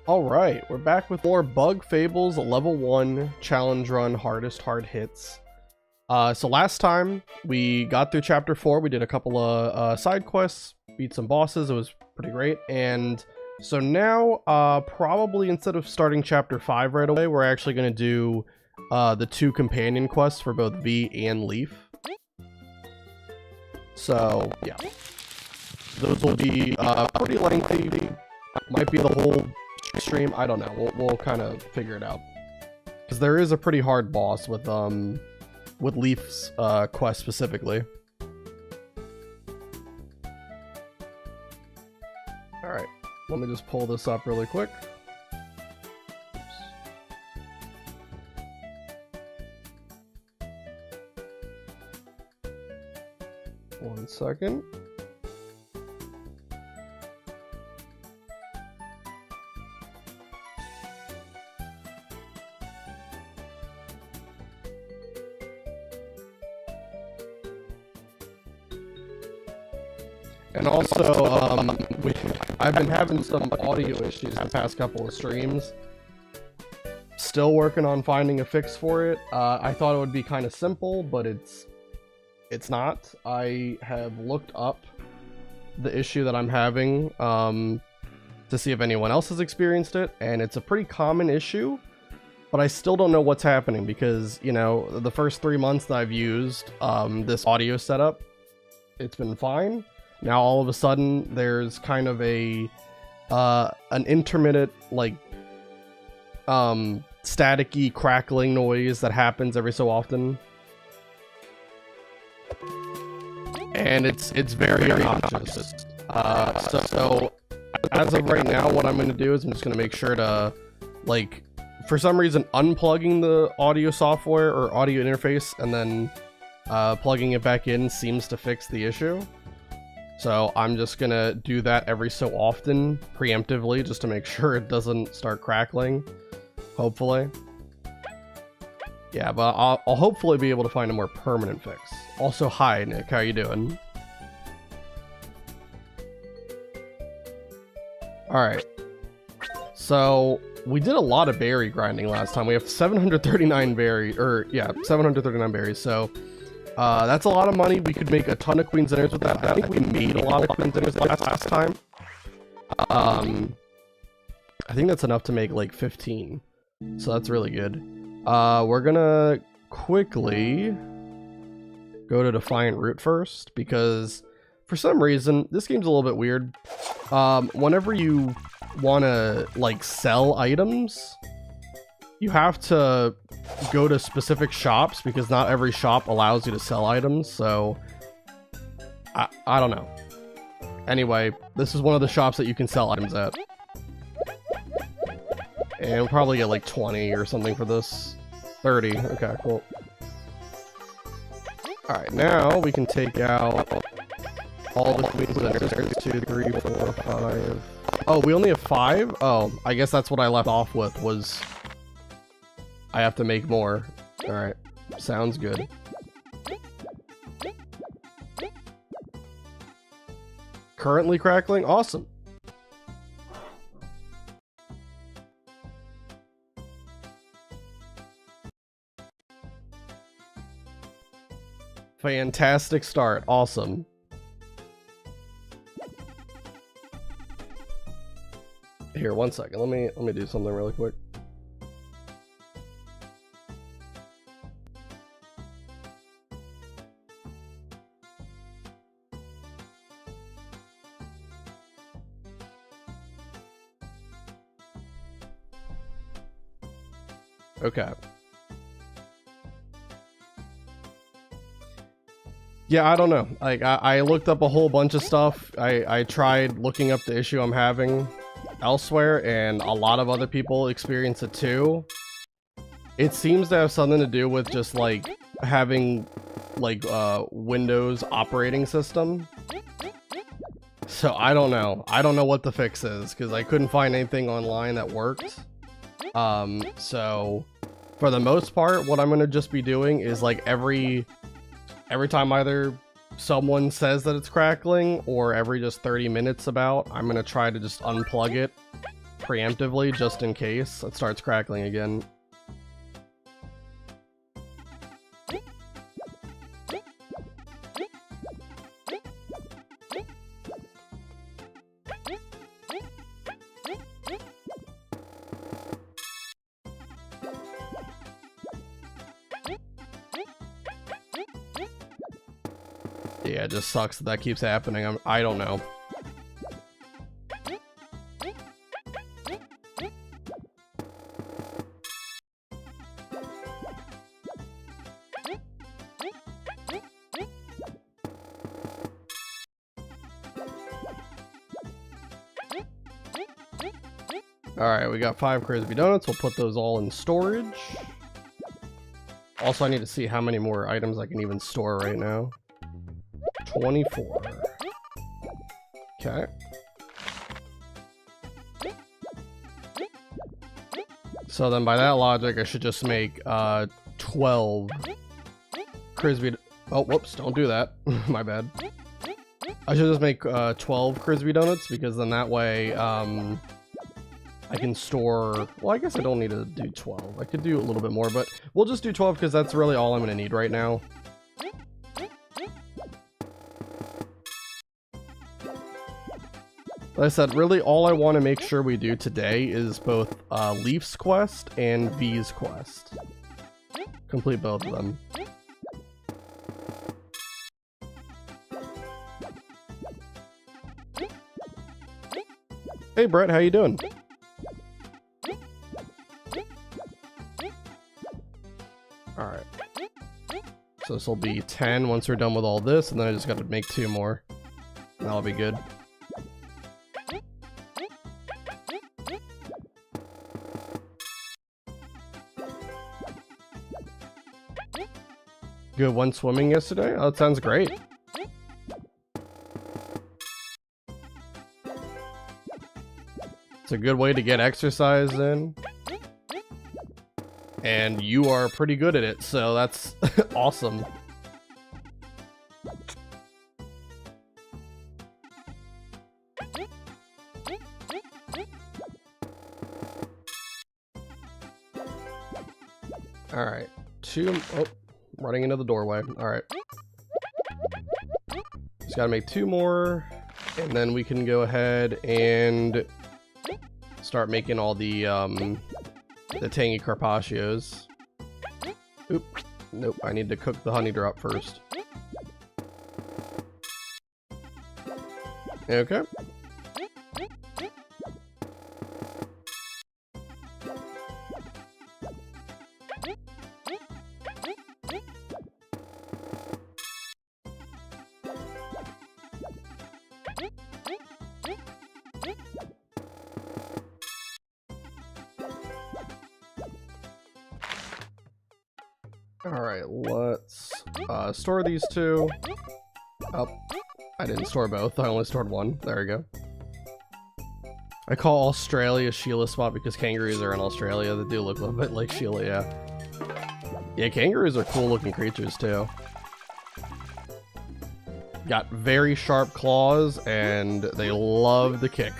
Alright, we're back with more Bug Fables level 1 challenge run hardest hard hits. So last time we got through chapter 4, we did a couple of side quests, beat some bosses, it was pretty great, and so now probably instead of starting chapter 5 right away, we're actually going to do the 2 companion quests for both V and Leaf. So yeah, those will be pretty lengthy, might be the whole stream, I don't know, we'll kind of figure it out, because there is a pretty hard boss with Leaf's quest specifically. Alright, let me just pull this up really quick. Oops. 1 second. And also, I've been having some audio issues the past couple of streams. Still working on finding a fix for it. I thought it would be kind of simple, but it's not. I have looked up the issue that I'm having to see if anyone else has experienced it, and it's a pretty common issue, but I still don't know what's happening because, you know, the first 3 months that I've used this audio setup, it's been fine. Now all of a sudden there's kind of a an intermittent, like staticky crackling noise that happens every so often, and it's very obnoxious. So as of right now, what I'm going to do is I'm just going to make sure to, like, for some reason unplugging the audio software or audio interface and then plugging it back in seems to fix the issue. So I'm just gonna do that every so often, preemptively, just to make sure it doesn't start crackling, hopefully. Yeah, but I'll hopefully be able to find a more permanent fix. Also, hi Nick, how you doing? Alright, so we did a lot of berry grinding last time. We have 739 berries, or yeah, 739 berries, so that's a lot of money. We could make a ton of queens dinners with that. I think we made a lot of queens dinners last time. I think that's enough to make like 15. So that's really good. We're gonna quickly go to Defiant Root first, because for some reason, this game's a little bit weird. Whenever you want to, like, sell items, you have to go to specific shops because not every shop allows you to sell items, so I don't know. Anyway, this is one of the shops that you can sell items at. And we'll probably get like 20 or something for this. 30, okay, cool. Alright, now we can take out all the queens dinners. 2, 3, 4, 5. Oh, we only have 5? Oh, I guess that's what I left off with, was I have to make more. Alright, sounds good. Currently crackling? Awesome. Fantastic start. Awesome. Here, 1 second. Let me do something really quick. Okay. Yeah, I don't know. Like, I looked up a whole bunch of stuff. I tried looking up the issue I'm having elsewhere, and a lot of other people experience it too. It seems to have something to do with just, like, having, like, Windows operating system. So, I don't know. I don't know what the fix is, because I couldn't find anything online that worked. So, for the most part, what I'm going to just be doing is, like, every time either someone says that it's crackling, or every just 30 minutes about, I'm gonna try to just unplug it preemptively just in case it starts crackling again. Yeah, it just sucks that that keeps happening. I don't know. Alright, we got 5 Crispy Donuts. We'll put those all in storage. Also, I need to see how many more items I can even store right now. 24. Okay. So then by that logic, I should just make 12 Crispy... Oh, whoops, don't do that. My bad. I should just make 12 Crispy Donuts, because then that way I can store... Well, I guess I don't need to do 12. I could do a little bit more, but we'll just do 12 because that's really all I'm going to need right now. Like I said, really all I want to make sure we do today is both Leaf's quest and V's quest. Complete both of them. Hey Brett, how you doing? Alright. So this will be 10 once we're done with all this, and then I just got to make 2 more. And that'll be good. Good one swimming yesterday? Oh, that sounds great. It's a good way to get exercise in. And you are pretty good at it, so that's awesome. Alright, 2... Oh, running into the doorway. Alright. Just gotta make 2 more, and then we can go ahead and start making all the tangy carpaccio's. Oop. Nope, I need to cook the honey drop first. Okay. Alright, let's store these 2. Oh, I didn't store both. I only stored 1. There we go. I call Australia Sheila spot because kangaroos are in Australia. They do look a little bit like Sheila, yeah. Yeah, kangaroos are cool looking creatures too. Got very sharp claws and they love to kick.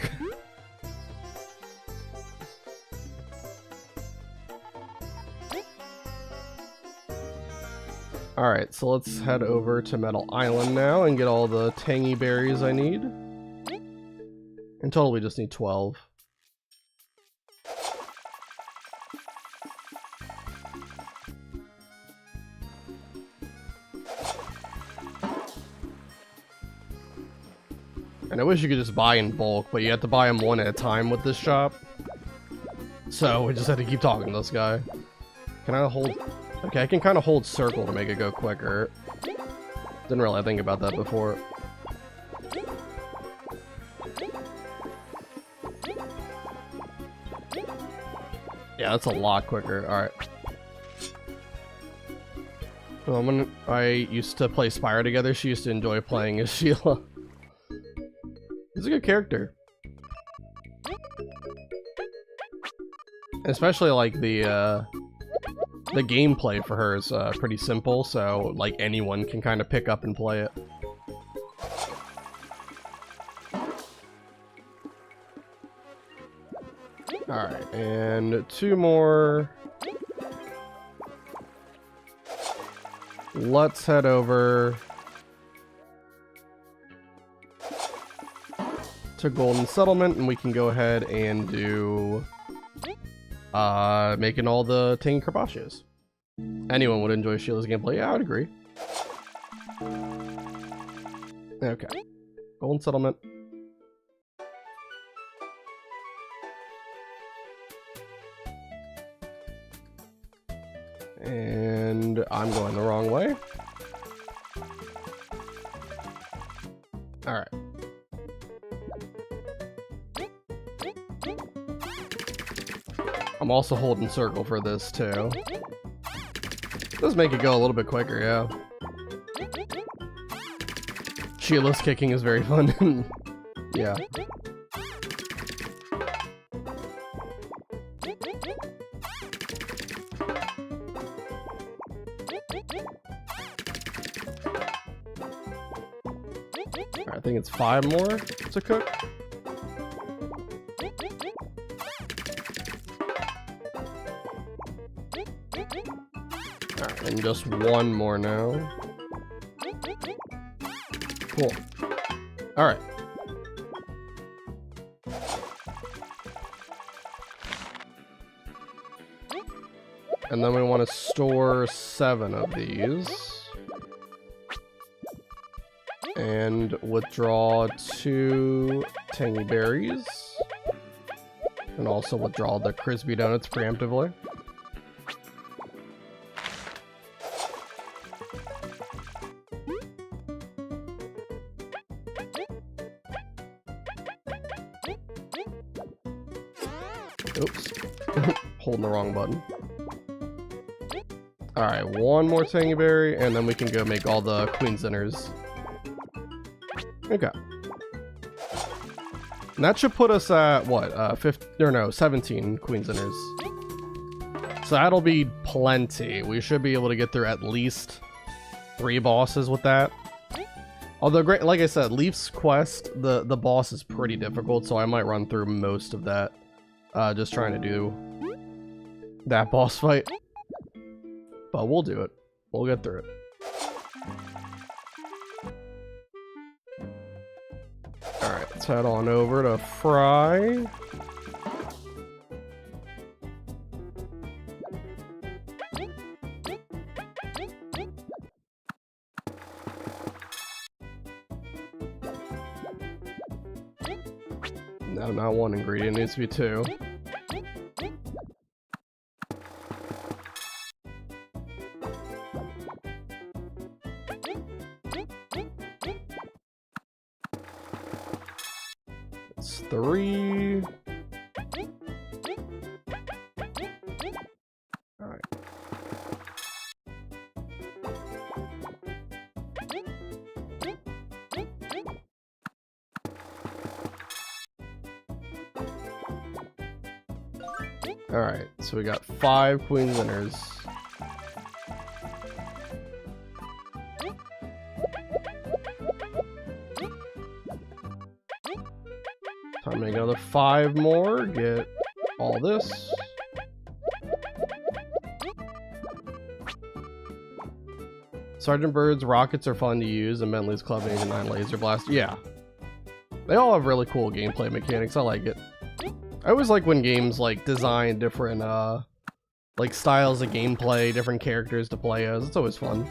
Alright, so let's head over to Metal Island now and get all the tangy berries I need. In total, we just need 12. And I wish you could just buy in bulk, but you have to buy them one at a time with this shop. So we just had to keep talking to this guy. Can I hold... Okay, I can kind of hold circle to make it go quicker. Didn't really think about that before. Yeah, that's a lot quicker. Alright. Well, when I used to play Spyro together, she used to enjoy playing as Sheila. He's a good character. Especially like the gameplay for her is pretty simple, so like anyone can kind of pick up and play it. Alright, and 2 more. Let's head over to Golden Settlement, and we can go ahead and do making all the Tangy Carbochios. Anyone would enjoy Sheila's gameplay. Yeah, I would agree. Okay. Golden Settlement. And I'm going the wrong way. Alright. I'm also holding circle for this too. Does make it go a little bit quicker, yeah. Sheila's kicking is very fun. Yeah. I think it's 5 more to cook. Alright, and just 1 more now. Cool. Alright. And then we want to store 7 of these. And withdraw 2 tangy berries. And also withdraw the crispy donuts preemptively. Oops. Holding the wrong button. Alright, 1 more tangy berry, and then we can go make all the queen's dinners. Okay. And that should put us at, what, 17 queen's dinners. So that'll be plenty. We should be able to get through at least 3 bosses with that. Although, great, like I said, Leaf's quest, the boss is pretty difficult, so I might run through most of that. Just trying to do that boss fight. But we'll do it. We'll get through it. Alright, let's head on over to Fry. No, not 1 ingredient, it needs to be 2. It's 3. Alright. Alright, so we got 5 queen winners. Time to make another 5 more, get all this. Sergeant Bird's rockets are fun to use, and Bentley's Club 89 laser blast. Yeah. They all have really cool gameplay mechanics, I like it. I always like when games like design different like styles of gameplay, different characters to play as. It's always fun.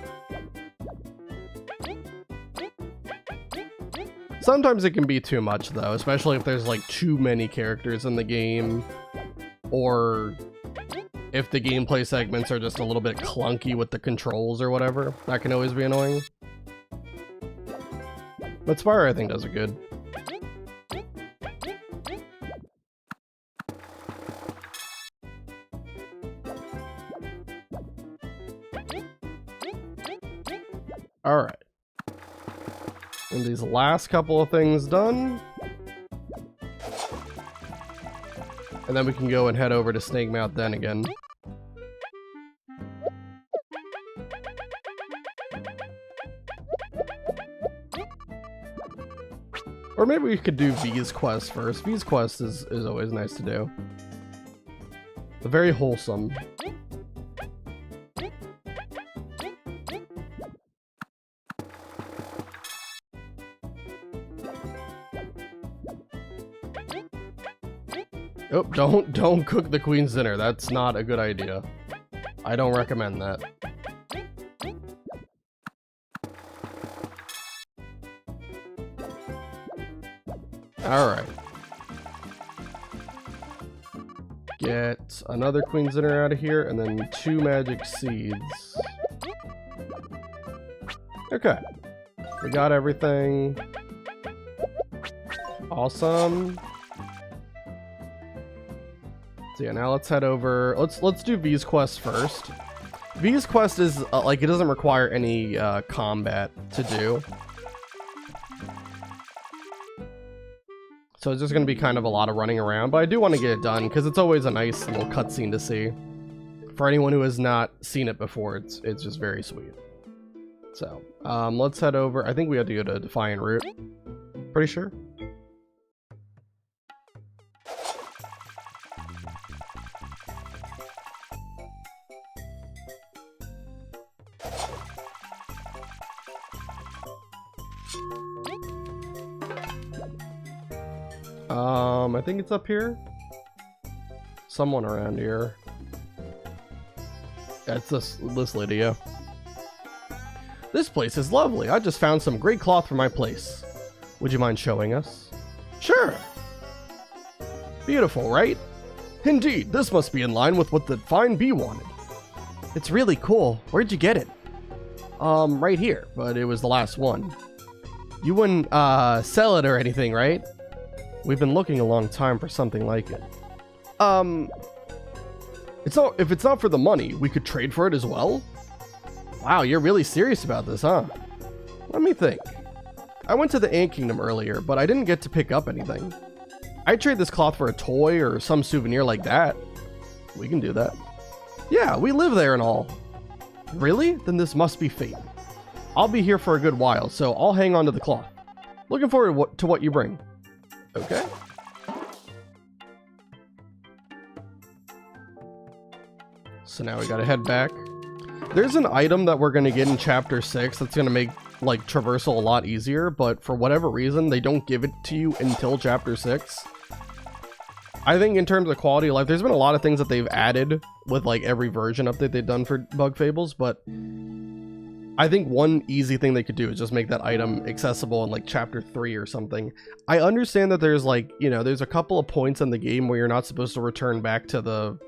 Sometimes it can be too much though, especially if there's like too many characters in the game, or if the gameplay segments are just a little bit clunky with the controls or whatever. That can always be annoying. But Spire I think does it good. Alright. And these last couple of things done. And then we can go and head over to Snake Mouth then again. Or maybe we could do V's quest first. V's quest is always nice to do. Very wholesome. Oh, don't cook the queen's dinner. That's not a good idea. I don't recommend that. All right. Get another queen's dinner out of here, and then 2 magic seeds. Okay. We got everything. Awesome. So yeah, now let's head over. Let's do V's quest first. V's quest is like, it doesn't require any combat to do. So it's just going to be kind of a lot of running around, but I do want to get it done because it's always a nice little cutscene to see. For anyone who has not seen it before, it's just very sweet. So let's head over. I think we have to go to Defiant Root. Pretty sure. I think it's up here. Someone around here. Yeah, it's this Lydia. This place is lovely. I just found some great cloth for my place. Would you mind showing us? Sure. Beautiful, right? Indeed, this must be in line with what the fine bee wanted. It's really cool. Where'd you get it? Right here, but it was the last one. You wouldn't, sell it or anything, right? We've been looking a long time for something like it. If it's not for the money, we could trade for it as well? Wow, you're really serious about this, huh? Let me think. I went to the Ant Kingdom earlier, but I didn't get to pick up anything. I'd trade this cloth for a toy or some souvenir like that. We can do that. Yeah, we live there and all. Really? Then this must be fate. I'll be here for a good while, so I'll hang on to the cloth. Looking forward to what you bring. Okay. So now we gotta head back. There's an item that we're gonna get in chapter 6 that's gonna make like traversal a lot easier, but for whatever reason they don't give it to you until chapter 6. I think in terms of quality of life, there's been a lot of things that they've added with like every version update they've done for Bug Fables, but I think one easy thing they could do is just make that item accessible in like chapter 3 or something. I understand that there's like, you know, there's a couple of points in the game where you're not supposed to return back to the...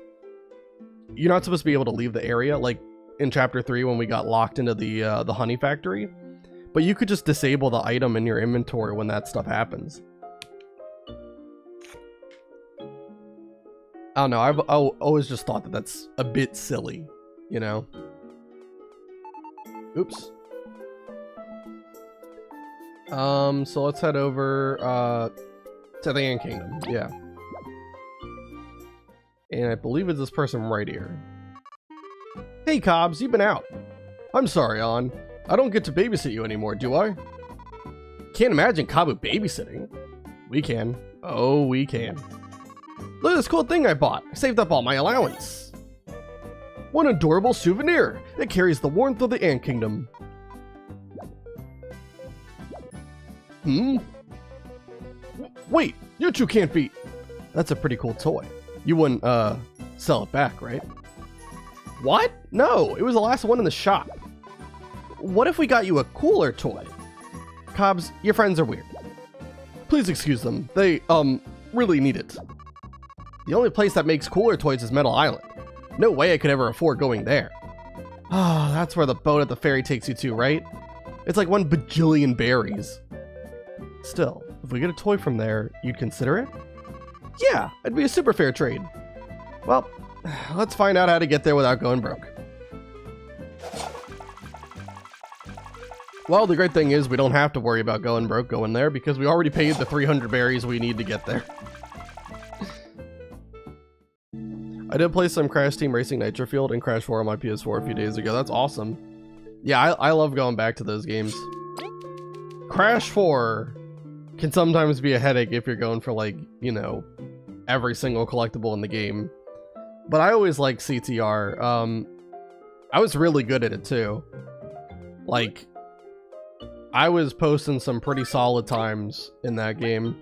You're not supposed to be able to leave the area, like in chapter 3 when we got locked into the honey factory. But you could just disable the item in your inventory when that stuff happens. I don't know, I've always just thought that that's a bit silly, you know? Oops. So let's head over to the Ant Kingdom. Yeah. And I believe it's this person right here. Hey Cobbs, you've been out. I'm sorry, An. I don't get to babysit you anymore, do I? Can't imagine Kabu babysitting. We can. Oh, we can. Look at this cool thing I bought. I saved up all my allowance. What an adorable souvenir! It carries the warmth of the Ant Kingdom. Wait, you two can't be... That's a pretty cool toy. You wouldn't, sell it back, right? What? No, it was the last one in the shop. What if we got you a cooler toy? Cobbs, your friends are weird. Please excuse them. They, really need it. The only place that makes cooler toys is Metal Island. No way I could ever afford going there. Ah, that's where the boat at the ferry takes you to, right? It's like 1 bajillion berries. Still, if we get a toy from there, you'd consider it? Yeah, it'd be a super fair trade. Well, let's find out how to get there without going broke. Well, the great thing is we don't have to worry about going broke going there because we already paid the 300 berries we need to get there. I did play some Crash Team Racing Nitro Field and Crash 4 on my PS4 a few days ago. That's awesome. Yeah, I love going back to those games. Crash 4 can sometimes be a headache if you're going for like, you know, every single collectible in the game. But I always like CTR. I was really good at it too. Like, I was posting some pretty solid times in that game.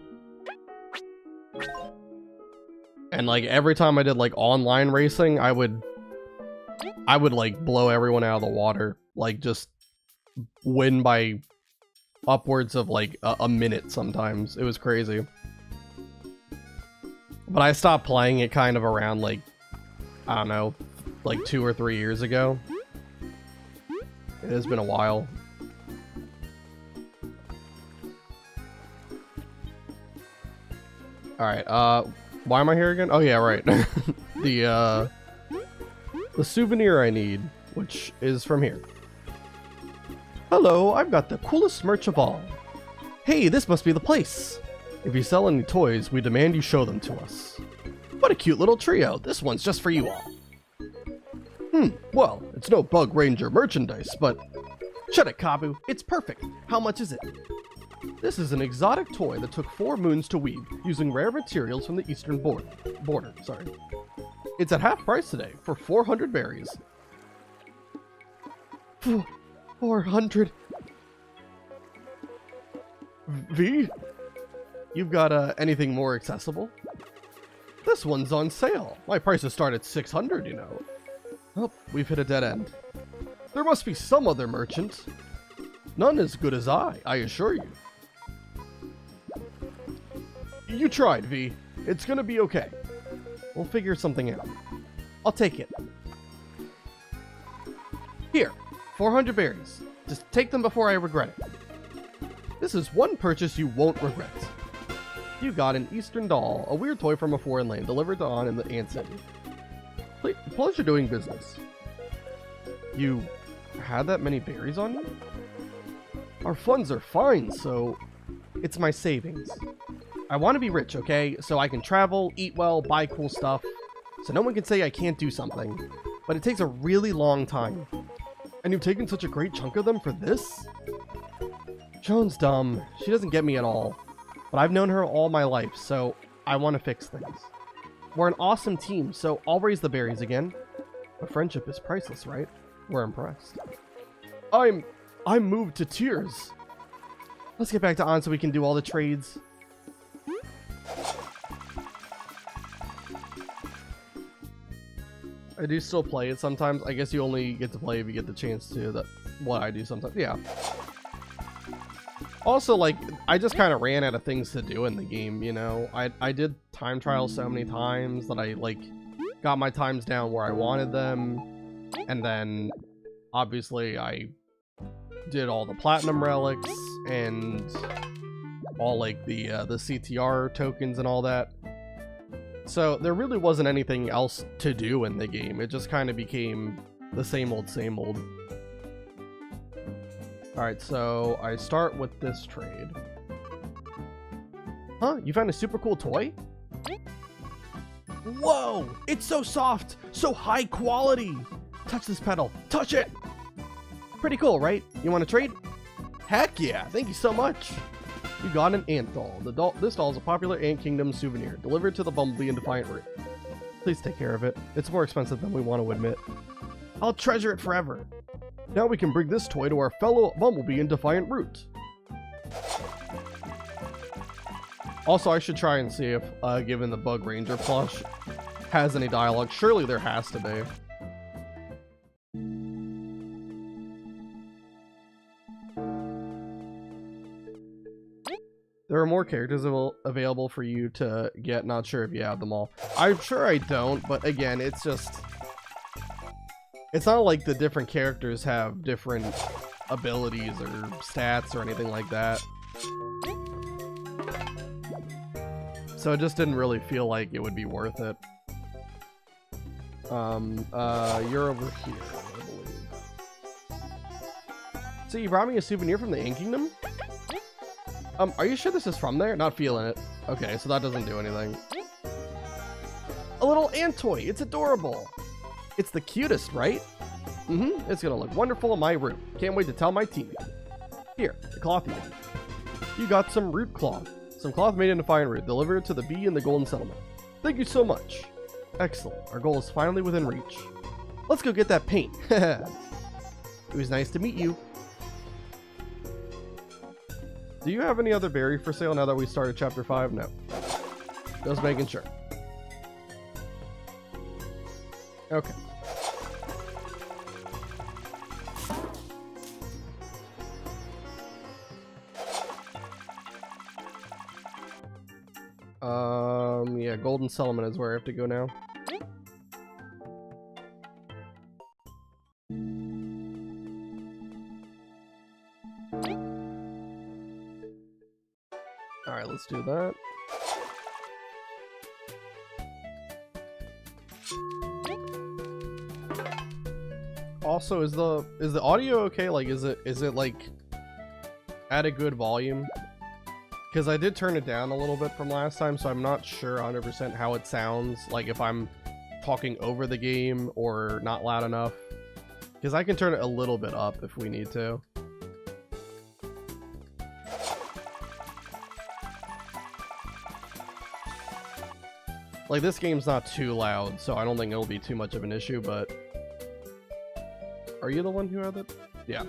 And like every time I did like online racing, I would like blow everyone out of the water. Like just win by upwards of like a minute sometimes. It was crazy. But I stopped playing it kind of around like, I don't know, like 2 or 3 years ago. It has been a while. Alright, why am I here again? Oh yeah, right. The souvenir I need, which is from here. Hello, I've got the coolest merch of all. Hey, this must be the place. If you sell any toys, we demand you show them to us. What a cute little trio. This one's just for you all. Well, it's no Bug Ranger merchandise, but... Shut it, Kabu. It's perfect. How much is it? This is an exotic toy that took 4 moons to weave, using rare materials from the eastern border. It's at half price today, for 400 berries. 400... V? You've got anything more accessible? This one's on sale. My prices start at 600, you know. Oh, we've hit a dead end. There must be some other merchant. None as good as I assure you. You tried, V. It's gonna be okay. We'll figure something out. I'll take it. Here, 400 berries. Just take them before I regret it. This is one purchase you won't regret. You got an Eastern doll, a weird toy from a foreign land, delivered to On in the Ant City. Pleasure doing business. You had that many berries on you? Our funds are fine, so it's my savings. I want to be rich, okay? So I can travel, eat well, buy cool stuff. So no one can say I can't do something. But it takes a really long time. And you've taken such a great chunk of them for this? Joan's dumb. She doesn't get me at all. But I've known her all my life, so I want to fix things. We're an awesome team, so I'll raise the berries again. But friendship is priceless, right? We're impressed. I'm moved to tears. Let's get back to On so we can do all the trades. I do still play it sometimes. I guess you only get to play if you get the chance to. That's what I do sometimes. Yeah. Also, like, I just kind of ran out of things to do in the game, you know? I did time trials so many times that I, like, got my times down where I wanted them. And then, obviously, I did all the platinum relics and all, like, the CTR tokens and all that. So, there really wasn't anything else to do in the game. It just kind of became the same old, same old. Alright, so I start with this trade. Huh? You found a super cool toy? Whoa! It's so soft! So high quality! Touch this pedal! Touch it! Pretty cool, right? You want to trade? Heck yeah! Thank you so much! You got an ant doll. This doll is a popular Ant Kingdom souvenir, delivered to the Bumblebee in Defiant Root. Please take care of it. It's more expensive than we want to admit. I'll treasure it forever. Now we can bring this toy to our fellow Bumblebee in Defiant Root. Also, I should try and see if, given the Bug Ranger plush, has any dialogue. Surely there has to be. There are more characters available for you to get. Not sure if you have them all. I'm sure I don't, but again, it's just... It's not like the different characters have different abilities or stats or anything like that. So it just didn't really feel like it would be worth it. You're over here, I believe. So you brought me a souvenir from the Ant Kingdom? Are you sure this is from there? Not feeling it. Okay, so that doesn't do anything. A little ant toy. It's adorable. It's the cutest, right? Mm-hmm. It's gonna look wonderful in my room. Can't wait to tell my team. Here, the cloth you made. You got some root cloth. Some cloth made in Defiant Root, delivered to the bee in the Golden Settlement. Thank you so much. Excellent. Our goal is finally within reach. Let's go get that paint. It was nice to meet you. Do you have any other berry for sale now that we started chapter 5? No. Just making sure. Okay. Yeah, Golden Settlement is where I have to go now. Alright, let's do that. Also, is the audio okay? Like, is it like at a good volume? Because I did turn it down a little bit from last time, so I'm not sure 100% how it sounds, like if I'm talking over the game or not loud enough. Because I can turn it a little bit up if we need to. Like, this game's not too loud, so I don't think it'll be too much of an issue, but... Are you the one who had it? Yeah.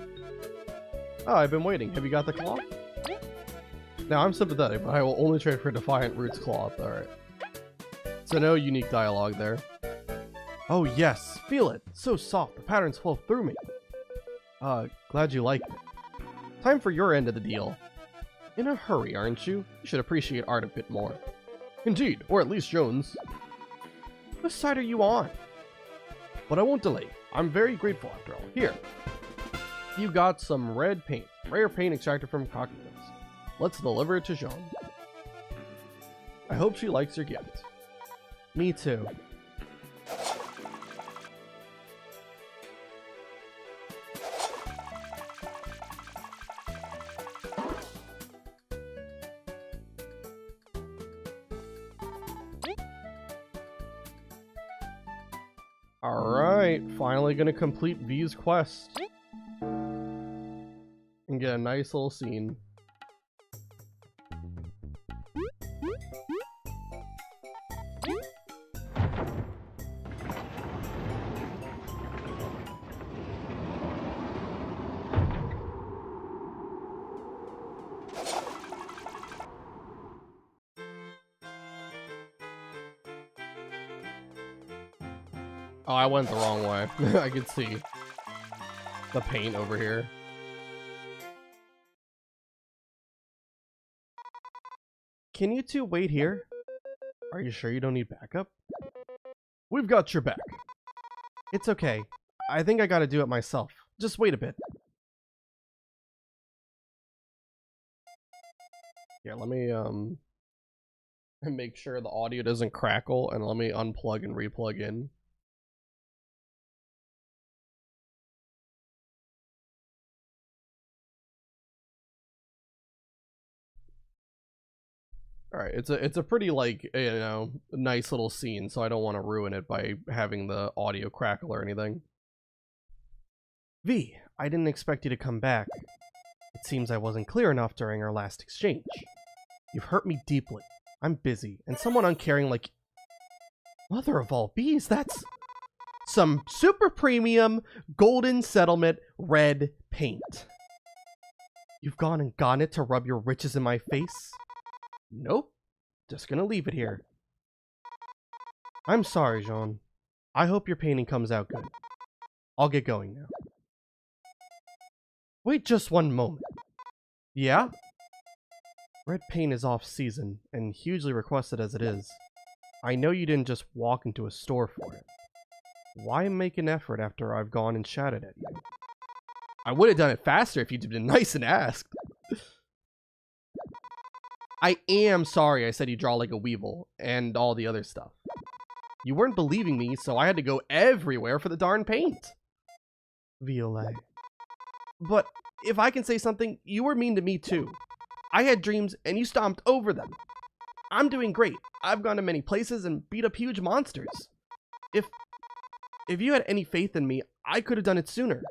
Oh, I've been waiting. Have you got the cloth? Now, I'm sympathetic, but I will only trade for Defiant Roots cloth. Alright. So no unique dialogue there. Oh yes, feel it. So soft, the patterns flow through me. Glad you liked it. Time for your end of the deal. In a hurry, aren't you? You should appreciate art a bit more. Indeed, or at least Jones. Which side are you on? But I won't delay. I'm very grateful after all. Here. You got some red paint. Rare paint extracted from cockiness. Let's deliver it to Jean. I hope she likes your gift. Me too. Alright, finally gonna complete V's quest. And get a nice little scene. Oh, I went the wrong way. I could see the paint over here. Can you two wait here? Are you sure you don't need backup? We've got your back. It's okay. I think I gotta do it myself. Just wait a bit. Yeah, let me make sure the audio doesn't crackle, and let me unplug and replug in. Alright, it's a pretty, like, you know, nice little scene, so I don't want to ruin it by having the audio crackle or anything. V, I didn't expect you to come back. It seems I wasn't clear enough during our last exchange. You've hurt me deeply. I'm busy, and someone uncaring like... Mother of all bees, that's... some super premium Golden Settlement red paint. You've gone and gotten it to rub your riches in my face? Nope. Just gonna leave it here. I'm sorry, Jean. I hope your painting comes out good. I'll get going now. Wait just one moment. Yeah? Red paint is off season, and hugely requested as it is. I know you didn't just walk into a store for it. Why make an effort after I've gone and shouted at you? I would have done it faster if you'd been nice and asked. I am sorry I said you draw like a weevil, and all the other stuff. You weren't believing me, so I had to go everywhere for the darn paint. Violet. But if I can say something, you were mean to me too. I had dreams, and you stomped over them. I'm doing great. I've gone to many places and beat up huge monsters. If you had any faith in me, I could have done it sooner.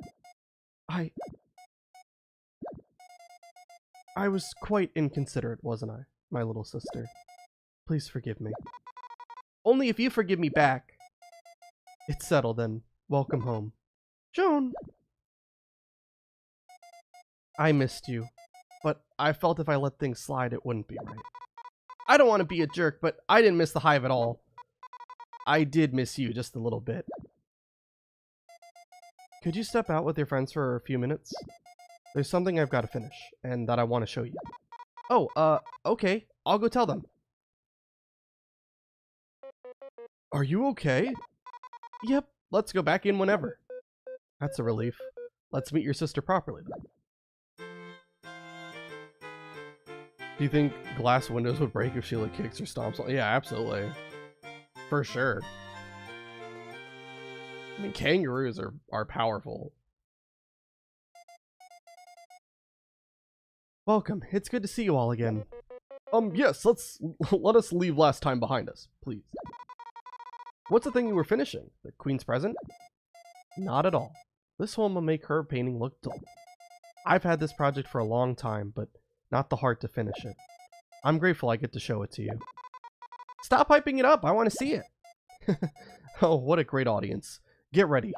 I was quite inconsiderate, wasn't I, my little sister? Please forgive me. Only if you forgive me back. It's settled then. Welcome home. Joan! I missed you, but I felt if I let things slide, it wouldn't be right. I don't want to be a jerk, but I didn't miss the hive at all. I did miss you just a little bit. Could you step out with your friends for a few minutes? There's something I've got to finish, and that I want to show you. Oh, okay. I'll go tell them. Are you okay? Yep, let's go back in whenever. That's a relief. Let's meet your sister properly, then. Do you think glass windows would break if she like kicks or stomps on? Yeah, absolutely. For sure. I mean, kangaroos are powerful. Welcome. It's good to see you all again. Yes, let us leave last time behind us, please. What's the thing you were finishing? The Queen's present? Not at all. This one will make her painting look dull. I've had this project for a long time, but not the heart to finish it. I'm grateful I get to show it to you. Stop hyping it up, I want to see it. Oh, what a great audience. Get ready.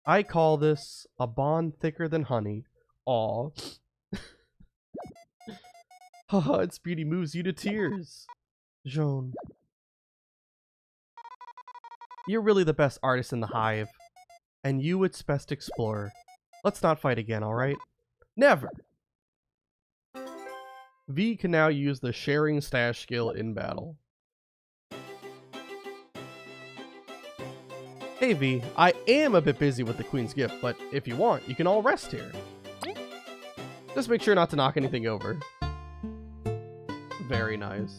I call this a bond thicker than honey. Aw. Haha, its beauty moves you to tears. Joan. You're really the best artist in the hive. And you its best explorer. Let's not fight again, alright? Never! V can now use the sharing stash skill in battle. Hey V, I am a bit busy with the Queen's gift, but if you want, you can all rest here. Just make sure not to knock anything over. Very nice.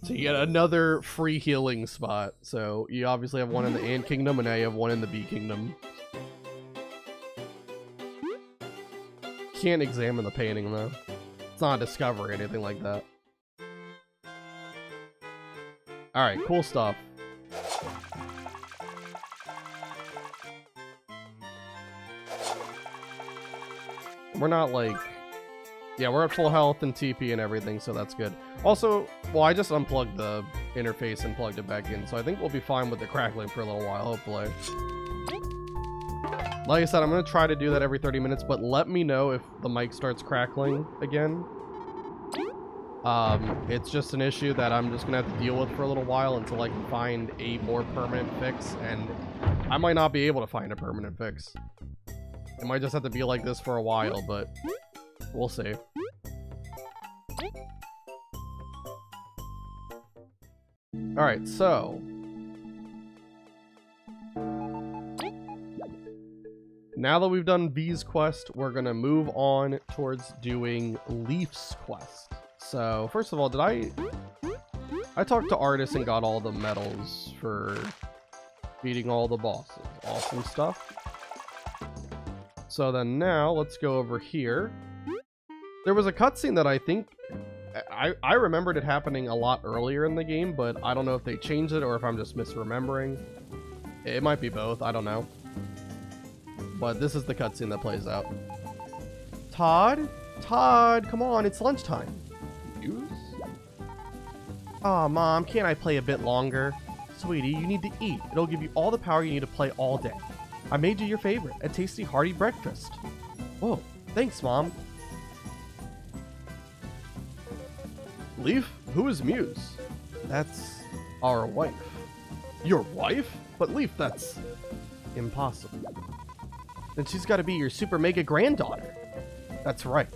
So you get another free healing spot. So you obviously have one in the Ant Kingdom, and now you have one in the Bee Kingdom. Can't examine the painting though. It's not a discovery or anything like that. Alright, cool stuff. We're not like... Yeah, we're at full health and TP and everything, so that's good. Also, well, I just unplugged the interface and plugged it back in, so I think we'll be fine with the crackling for a little while, hopefully. Like I said, I'm going to try to do that every 30 minutes, but let me know if the mic starts crackling again. It's just an issue that I'm just going to have to deal with for a little while until I can find a more permanent fix, and I might not be able to find a permanent fix. It might just have to be like this for a while, but we'll see. Alright, so... now that we've done V's quest, we're gonna move on towards doing Leaf's quest. So, first of all, did I talked to Artist and got all the medals for beating all the bosses. Awesome stuff. So then now, let's go over here. There was a cutscene that I think... I remembered it happening a lot earlier in the game, but I don't know if they changed it or if I'm just misremembering. It might be both, I don't know. But this is the cutscene that plays out. Todd? Todd, come on, it's lunchtime. Use? Aw, Mom, can't I play a bit longer? Sweetie, you need to eat. It'll give you all the power you need to play all day. I made you your favorite, a tasty, hearty breakfast. Whoa, thanks, Mom. Leaf, who is Muse? That's our wife. Your wife? But Leaf, that's impossible. Then she's got to be your super mega granddaughter. That's right.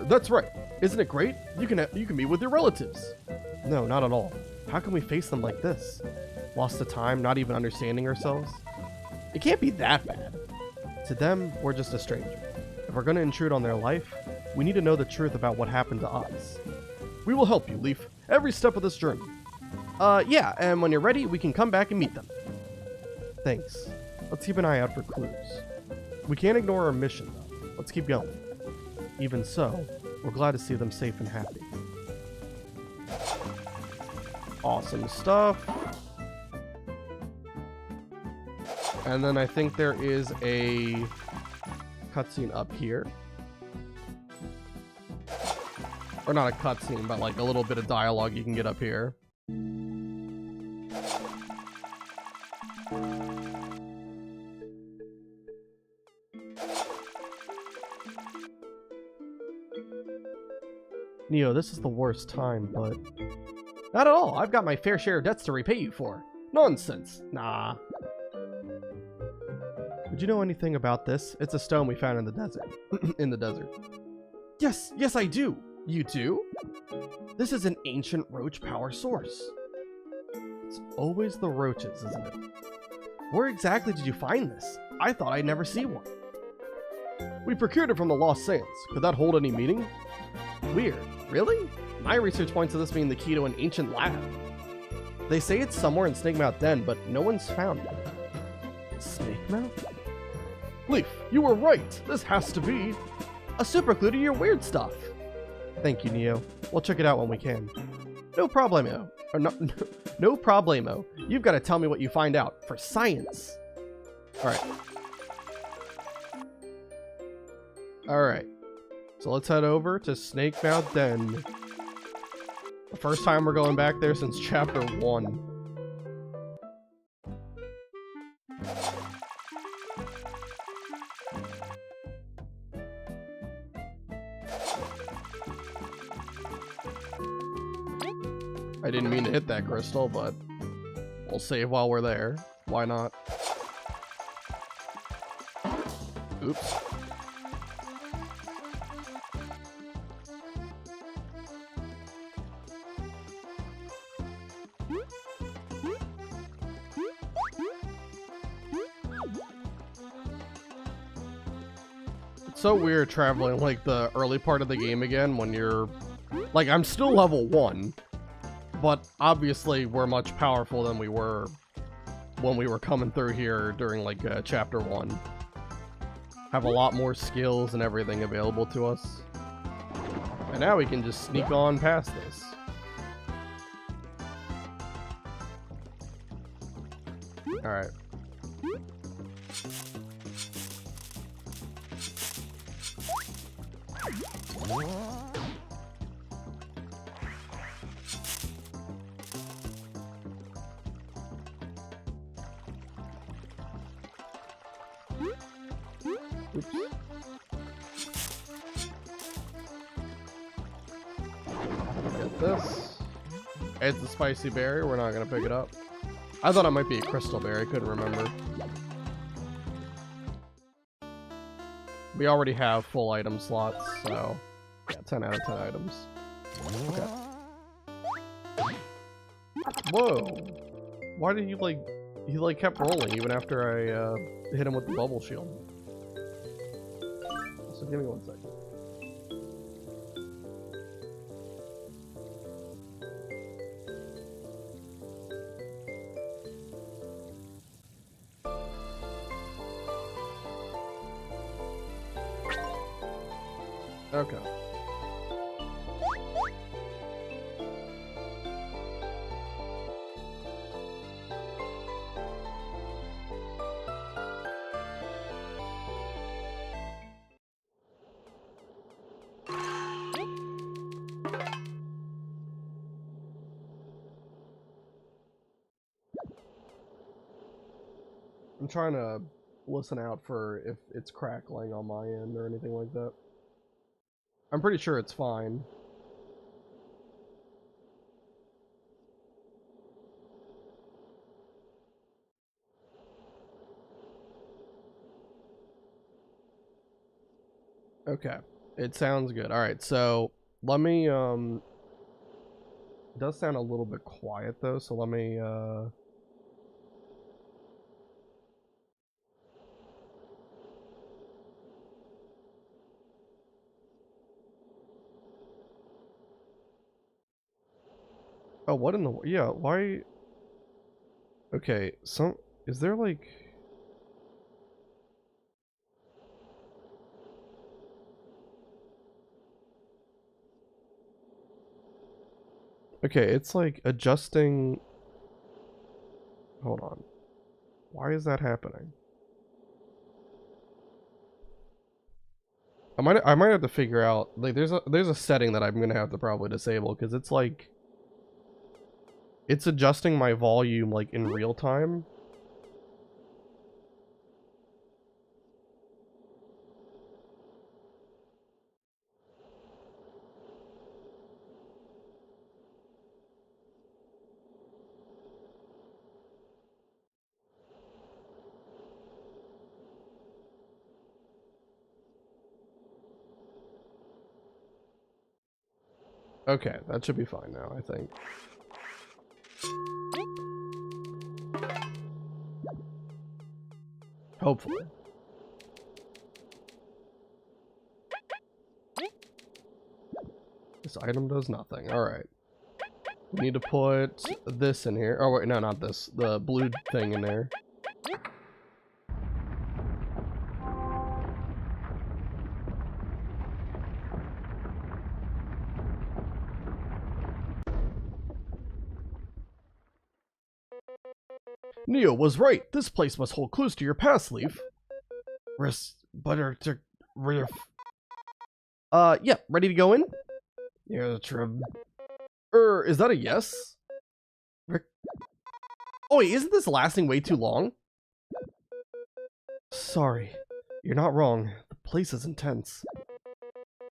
That's right. Isn't it great? You can be with your relatives. No, not at all. How can we face them like this? Lost to time, not even understanding ourselves? It can't be that bad. To them, we're just a stranger. If we're going to intrude on their life, we need to know the truth about what happened to us. We will help you, Leaf, every step of this journey. Yeah, and when you're ready, we can come back and meet them. Thanks. Let's keep an eye out for clues. We can't ignore our mission, though. Let's keep going. Even so, we're glad to see them safe and happy. Awesome stuff. And then I think there is a cutscene up here. Or not a cutscene, but like a little bit of dialogue you can get up here. Neo, this is the worst time, but... Not at all. I've got my fair share of debts to repay you for. Nonsense. Nah. Would you know anything about this? It's a stone we found in the desert. In the desert. Yes, I do. You do? This is an ancient roach power source. It's always the roaches, isn't it? Where exactly did you find this? I thought I'd never see one. We procured it from the Lost Sands. Could that hold any meaning? Weird. Really? My research points to this being the key to an ancient lab. They say it's somewhere in Snakemouth Den, but no one's found it. Snakemouth? Leaf, you were right! This has to be a super clue to your weird stuff! Thank you, Neo. We'll check it out when we can. No problemo. Or no problemo. You've got to tell me what you find out, for science! Alright. So let's head over to Snakemouth Den. The first time we're going back there since Chapter 1. I didn't mean to hit that crystal, but we'll save while we're there. Why not? Oops. So weird traveling like the early part of the game again when you're like, I'm still level 1, but obviously we're much powerful than we were when we were coming through here during like chapter 1. Have a lot more skills and everything available to us, and now we can just sneak on past this. All right. Oops. Get this. It's the spicy berry. We're not gonna pick it up. I thought it might be a crystal berry. Couldn't remember. We already have full item slots, so yeah, 10 out of 10 items. Okay. Whoa! Why did he like kept rolling even after I hit him with the bubble shield? So give me 1 second. Okay. I'm trying to listen out for if it's crackling on my end or anything like that. I'm pretty sure it's fine. Okay, it sounds good. All right, so let me it does sound a little bit quiet though, so let me oh, what in the... Yeah, why... Okay, is there like... Okay, it's like adjusting... Hold on. Why is that happening? I might have to figure out, like, there's a setting that I'm gonna have to probably disable, because it's like, it's adjusting my volume like in real time. Okay, that should be fine now, I think. Hopefully. This item does nothing. Alright. We need to put this in here. Oh wait, no, not this. The blue thing in there. Neo was right. This place must hold clues to your past, Leaf. Yeah, ready to go in? Yeah, is that a yes? Oh wait, isn't this lasting way too long? Sorry, you're not wrong. The place is intense.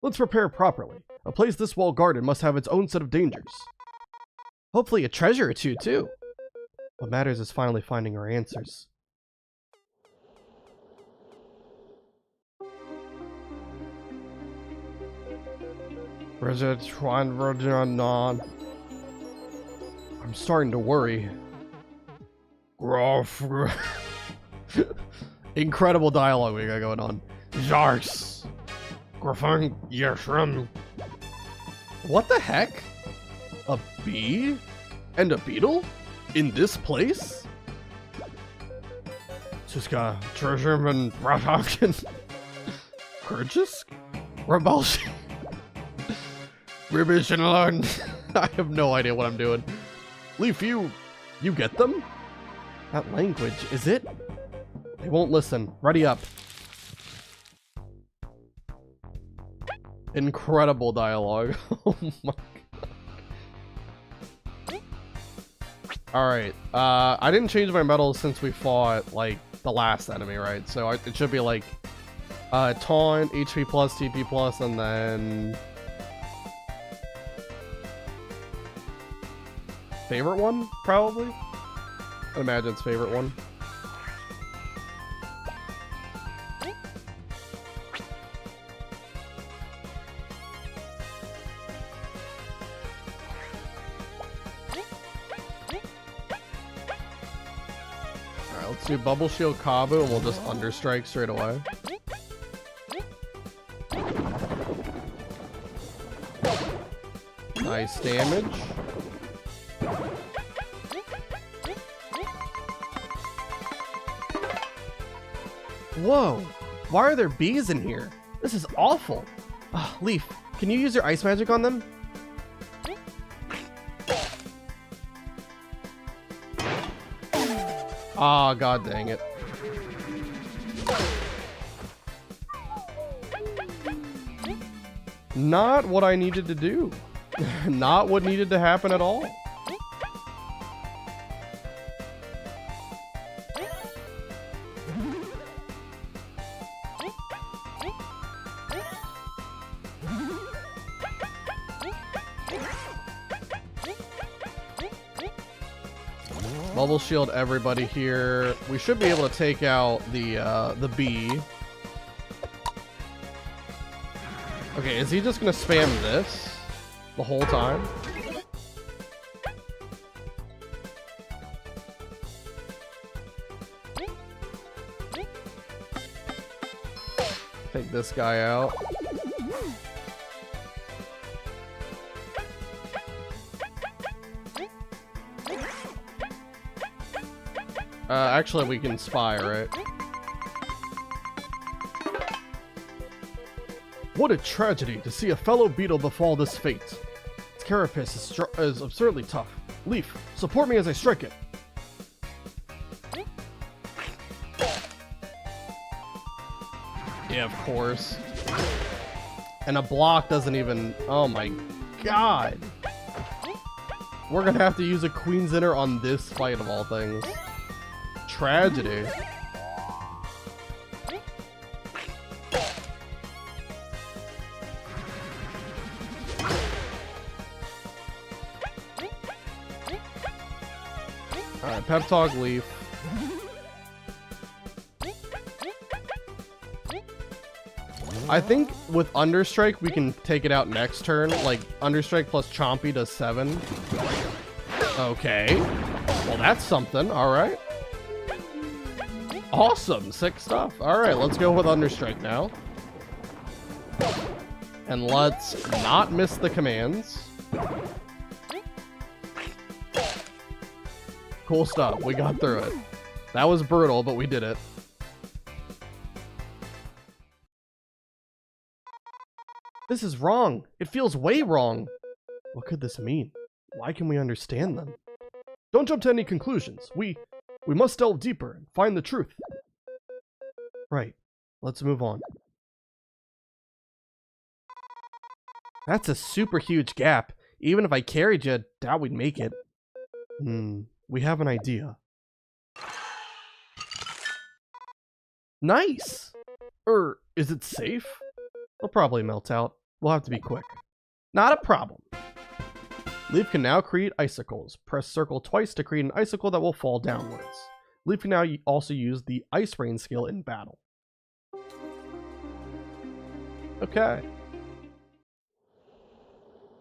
Let's prepare properly. A place this well guarded must have its own set of dangers. Hopefully a treasure or two, too. What matters is finally finding our answers. I'm starting to worry. Incredible dialogue we got going on. Jars. What the heck? A bee? And a beetle? In this place? Suska, Treasureman, Rathawkin, Kurgisk? Rebellion. Rebellion alone. I have no idea what I'm doing. Leaf, you get them? That language, is it? They won't listen. Ready up. Incredible dialogue. Oh my. Alright, I didn't change my medals since we fought, like, the last enemy, right? So it should be, like, taunt, HP plus, TP plus, and then... favorite one, probably? I imagine it's favorite one. Let's do Bubble Shield Kabu and we'll just Understrike straight away. Nice damage. Whoa! Why are there bees in here? This is awful! Leaf, can you use your ice magic on them? Ah, god dang it. Not what I needed to do. Not what needed to happen at all. Bubble shield everybody here. We should be able to take out the bee. Okay, is he just gonna spam this the whole time? Take this guy out. Actually, we can spy, right? What a tragedy to see a fellow beetle befall this fate. Its carapace is absurdly tough. Leaf, support me as I strike it. Yeah, of course. And a block doesn't even... Oh my god. We're gonna have to use a Queen's Inner on this fight of all things. Tragedy. Alright, Pep Talk Leaf. I think with Understrike we can take it out next turn. Like, Understrike plus Chompy does 7. Okay. Well, that's something. Alright. Awesome. Sick stuff. Alright, let's go with Understrike now. And let's not miss the commands. Cool stuff. We got through it. That was brutal, but we did it. This is wrong. It feels way wrong. What could this mean? Why can we understand them? Don't jump to any conclusions. We must delve deeper and find the truth. Right. Let's move on. That's a super huge gap. Even if I carried you, I doubt we'd make it. We have an idea. Nice! Is it safe? It'll probably melt out. We'll have to be quick. Not a problem. Leaf can now create icicles. Press circle twice to create an icicle that will fall downwards. Leaf can now also use the Ice Rain skill in battle. Okay.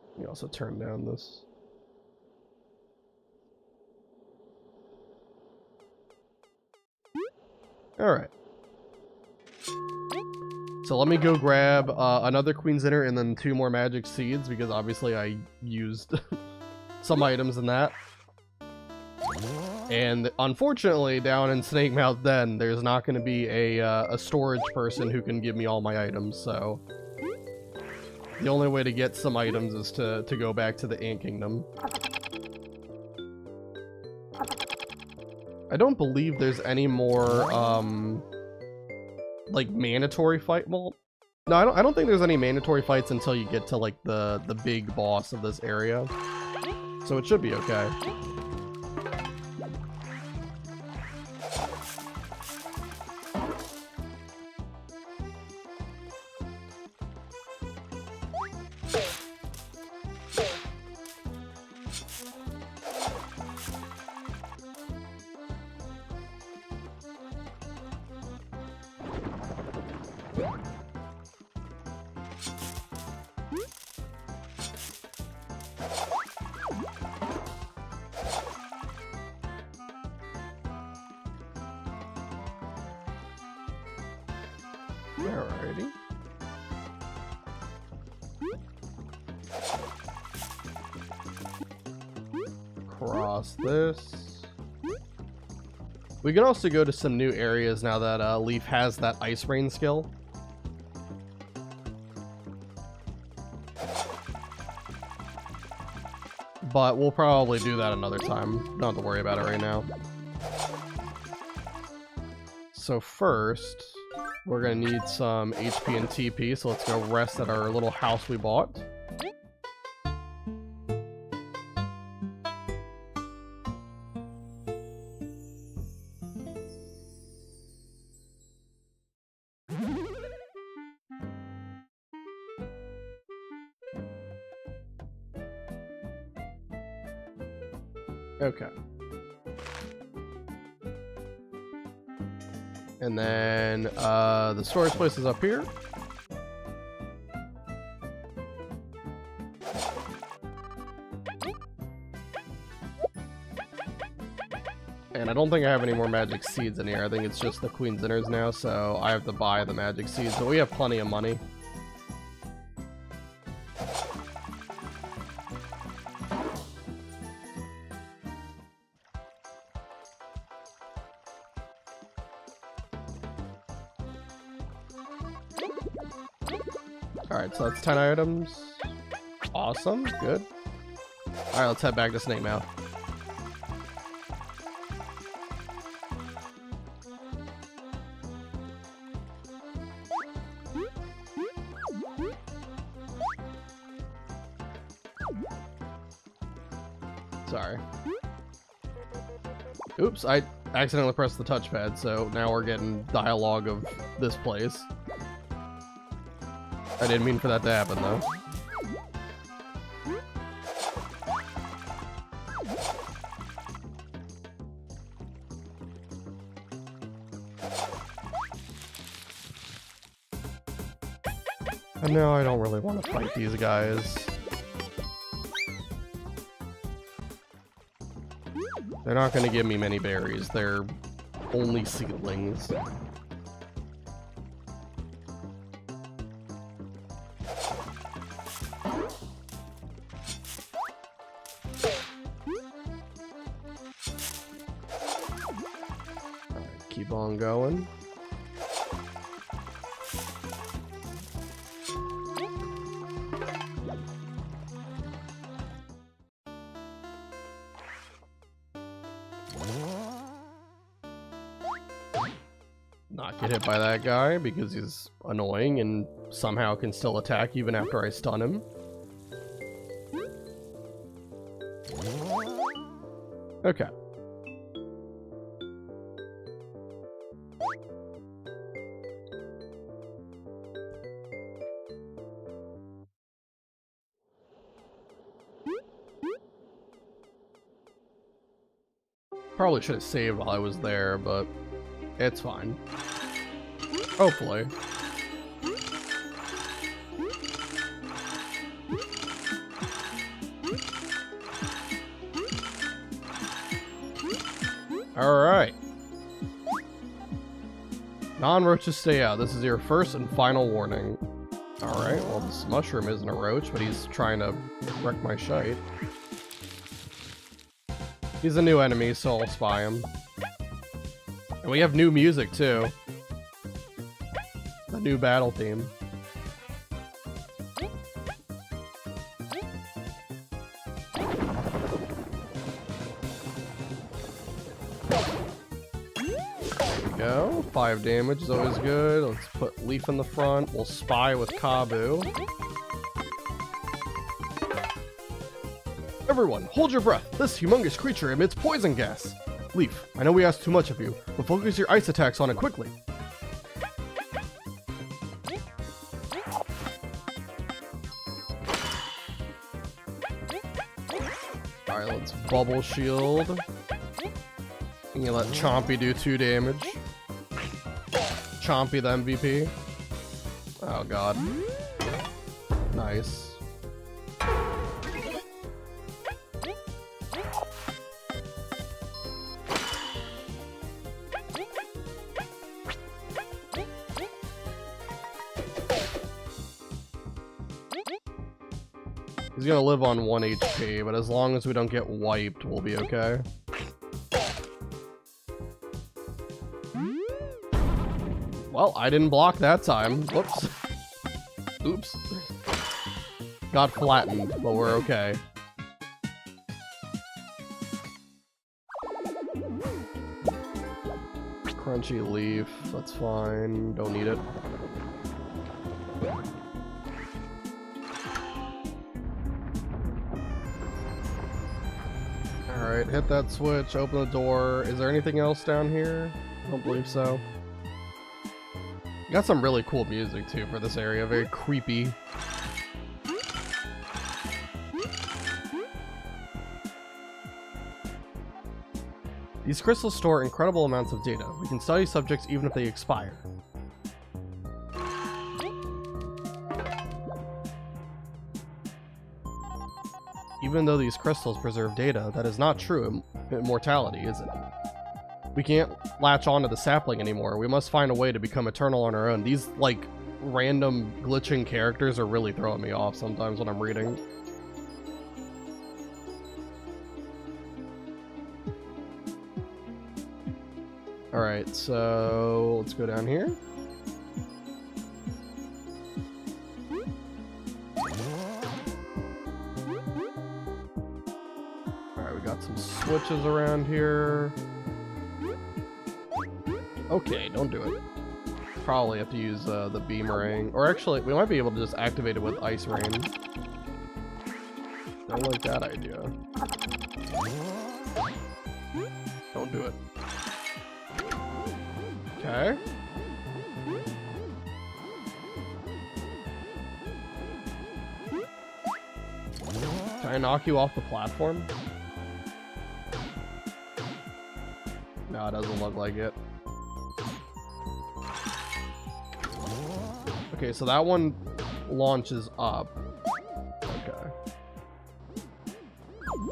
Let me also turn down this. Alright. So let me go grab another Queen's Inner and then 2 more magic seeds, because obviously I used some items in that. And unfortunately, down in Snake Mouth Den, there's not going to be a storage person who can give me all my items, so the only way to get some items is to go back to the Ant Kingdom. I don't believe there's any more, like, mandatory fight. Well, no, I don't think there's any mandatory fights until you get to, like, the big boss of this area. So it should be okay. Alrighty. Cross this. We can also go to some new areas now that Leaf has that Ice Rain skill. But we'll probably do that another time. Don't have to worry about it right now. So first, we're gonna need some HP and TP, so let's go rest at our little house we bought. Okay. And then the storage place is up here. And I don't think I have any more magic seeds in here. I think it's just the Queen's Inners now, so I have to buy the magic seeds. But we have plenty of money. Alright, so that's 10 items. Awesome, good. Alright, let's head back to Snake Mouth. Sorry. Oops, I accidentally pressed the touchpad, so now we're getting dialogue of this place. I didn't mean for that to happen, though. And now I don't really want to fight these guys. They're not going to give me many berries. They're only seedlings. Alright, keep on going. Not get hit by that guy because he's annoying and somehow can still attack even after I stun him. Okay. Probably should have saved while I was there, but it's fine. Hopefully. Alright. Non-roaches stay out. This is your first and final warning. Alright, well this mushroom isn't a roach, but he's trying to wreck my shite. He's a new enemy, so I'll spy him. And we have new music, too. The new battle theme. There we go. 5 damage is always good. Let's put Leaf in the front. We'll spy with Kabu. Everyone, hold your breath. This humongous creature emits poison gas. Leaf, I know we asked too much of you, but focus your ice attacks on it quickly. Alright, let's bubble shield. And you let Chompy do 2 damage. Chompy the MVP. Oh god. Nice. He's gonna live on 1 HP, but as long as we don't get wiped, we'll be okay. Well, I didn't block that time. Whoops. Oops. Got flattened, but we're okay. Crunchy leaf, that's fine. Don't need it. Alright, hit that switch, open the door. Is there anything else down here? I don't believe so. Got some really cool music too for this area, very creepy. These crystals store incredible amounts of data. We can study subjects even if they expire. Even though these crystals preserve data, that is not true immortality, is it? We can't latch onto the sapling anymore. We must find a way to become eternal on our own. These, like, random glitching characters are really throwing me off sometimes when I'm reading. Alright, so let's go down here. Alright, we got some switches around here. Okay, don't do it. Probably have to use the beamerang. Or actually, we might be able to just activate it with Ice Rain. Don't like that idea. Don't do it. Okay. Can I knock you off the platform? No, it doesn't look like it. Okay, so that one launches up. Okay.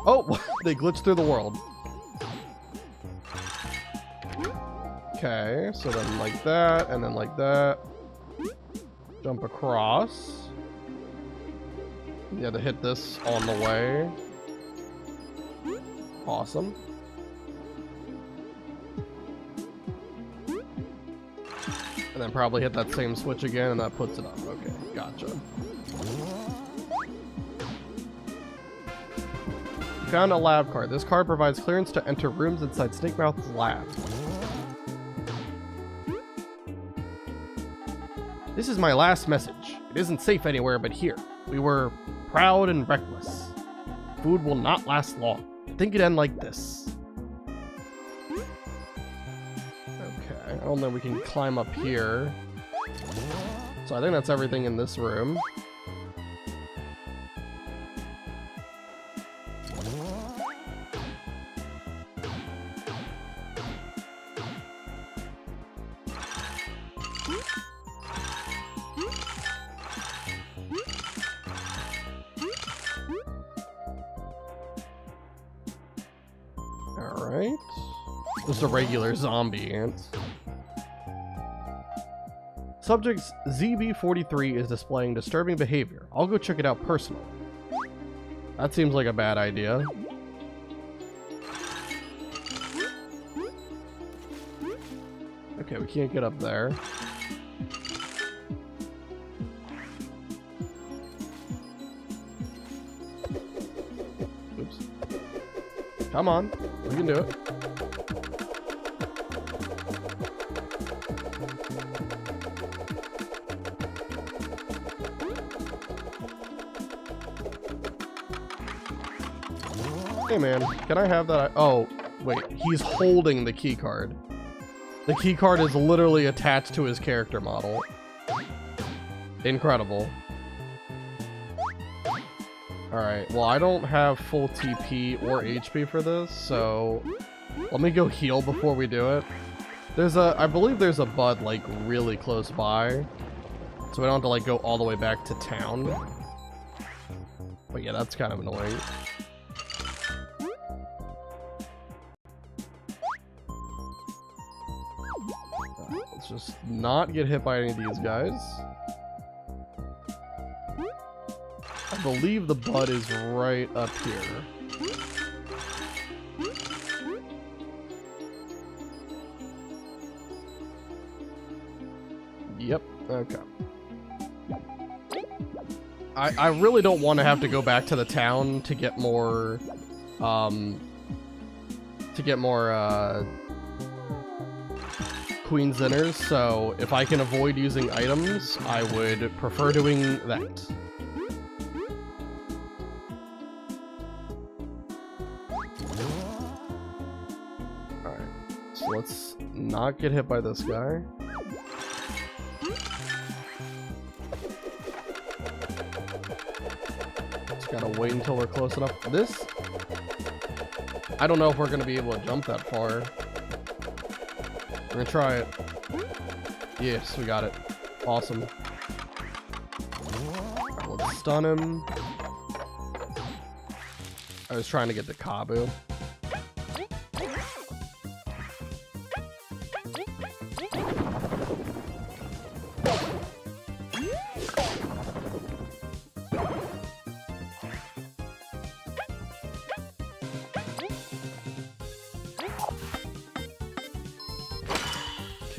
Oh, they glitched through the world. Okay, so then like that, and then like that. Jump across. You have to hit this on the way. Awesome. And then probably hit that same switch again, and that puts it up. Okay, gotcha. You found a lab card. This card provides clearance to enter rooms inside Snakemouth's lab. This is my last message. It isn't safe anywhere but here. We were proud and reckless. Food will not last long. Think it end like this. Okay, I don't know if we can climb up here. So I think that's everything in this room. Alright. Just a regular zombie ant. Subject ZB43 is displaying disturbing behavior. I'll go check it out personally. That seems like a bad idea. Okay, we can't get up there. Oops. Come on, we can do it. Hey man, can I have that? Oh, wait, he's holding the key card. The key card is literally attached to his character model. Incredible. Alright, well I don't have full TP or HP for this, so let me go heal before we do it. I believe there's a bud like really close by, so we don't have to like go all the way back to town. But yeah, that's kind of annoying. Let's just not get hit by any of these guys. I believe the bud is right up here. Yep, okay. I really don't want to have to go back to the town to get more, Queen Zinners, so if I can avoid using items, I would prefer doing that. Alright, so let's not get hit by this guy. Just gotta wait until we're close enough. This, I don't know if we're gonna be able to jump that far. We're gonna try it. Yes, we got it. Awesome. Right, let's stun him. I was trying to get the Kabu.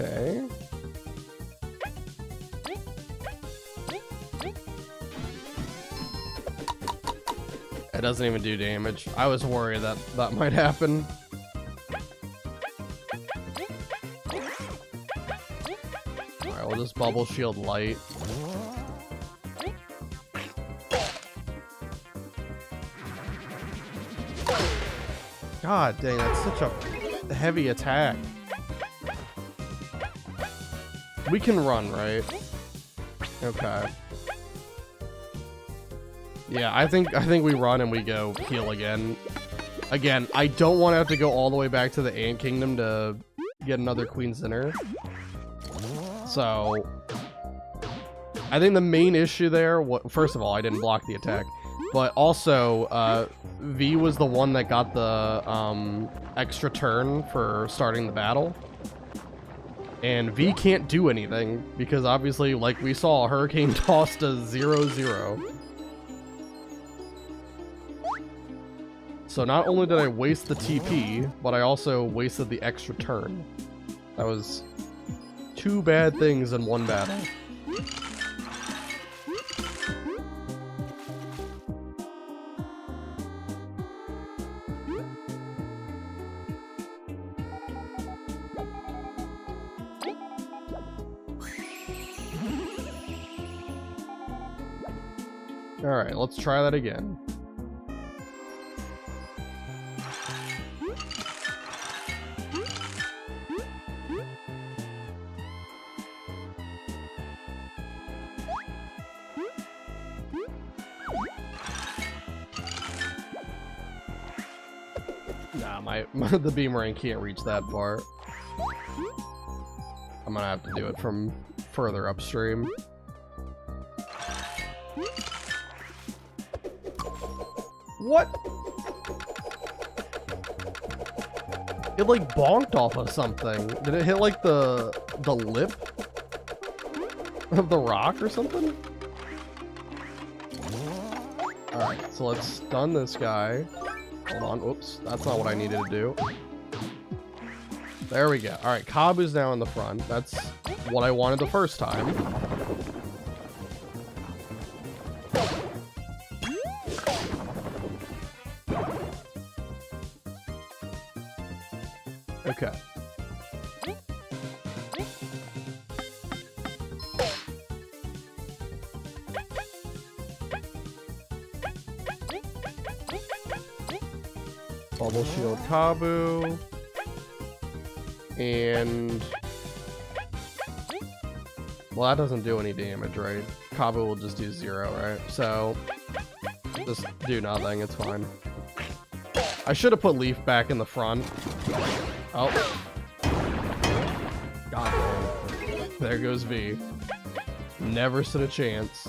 Okay. It doesn't even do damage. I was worried that that might happen. Alright, we'll just bubble shield light. God dang, that's such a heavy attack. We can run, right? Okay. Yeah, I think we run and we go heal again. Again, I don't want to have to go all the way back to the Ant Kingdom to get another Queen's Dinner. So, I think the main issue there, first of all, I didn't block the attack, but also, V was the one that got the extra turn for starting the battle. And V can't do anything, because obviously, like we saw, Hurricane tossed a 0-0. So not only did I waste the TP, but I also wasted the extra turn. That was two bad things in one battle. Alright, let's try that again. Nah, the Beamerang can't reach that far. I'm gonna have to do it from further upstream. What? It like bonked off of something. Did it hit like the lip of the rock or something? Alright, so let's stun this guy. Hold on, oops, that's not what I needed to do. There we go. Alright, Kabu's now in the front. That's what I wanted the first time. Okay. Bubble Shield Kabu. And... well, that doesn't do any damage, right? Kabu will just do 0, right? So, just do nothing, it's fine. I should have put Leaf back in the front. Oh. God damn. There goes V. Never stood a chance.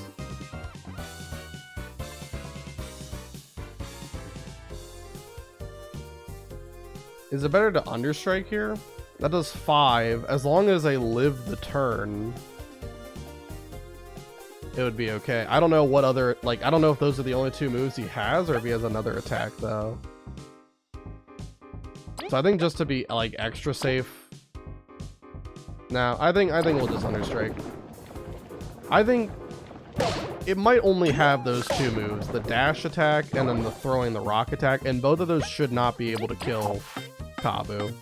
Is it better to understrike here? That does 5. As long as I live the turn, it would be okay. I don't know what other, like, I don't know if those are the only 2 moves he has, or if he has another attack, though. So I think just to be, like, extra safe. Nah, I think we'll just understrike. I think it might only have those 2 moves, the dash attack and then the throwing the rock attack, and both of those should not be able to kill Kabu.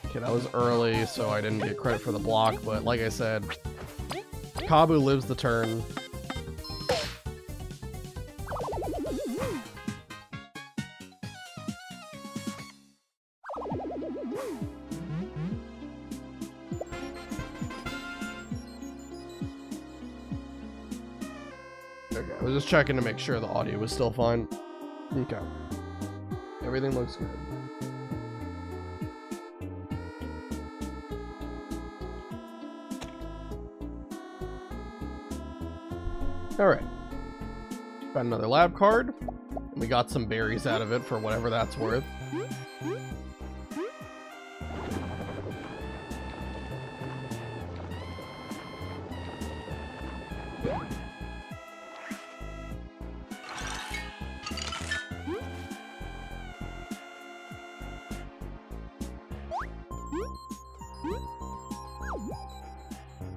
Okay, that was early, so I didn't get credit for the block, but like I said, Kabu lives the turn. Okay, I was just checking to make sure the audio was still fine. Okay. Everything looks good. Alright. Got another lab card. And we got some berries out of it for whatever that's worth.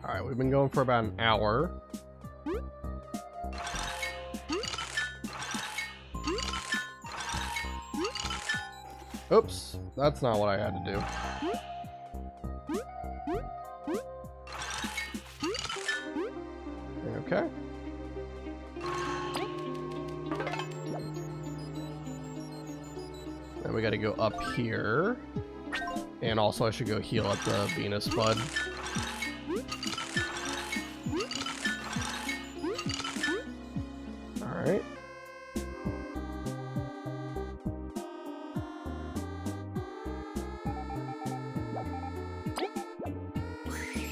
Alright, we've been going for about an hour. Oops, that's not what I had to do. Okay. Then we gotta go up here. And also I should go heal at the Venus Bud. Alright.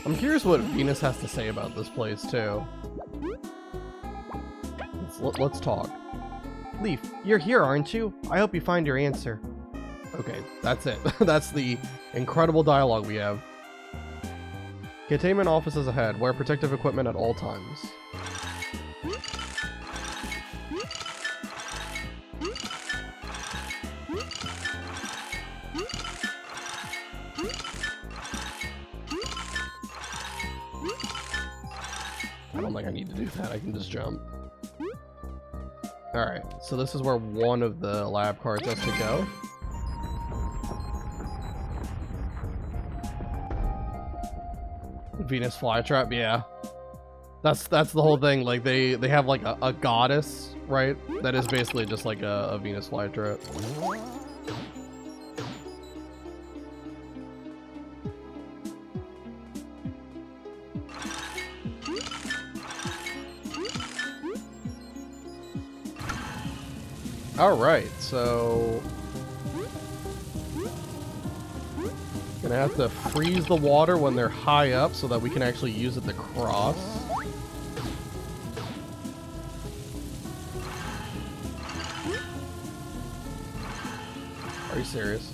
I'm curious what Venus has to say about this place, too. Let's talk. Leaf, you're here, aren't you? I hope you find your answer. Okay, that's it. That's the incredible dialogue we have. Containment offices ahead. Wear protective equipment at all times. I don't think I need to do that. I can just jump. Alright, so this is where one of the lab cards has to go. Venus flytrap, yeah. That's the whole thing. Like they have like a goddess, right? That is basically just like a Venus flytrap. Alright, so gonna have to freeze the water when they're high up so that we can actually use it to cross. Are you serious?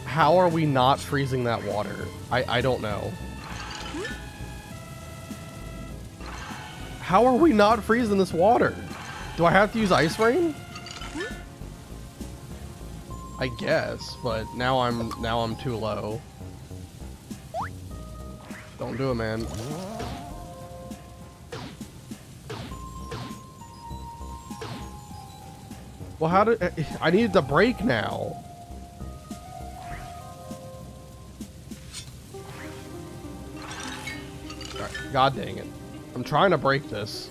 How are we not freezing that water? I don't know. How are we not freezing this water? Do I have to use ice rain? I guess, but now I'm too low. Don't do it, man. Well, how did I needed to break now? All right, God dang it. I'm trying to break this.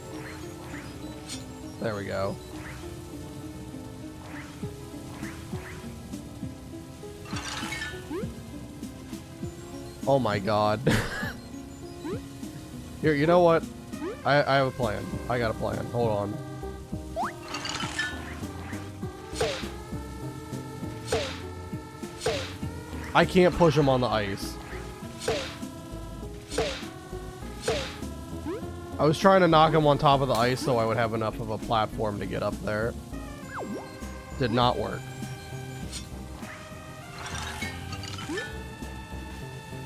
There we go. Oh my god. Here, you know what? I have a plan. I got a plan. Hold on. I can't push him on the ice. I was trying to knock him on top of the ice so I would have enough of a platform to get up there. Did not work.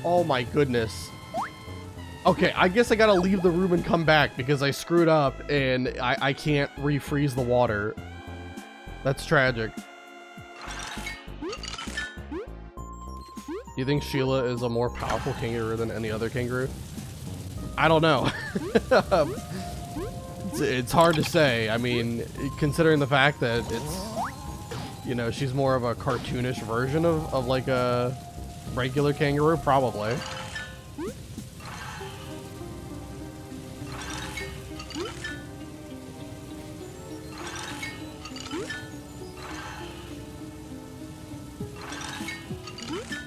Oh my goodness. Okay, I guess I gotta leave the room and come back because I screwed up and I can't refreeze the water. That's tragic. Do you think Sheila is a more powerful kangaroo than any other kangaroo? I don't know. It's hard to say. I mean, considering the fact that it's, you know, she's more of a cartoonish version of like a regular kangaroo, probably.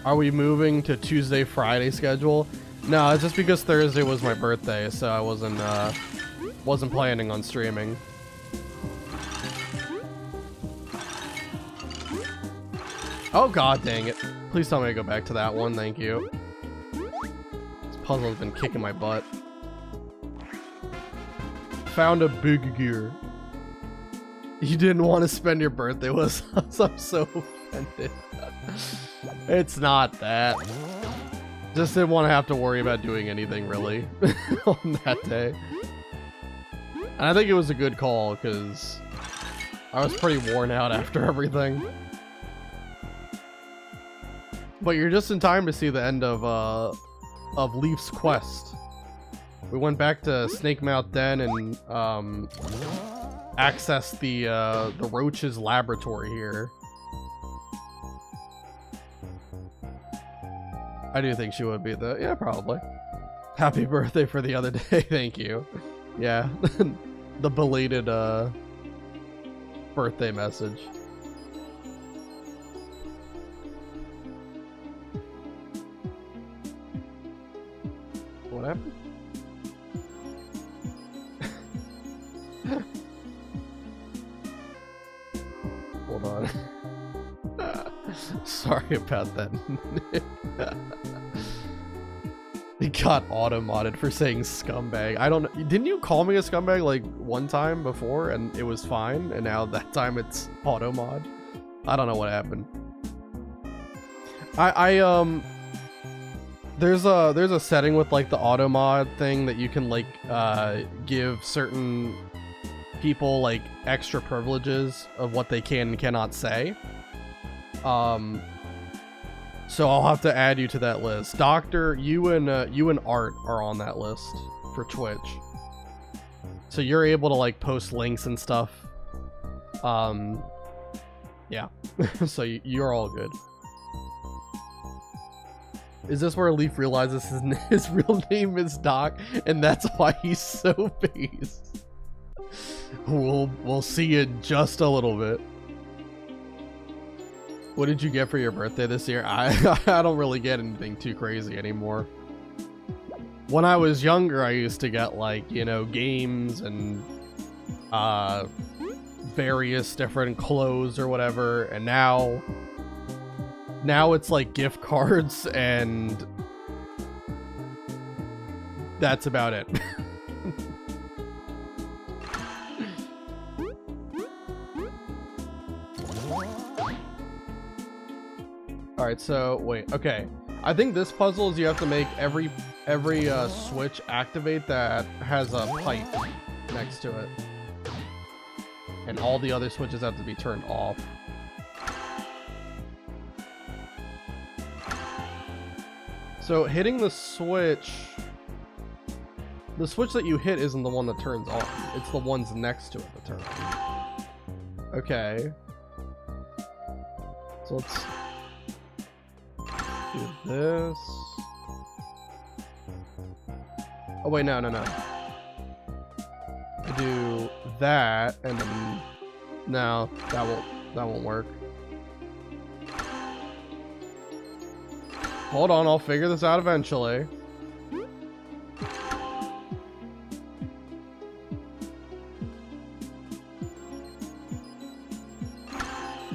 Are we moving to Tuesday, Friday schedule? No, it's just because Thursday was my birthday, so I wasn't planning on streaming. Oh god dang it. Please tell me I go back to that one, thank you. This puzzle has been kicking my butt. Found a big gear. You didn't want to spend your birthday with us? I'm so offended. It's not that. Just didn't want to have to worry about doing anything really on that day. And I think it was a good call because I was pretty worn out after everything. But you're just in time to see the end of Leaf's quest. We went back to Snake Mouth Den and accessed the Roach's laboratory here. I do think she would be the, yeah, probably. Happy birthday for the other day, thank you. Yeah, the belated birthday message. What happened? Hold on. Sorry about that. He got auto-modded for saying scumbag. I don't know. Didn't you call me a scumbag like one time before and it was fine, and now that time it's auto-mod? I don't know what happened. There's a setting with like the auto-mod thing that you can like give certain people like extra privileges of what they can and cannot say. So I'll have to add you to that list. Doctor, you and Art are on that list for Twitch. So you're able to like post links and stuff. Yeah. So you're all good. Is this where Leaf realizes his real name is Doc, and that's why he's so based? We'll see in just a little bit. What did you get for your birthday this year? I don't really get anything too crazy anymore. When I was younger, I used to get like, you know, games and various different clothes or whatever, and now it's like gift cards and that's about it. Alright, so wait, okay. I think this puzzle is you have to make every switch activate that has a pipe next to it. And all the other switches have to be turned off. So hitting the switch that you hit isn't the one that turns on. It's the ones next to it that turn on. Okay. So let's do this. Oh wait, no. I do that and then no, that won't work. Hold on, I'll figure this out eventually.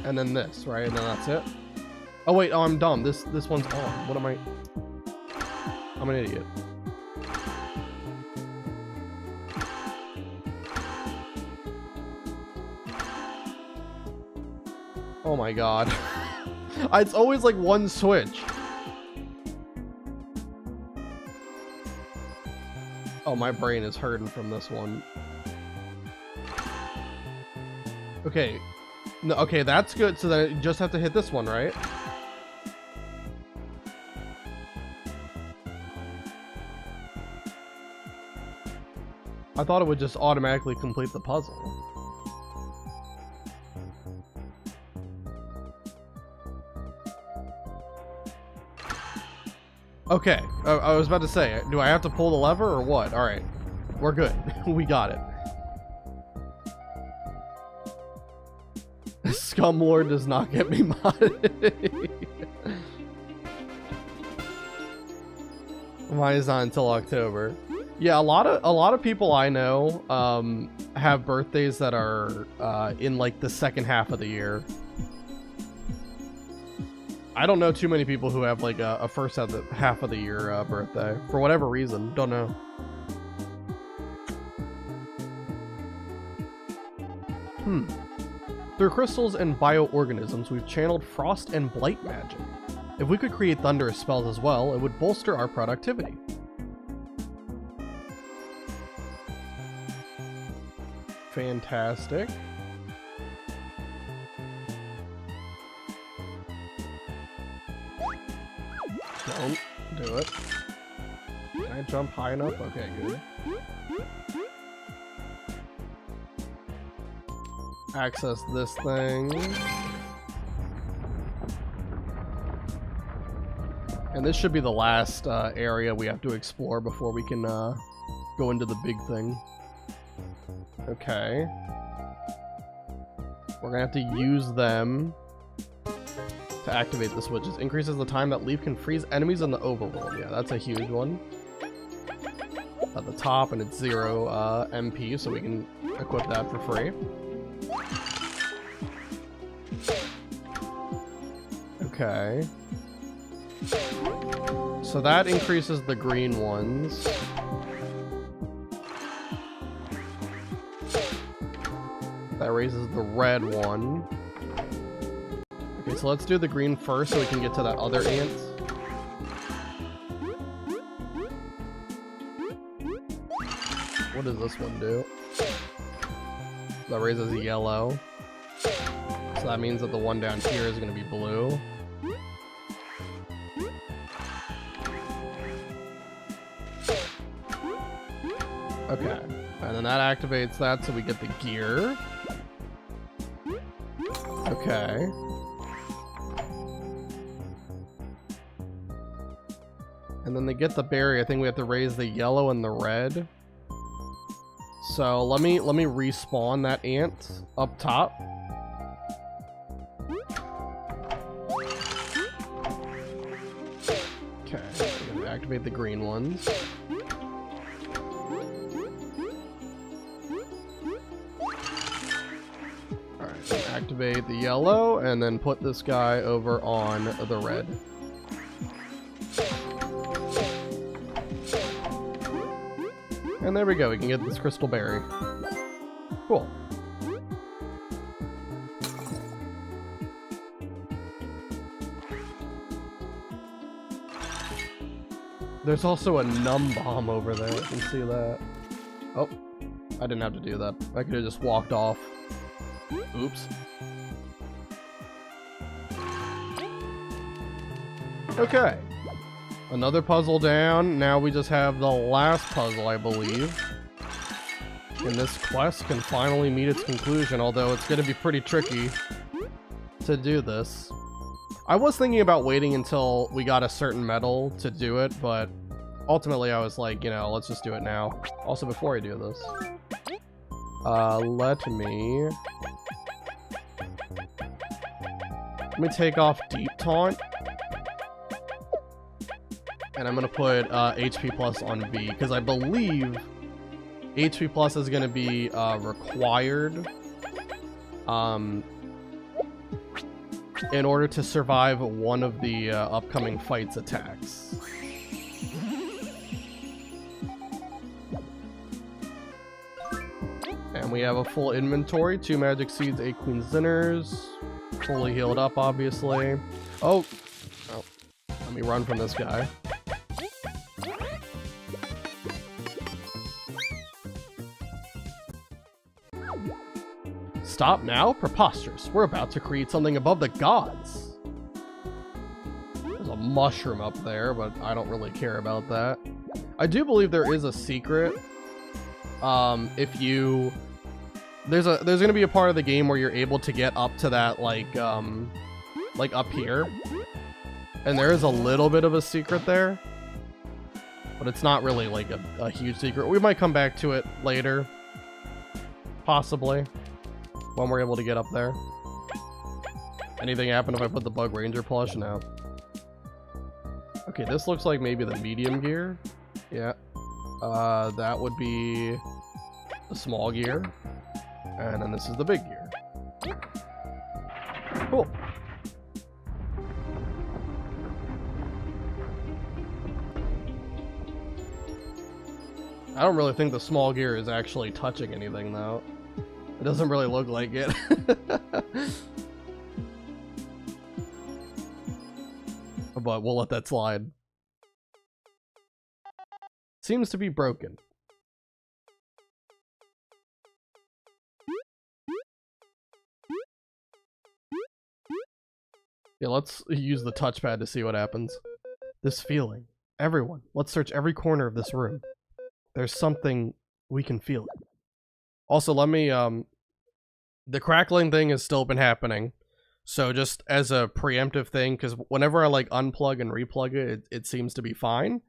And then this, right? And then that's it. Oh wait, oh I'm dumb. This one's on. What am I? I'm an idiot. Oh my god. It's always like one switch. Oh, my brain is hurting from this one. Okay. No, okay, that's good. So then you just have to hit this one, right? I thought it would just automatically complete the puzzle. Okay, I was about to say, do I have to pull the lever or what? All right, we're good. We got it. Scumlord does not get me modded. Mine is not until October. Yeah, a lot of people I know have birthdays that are in like the second half of the year. I don't know too many people who have like a first half of the year birthday for whatever reason. Don't know. Through crystals and bioorganisms, we've channeled frost and blight magic. If we could create thunderous spells as well, it would bolster our productivity. Fantastic. Don't do it. Can I jump high enough? Okay, good. Access this thing. And this should be the last area we have to explore before we can go into the big thing. Okay. We're gonna have to use them to activate the switches. Increases the time that Leaf can freeze enemies in the overworld. Yeah, that's a huge one. At the top, and it's 0 MP, so we can equip that for free. Okay. So that increases the green ones. That raises the red one. Okay, so let's do the green first so we can get to that other ant. What does this one do? That raises a yellow. So that means that the one down here is going to be blue. Okay, and then that activates that so we get the gear. Okay. And then they get the berry. I think we have to raise the yellow and the red. So let me respawn that ant up top. Okay, we're gonna activate the green ones. Alright, activate the yellow and then put this guy over on the red. And there we go, we can get this crystal berry. Cool. There's also a numb bomb over there, I can see that. Oh, I didn't have to do that. I could have just walked off. Oops. Okay. Another puzzle down. Now we just have the last puzzle, I believe. And this quest can finally meet its conclusion, although it's going to be pretty tricky to do this. I was thinking about waiting until we got a certain medal to do it, but ultimately I was like, you know, let's just do it now. Also, before I do this, let me take off Deep Taunt. And I'm going to put HP Plus on B, because I believe HP Plus is going to be required in order to survive one of the upcoming fight's attacks. And we have a full inventory, 2 magic seeds, 8 queen zinners, fully healed up, obviously. Oh, let me run from this guy. Stop now? Preposterous. We're about to create something above the gods. There's a mushroom up there, but I don't really care about that. I do believe there is a secret. If you... There's gonna be a part of the game where you're able to get up to that, like up here. And there is a little bit of a secret there. But it's not really, like, a huge secret. We might come back to it later. Possibly. When we're able to get up there. Anything happen if I put the Bug Ranger plush? No. Okay, this looks like maybe the medium gear. Yeah. That would be the small gear. And then this is the big gear. Cool. I don't really think the small gear is actually touching anything, though. It doesn't really look like it. But we'll let that slide. Seems to be broken. Yeah, let's use the touchpad to see what happens. This feeling. Everyone, let's search every corner of this room. There's something we can feel it. Also, let me, the crackling thing has still been happening. So just as a preemptive thing, because whenever I like unplug and replug it, it seems to be fine.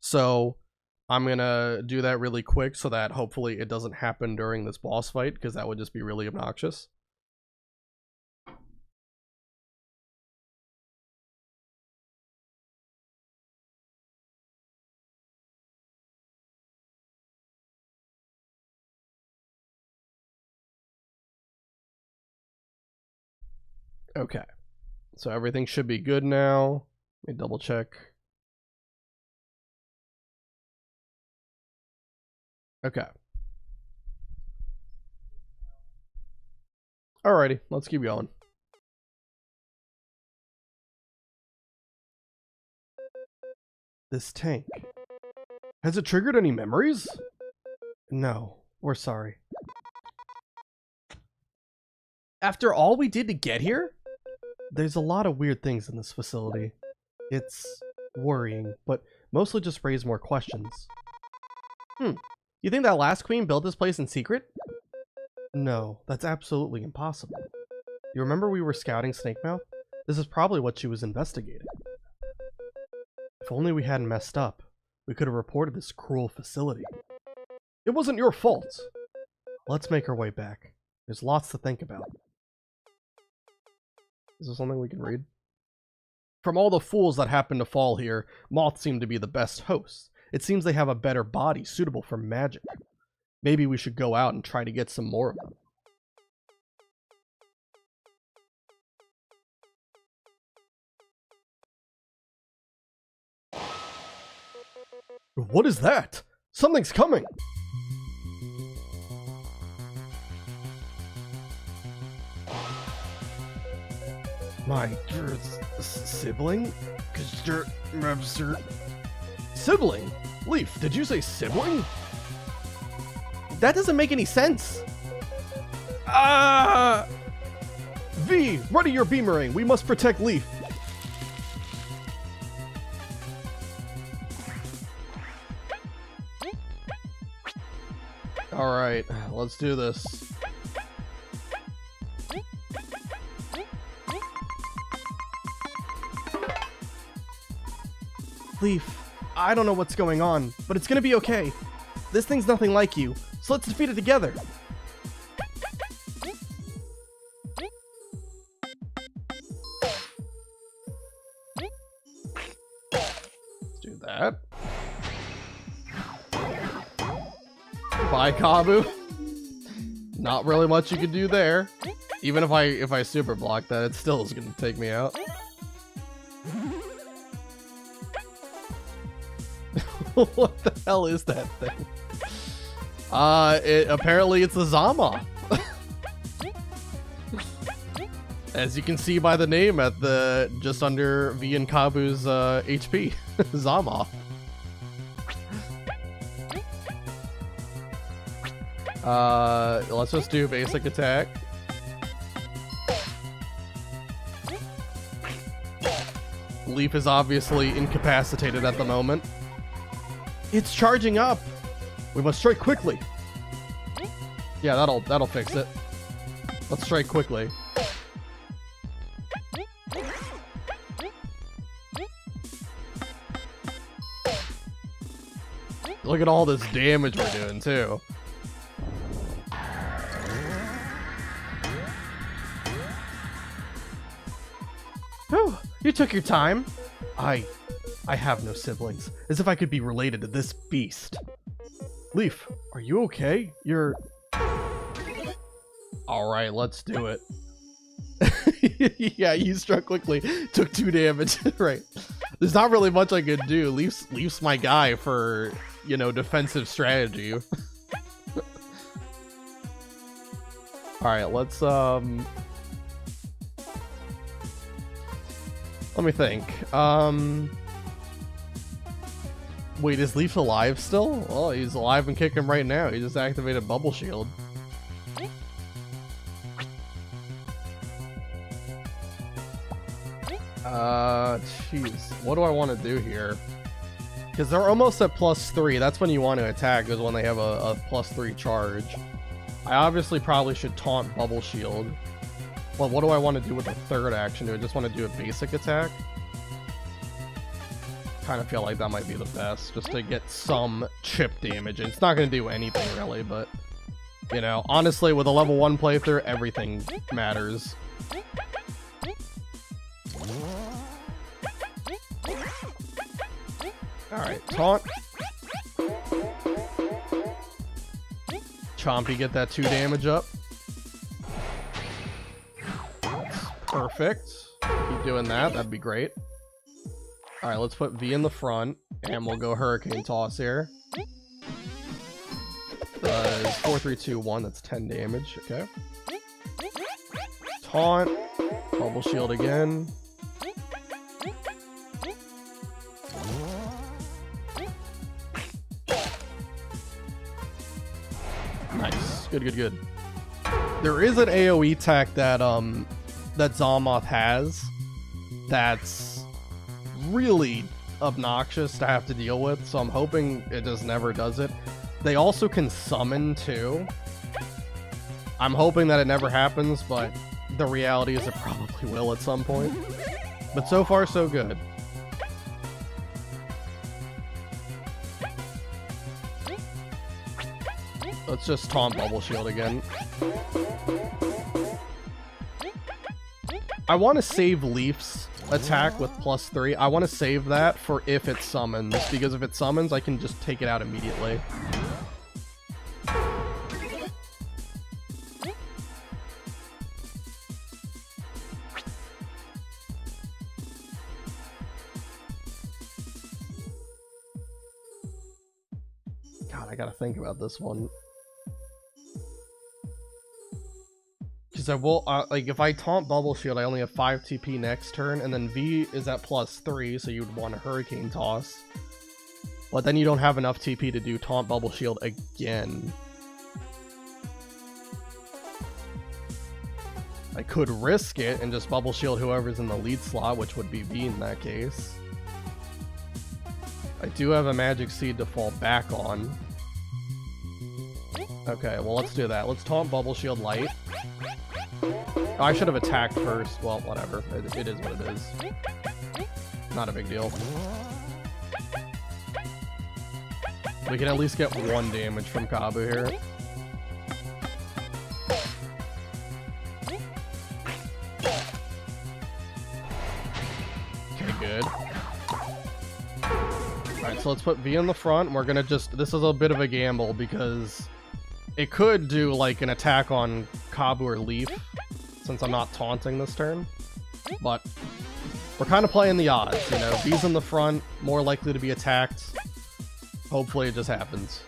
So I'm gonna do that really quick so that hopefully it doesn't happen during this boss fight, because that would just be really obnoxious. Okay, so everything should be good now. Let me double check. Okay. Alrighty, let's keep going. This tank. Has it triggered any memories? No, we're sorry. After all we did to get here? There's a lot of weird things in this facility. It's worrying, but mostly just raise more questions. You think that last queen built this place in secret? No, that's absolutely impossible. You remember we were scouting Snakemouth? This is probably what she was investigating. If only we hadn't messed up, we could have reported this cruel facility. It wasn't your fault. Let's make our way back. There's lots to think about. Is there something we can read? From all the fools that happened to fall here, moths seem to be the best hosts. It seems they have a better body suitable for magic. Maybe we should go out and try to get some more of them. What is that? Something's coming! My sibling? Sibling? Leaf, did you say sibling? That doesn't make any sense. V, ready your beamerang. We must protect Leaf. Alright, let's do this. Leaf, I don't know what's going on, but it's gonna be okay. This thing's nothing like you, so let's defeat it together. Let's do that. Bye, Kabu. Not really much you can do there. Even if I super block that, it still is gonna take me out. What the hell is that thing? Apparently it's a Zama. As you can see by the name at the just under V and Kabu's HP. Zama. Let's just do basic attack. Leaf is obviously incapacitated at the moment. It's charging up. We must strike quickly. Yeah, that'll fix it. Let's strike quickly. Look at all this damage we're doing too. Whew, you took your time. I have no siblings. As if I could be related to this beast. Leaf, are you okay? You're... Alright, let's do it. Yeah, you struck quickly. Took 2 damage. Right. There's not really much I could do. Leaf's my guy for, you know, defensive strategy. Alright, let's, let me think. Wait, is Leaf alive still? Well, he's alive and kicking right now. He just activated Bubble Shield. Jeez. What do I want to do here? Because they're almost at +3. That's when you want to attack, is when they have a +3 charge. I obviously probably should taunt Bubble Shield. Well, what do I want to do with the third action? Do I just want to do a basic attack? Kind of feel like that might be the best, just to get some chip damage. It's not going to do anything really, but you know, honestly, with a level 1 playthrough, everything matters. Alright, taunt. Chompy, get that 2 damage up. That's perfect. Keep doing that, that'd be great. Alright, let's put V in the front, and we'll go Hurricane Toss here. Does 4, 3, 2, 1, that's 10 damage, okay. Taunt, Bubble Shield again. Nice, good, good, good. There is an AoE attack that that Zalmoth has that's really obnoxious to have to deal with, so I'm hoping it just never does it. They also can summon too. I'm hoping that it never happens, but the reality is it probably will at some point. But so far, so good. Let's just taunt Bubble Shield again. I want to save Leaf's attack with +3. I want to save that for if it summons, because if it summons, I can just take it out immediately. God, I gotta think about this one. Because I will, like, if I taunt Bubble Shield, I only have 5 TP next turn, and then V is at +3, so you would want a Hurricane Toss. But then you don't have enough TP to do taunt Bubble Shield again. I could risk it and just Bubble Shield whoever's in the lead slot, which would be V in that case. I do have a Magic Seed to fall back on. Okay, well, let's do that. Let's taunt Bubble Shield light. Oh, I should have attacked first. Well, whatever. It is what it is. Not a big deal. We can at least get 1 damage from Kabu here. Okay, good. Alright, so let's put V in the front. We're gonna just... This is a bit of a gamble because it could do, like, an attack on Kabu or Leaf, since I'm not taunting this turn. But we're kind of playing the odds, you know. V's in the front, more likely to be attacked. Hopefully it just happens.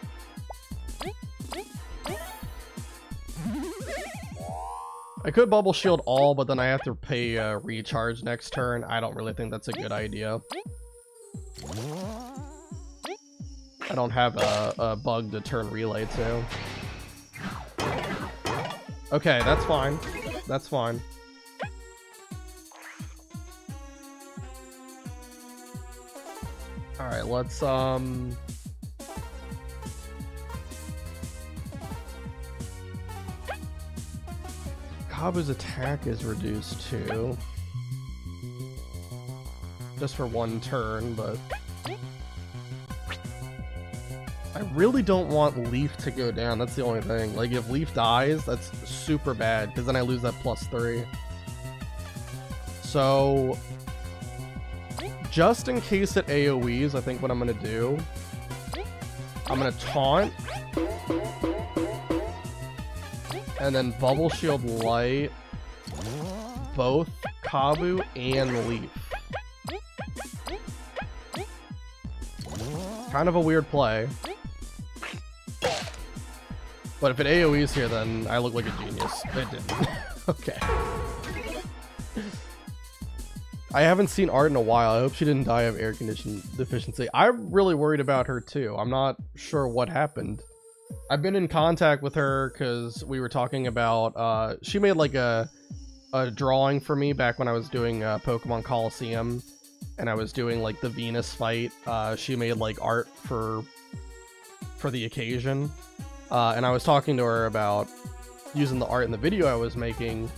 I could Bubble Shield all, but then I have to pay recharge next turn. I don't really think that's a good idea. I don't have a bug to turn relay to. Okay, that's fine. That's fine. Alright, let's Kabu's attack is reduced too. Just for 1 turn, but I really don't want Leaf to go down. That's the only thing. Like, if Leaf dies, that's super bad, because then I lose that +3. So, just in case it AoEs, I think what I'm going to do, I'm going to taunt, and then Bubble Shield light both Kabu and Leaf. Kind of a weird play. But if it AoEs here, then I look like a genius. It didn't. Okay. I haven't seen Art in a while. I hope she didn't die of air condition deficiency. I'm really worried about her too. I'm not sure what happened. I've been in contact with her because we were talking about, she made like a drawing for me back when I was doing Pokemon Coliseum, and I was doing like the Venus fight. She made like art for the occasion, and I was talking to her about using the art in the video I was making,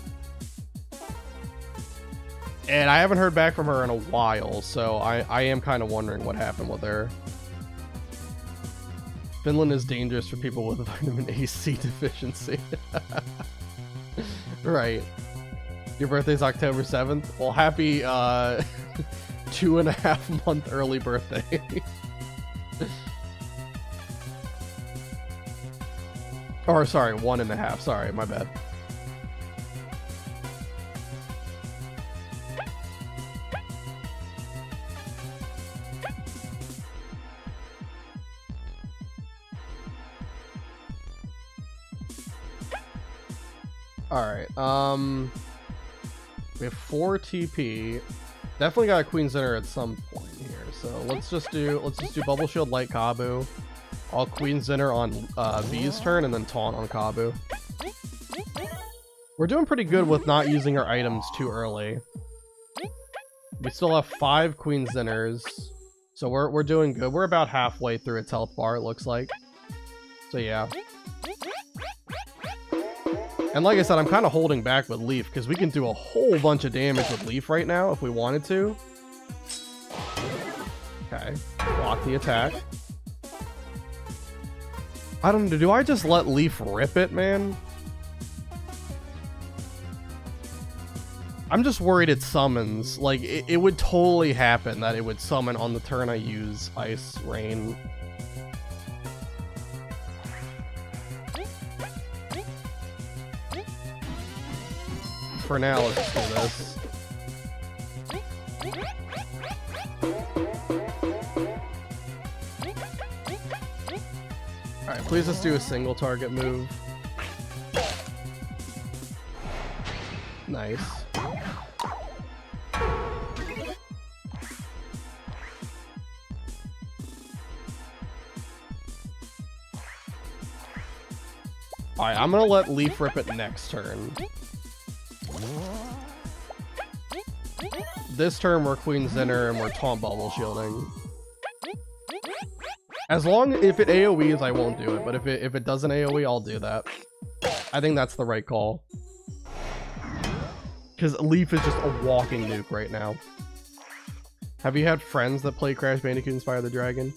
And I haven't heard back from her in a while, so I am kind of wondering what happened with her. Finland is dangerous for people with vitamin A-C deficiency. Right. Your birthday's October 7th? Well, happy 2.5 month early birthday. Or sorry, 1.5. Sorry, my bad. Alright, we have 4 TP. Definitely got a Queen's Dinner at some point here. So let's just do Bubble Shield Light Kabu. I'll Queen's Dinner on V's turn and then taunt on Kabu. We're doing pretty good with not using our items too early. We still have 5 Queen's Dinners. So we're doing good. We're about halfway through its health bar, it looks like. So yeah. And like I said, I'm kind of holding back with Leaf, because we can do a whole bunch of damage with Leaf right now if we wanted to. Okay, block the attack. I don't know, do I just let Leaf rip it, man? I'm just worried it summons. Like, it would totally happen that it would summon on the turn I use Ice Rain. For now, let's do this. Alright, please just do a single target move. Nice. Alright, I'm gonna let Leaf rip it next turn. This turn we're Queen's Dinner and we're Taunt Bubble Shielding. As long if it AoEs, I won't do it, but if it doesn't AoE, I'll do that. I think that's the right call. Because Leaf is just a walking nuke right now. Have you had friends that play Crash Bandicoot Inspire the Dragon?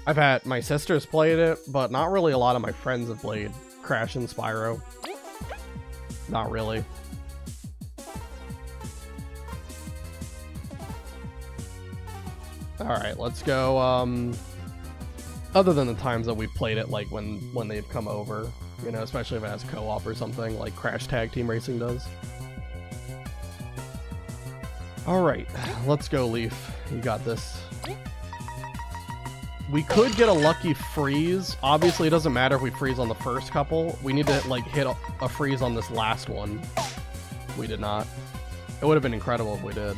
I've had my sisters played it, but not really a lot of my friends have played Crash and Spyro. Not really. Alright, let's go, other than the times that we've played it, like, when they've come over, you know, especially if it has co-op or something, like Crash Tag Team Racing does. Alright, let's go, Leaf. You got this. We could get a lucky freeze. Obviously, it doesn't matter if we freeze on the first couple. We need to, like, hit a freeze on this last one. We did not. It would have been incredible if we did.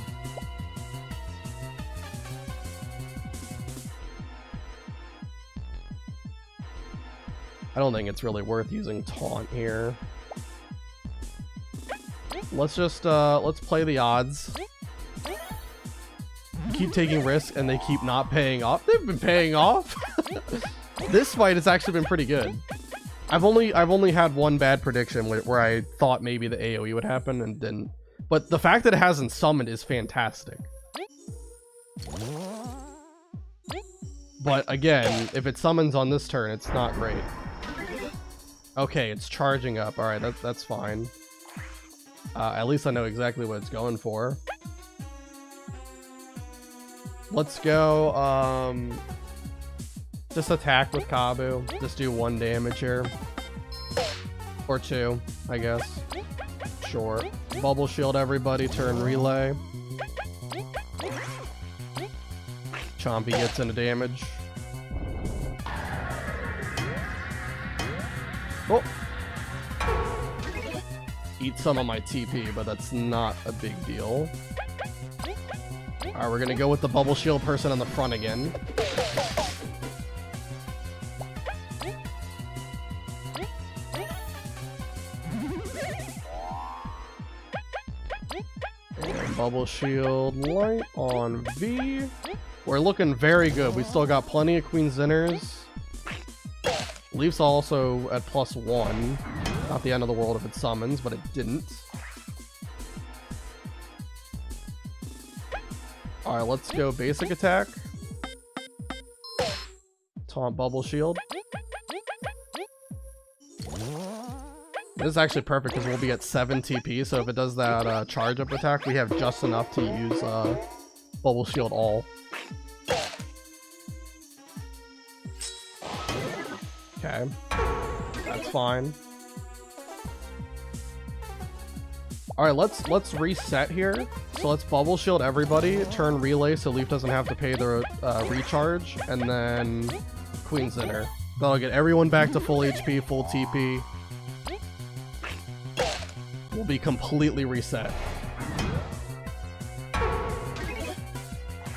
I don't think it's really worth using Taunt here. Let's just, let's play the odds. Keep taking risks and they keep not paying off. They've been paying off. This fight has actually been pretty good. I've only had one bad prediction where I thought maybe the AoE would happen and didn't. But the fact that it hasn't summoned is fantastic. But again, if it summons on this turn, it's not great. Okay, it's charging up. Alright, that's fine. At least I know exactly what it's going for. Let's go, just attack with Kabu. Just do 1 damage here. Or 2, I guess. Sure. Bubble Shield everybody, turn Relay. Chompy gets into damage. Oh! Eat some of my TP, but that's not a big deal. Alright, we're gonna go with the Bubble Shield person on the front again. And Bubble Shield Light on V. We're looking very good. We still got plenty of Queen's Dinners. Leaf's also at +1. Not the end of the world if it summons, but it didn't. Alright, let's go basic attack. Taunt bubble shield. This is actually perfect because we'll be at 7 TP, so if it does that charge up attack, we have just enough to use bubble shield all. Okay, that's fine. Alright, let's reset here. So let's bubble shield everybody, turn relay so Leaf doesn't have to pay the recharge, and then Queen's Dinner. That'll get everyone back to full HP, full TP. We'll be completely reset.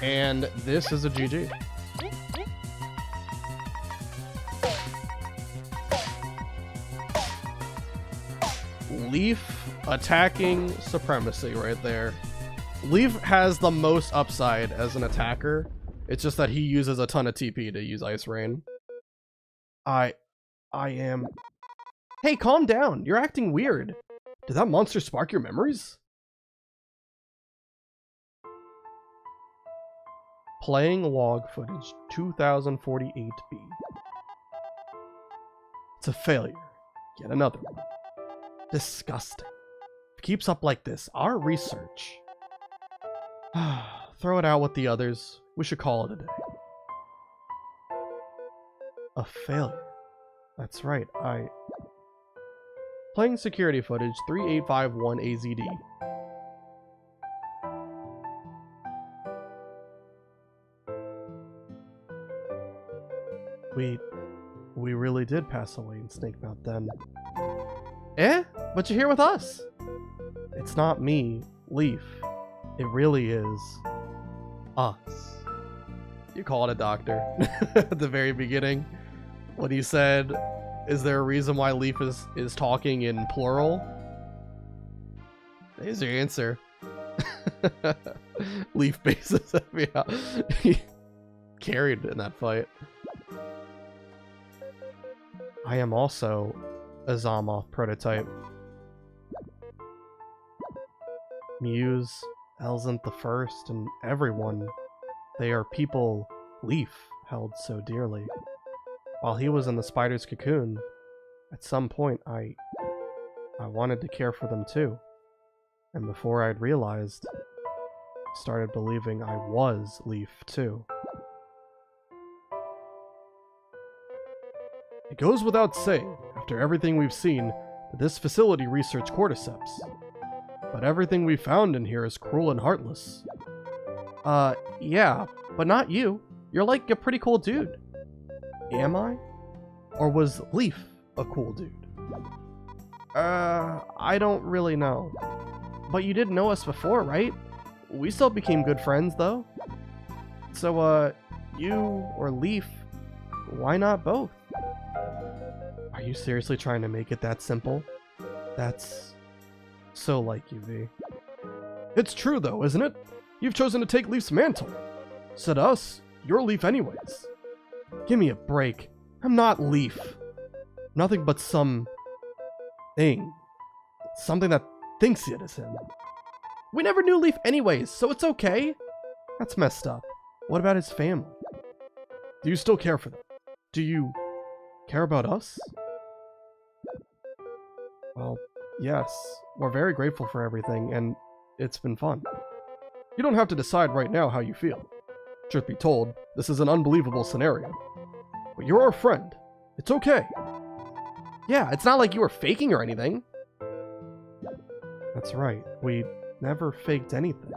And this is a GG. Leaf attacking supremacy right there. Leaf has the most upside as an attacker. It's just that he uses a ton of TP to use Ice Rain. I am... Hey, calm down. You're acting weird. Did that monster spark your memories? Playing log footage 2048B. It's a failure. Yet another one. Disgusting. If it keeps up like this, our research... Throw it out with the others. We should call it a day. A failure. That's right, Playing security footage 3851 AZD. We really did pass away in Snake Mount then. Eh? But you're here with us. It's not me, Leaf. It really is us. You call it a doctor at the very beginning when he said, is there a reason why Leaf is talking in plural? There's your answer. Leaf bases he carried in that fight. I am also a Zomoth prototype. Muse, Elzant the First, and everyone. They are people Leaf held so dearly. While he was in the spider's cocoon, at some point I wanted to care for them too. And before I'd realized, I started believing I was Leaf too. It goes without saying, after everything we've seen, that this facility researched cordyceps. But everything we found in here is cruel and heartless. Yeah, but not you. You're like a pretty cool dude. Am I? Or was Leaf a cool dude? I don't really know. But you didn't know us before, right? We still became good friends, though. So, you or Leaf, why not both? Are you seriously trying to make it that simple? That's so like you, V. It's true, though, isn't it? You've chosen to take Leaf's mantle. So to us, you're Leaf anyways. Give me a break. I'm not Leaf. Nothing but some thing. Something that thinks it is him. We never knew Leaf anyways, so it's okay. That's messed up. What about his family? Do you still care for them? Do you care about us? Well, yes. We're very grateful for everything, and it's been fun. You don't have to decide right now how you feel. Truth be told, this is an unbelievable scenario. But you're our friend. It's okay. Yeah, it's not like you were faking or anything. That's right. We never faked anything.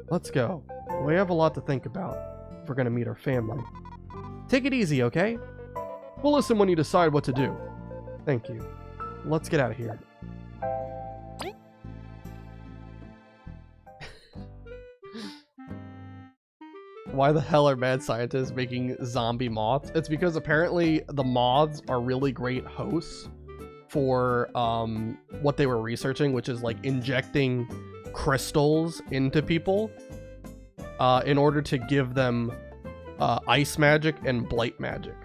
Let's go. We have a lot to think about if we're gonna meet our family. Take it easy, okay? We'll listen when you decide what to do. Thank you. Let's get out of here. Why the hell are mad scientists making zombie moths? It's because apparently the moths are really great hosts for what they were researching, which is like injecting crystals into people in order to give them ice magic and blight magic.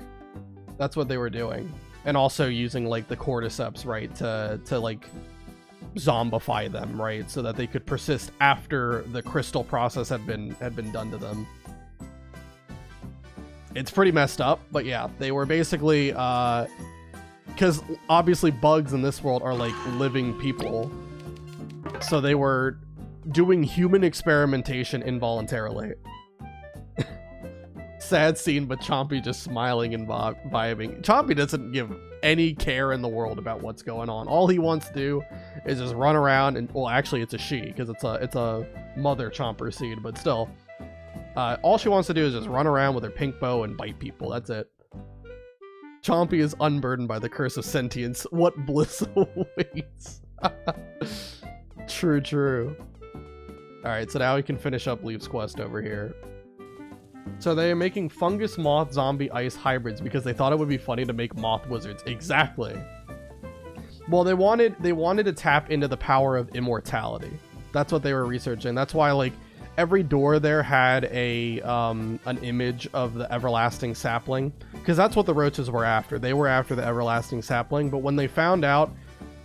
That's what they were doing. And also using like the cordyceps, right, to like zombify them, right? So that they could persist after the crystal process had been done to them. It's pretty messed up, but yeah, they were basically, because obviously bugs in this world are like living people. So they were doing human experimentation involuntarily. Sad scene, but Chompy just smiling and vibing. Chompy doesn't give any care in the world about what's going on. All he wants to do is just run around and, well, actually it's a she, because it's a mother Chomper seed, but still. All she wants to do is just run around with her pink bow and bite people. That's it. Chompy is unburdened by the curse of sentience. What bliss awaits. True, true. Alright, so now we can finish up Leaf's quest over here. So they are making fungus, moth, zombie, ice hybrids because they thought it would be funny to make moth wizards. Exactly. Well, they wanted to tap into the power of immortality. That's what they were researching. That's why, like, every door there had a an image of the everlasting sapling, because that's what the roaches were after. They were after the everlasting sapling, but when they found out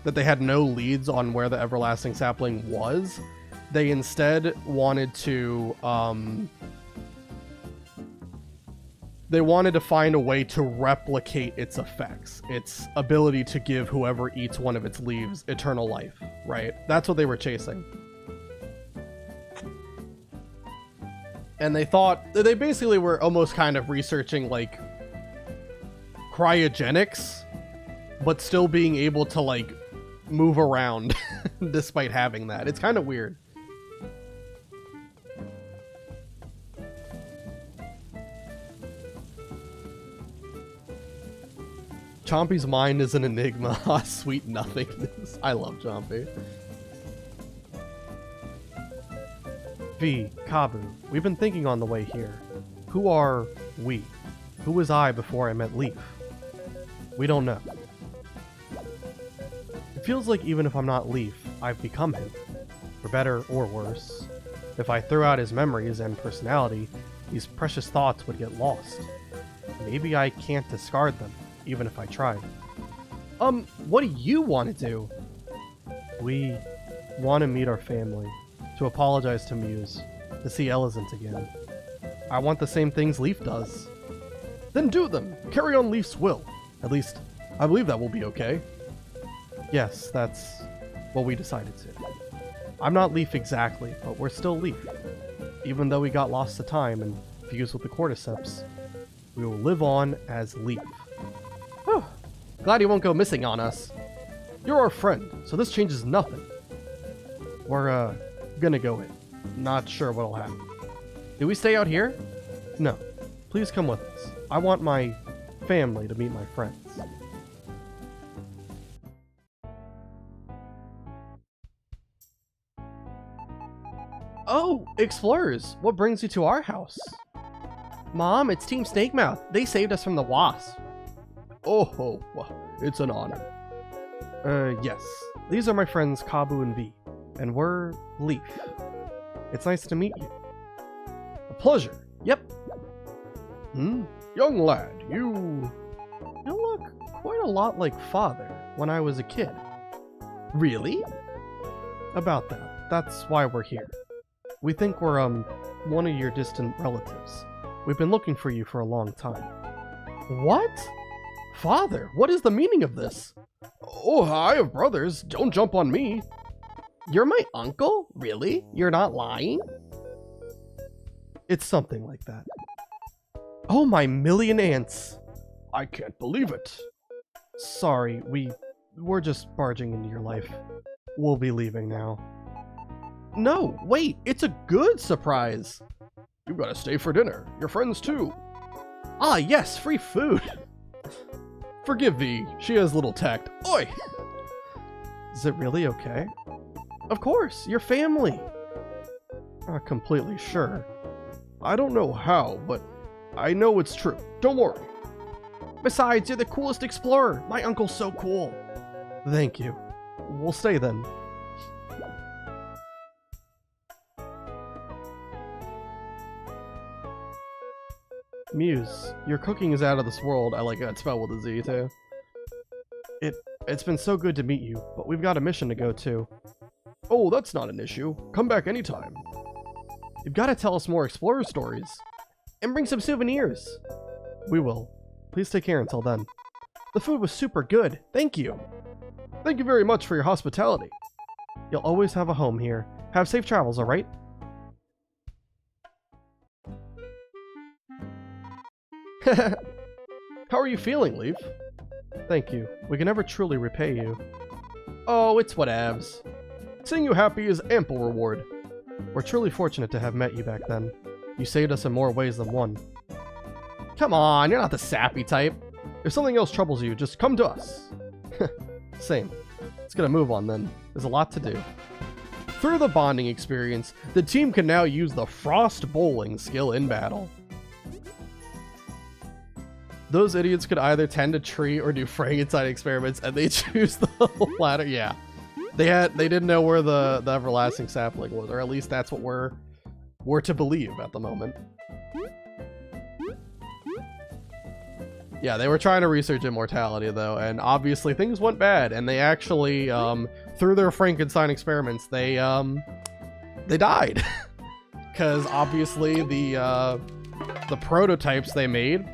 that they had no leads on where the everlasting sapling was, they instead wanted to find a way to replicate its effects, its ability to give whoever eats one of its leaves eternal life, right? That's what they were chasing. And they thought, they basically were almost kind of researching like cryogenics, but still being able to like move around despite having that. It's kind of weird. Chompy's mind is an enigma. Ah, sweet nothingness. I love Chompy. V, Kabu, we've been thinking on the way here. Who are we? Who was I before I met Leaf? We don't know. It feels like even if I'm not Leaf, I've become him. For better or worse. If I threw out his memories and personality, these precious thoughts would get lost. Maybe I can't discard them, even if I tried. What do you want to do? We want to meet our family, to apologize to Muse, to see Elizant again. I want the same things Leaf does. Then do them! Carry on Leaf's will! At least, I believe that will be okay. Yes, that's what we decided to. I'm not Leaf exactly, but we're still Leaf. Even though we got lost to time and fused with the cordyceps, we will live on as Leaf. Whew. Glad you won't go missing on us. You're our friend, so this changes nothing. We're, gonna go in. Not sure what'll happen. Do we stay out here? No. Please come with us. I want my family to meet my friends. Oh, explorers! What brings you to our house? Mom, it's Team Snakemouth. They saved us from the wasp. Oh, it's an honor. Yes. These are my friends Kabu and V. And we're Leaf. It's nice to meet you. A pleasure. Yep. Young lad, you look quite a lot like Father when I was a kid. Really? About that. That's why we're here. We think we're, one of your distant relatives. We've been looking for you for a long time. What? Father, what is the meaning of this? Oh, I have brothers. Don't jump on me. You're my uncle? Really? You're not lying? It's something like that. Oh, my million aunts. I can't believe it. Sorry, we're just barging into your life. We'll be leaving now. No, wait, it's a good surprise. You gotta stay for dinner. Your friends too. Ah, yes, free food. Forgive V, she has little tact. Oi! Is it really okay? Of course, your family. Not completely sure. I don't know how, but I know it's true. Don't worry. Besides, you're the coolest explorer. My uncle's so cool. Thank you. We'll stay then. Muse, your cooking is out of this world. I like that spell with a Z too. It's been so good to meet you, but we've got a mission to go to. Oh, that's not an issue. Come back anytime. You've got to tell us more explorer stories. And bring some souvenirs. We will. Please take care until then. The food was super good. Thank you. Thank you very much for your hospitality. You'll always have a home here. Have safe travels, alright? How are you feeling, Leaf? Thank you. We can never truly repay you. Oh, it's whatevs. Seeing you happy is ample reward. We're truly fortunate to have met you back then. You saved us in more ways than one. Come on, you're not the sappy type. If something else troubles you, just come to us. Same. Let's get a move on then. There's a lot to do. Through the bonding experience, the team can now use the Frost Bowling skill in battle. Those idiots could either tend a tree or do Frankenstein experiments, and they choose the latter. Yeah, they didn't know where the everlasting sapling was, or at least that's what we're to believe at the moment. Yeah, they were trying to research immortality though, and obviously things went bad, and they actually through their Frankenstein experiments they died because obviously the prototypes they made,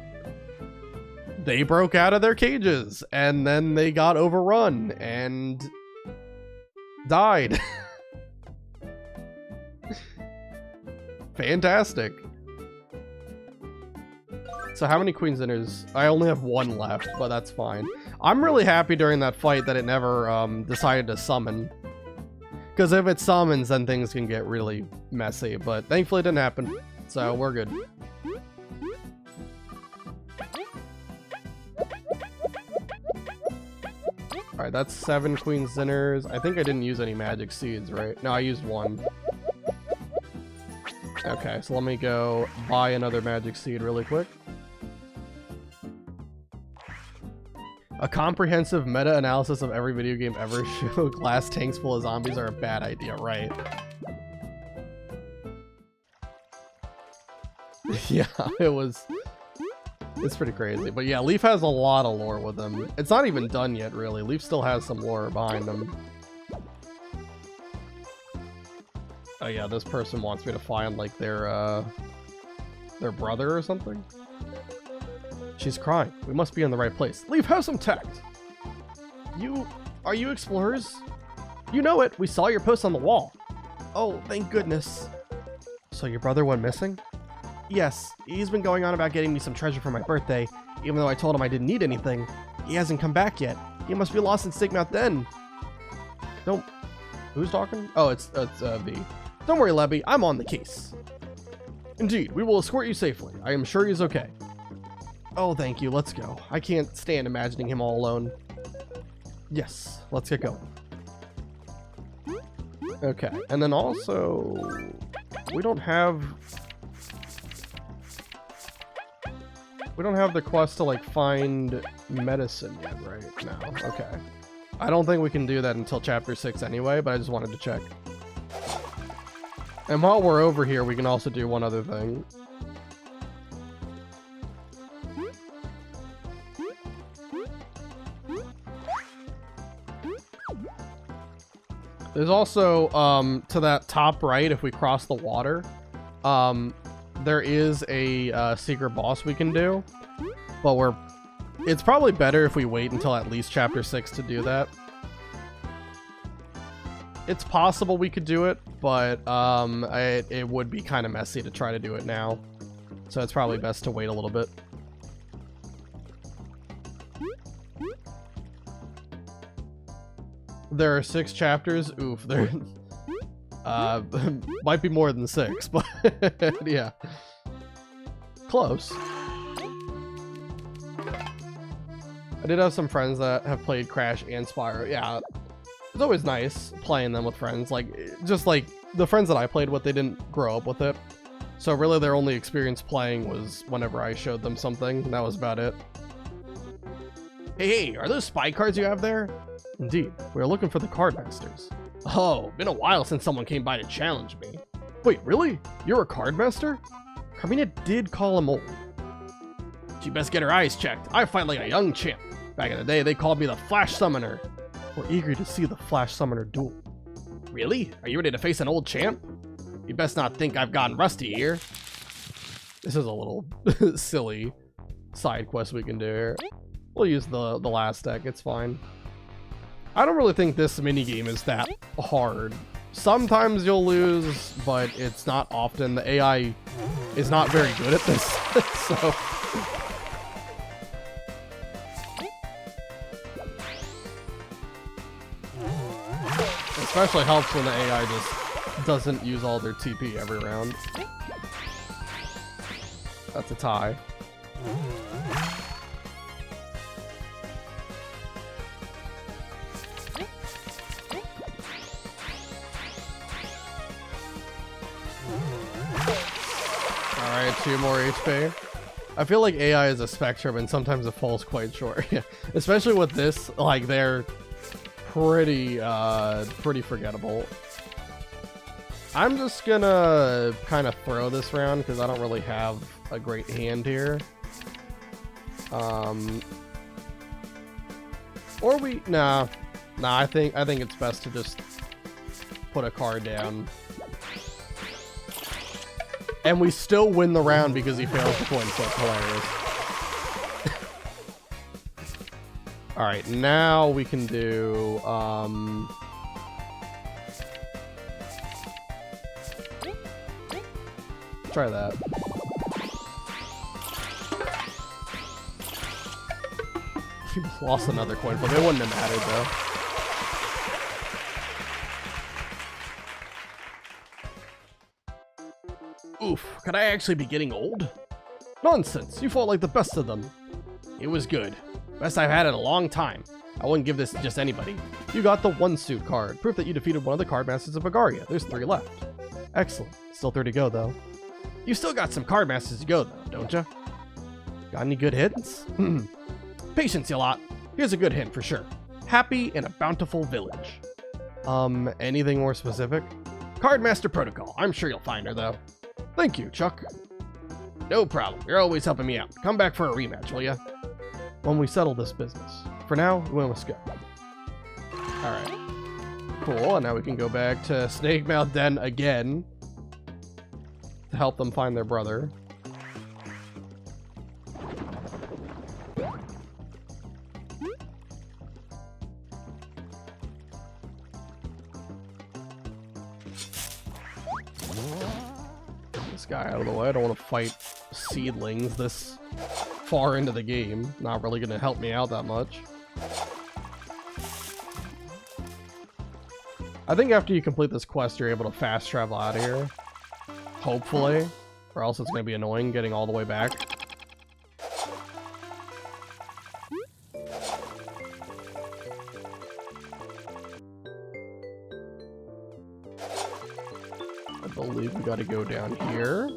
they broke out of their cages, and then they got overrun and died. Fantastic. So how many Queen's Dinners? I only have one left, but that's fine. I'm really happy during that fight that it never decided to summon. Because if it summons, then things can get really messy, but thankfully it didn't happen. So we're good. Alright, that's 7 Queen's Dinners. I think I didn't use any magic seeds, right? No, I used one. Okay, so let me go buy another magic seed really quick. A comprehensive meta-analysis of every video game ever showed glass tanks full of zombies are a bad idea, right? Yeah, it's pretty crazy. But yeah, Leaf has a lot of lore with him. It's not even done yet, really. Leaf still has some lore behind him. Oh yeah, this person wants me to find, like, their brother or something. She's crying. We must be in the right place. Leaf, have some tact! Are you explorers? You know it! We saw your post on the wall! Oh, thank goodness. So your brother went missing? Yes, he's been going on about getting me some treasure for my birthday, even though I told him I didn't need anything. He hasn't come back yet. He must be lost in Stigmouth then. Don't... Who's talking? Oh, it's V. Don't worry, Lebby, I'm on the case. Indeed, we will escort you safely. I am sure he's okay. Oh, thank you. Let's go. I can't stand imagining him all alone. Yes, let's get going. Okay, and then also... We don't have the quest to, like, find medicine yet, right? No, okay. I don't think we can do that until Chapter 6 anyway, but I just wanted to check. And while we're over here, we can also do one other thing. There's also, to that top right, if we cross the water, there is a secret boss we can do, but it's probably better if we wait until at least Chapter 6 to do that. It's possible we could do it, but it would be kind of messy to try to do it now, so it's probably best to wait a little bit. There are 6 chapters. Oof, there might be more than 6, but yeah, close. I did have some friends that have played Crash and Spyro. Yeah, it's always nice playing them with friends. Like, just like the friends that I played with, they didn't grow up with it, so really their only experience playing was whenever I showed them something. That was about it. Hey, are those spy cards you have there? Indeed, we are looking for the card masters. Oh, been a while since someone came by to challenge me. Wait, really? You're a card master? Carmina did call him old. She best get her eyes checked. I fight like a young champ. Back in the day, they called me the Flash Summoner. We're eager to see the Flash Summoner duel. Really? Are you ready to face an old champ? You best not think I've gotten rusty here. This is a little silly side quest we can do here. We'll use the last deck, it's fine. I don't really think this minigame is that hard. Sometimes you'll lose, but it's not often. The AI is not very good at this, so... Especially helps when the AI just doesn't use all their TP every round. That's a tie. Alright, 2 more HP. I feel like AI is a spectrum and sometimes it falls quite short. Especially with this, like they're pretty forgettable. I'm just gonna kind of throw this round because I don't really have a great hand here. Or we nah, I think it's best to just put a card down. And we still win the round because he fails the coin flip. Hilarious. Alright, now we can do, try that. He lost another coin flip. It wouldn't have mattered, though. Oof, could I actually be getting old? Nonsense, you fought like the best of them. It was good. Best I've had in a long time. I wouldn't give this to just anybody. You got the 1-suit card. Proof that you defeated one of the card masters of Agaria. There's 3 left. Excellent. Still 3 to go, though. You still got some card masters to go, though, don't you? Got any good hints? Patience, you lot. Here's a good hint for sure. Happy in a bountiful village. Anything more specific? Cardmaster Protocol. I'm sure you'll find her, though. Thank you, Chuck. No problem. You're always helping me out. Come back for a rematch, will ya? When we settle this business. For now, we must go. Alright. Cool, and now we can go back to Snake Mouth Den again to help them find their brother. This guy out of the way. I don't want to fight seedlings this far into the game. Not really going to help me out that much. I think after you complete this quest, you're able to fast travel out of here. Hopefully. Or else it's going to be annoying getting all the way back. I believe we got to go down here.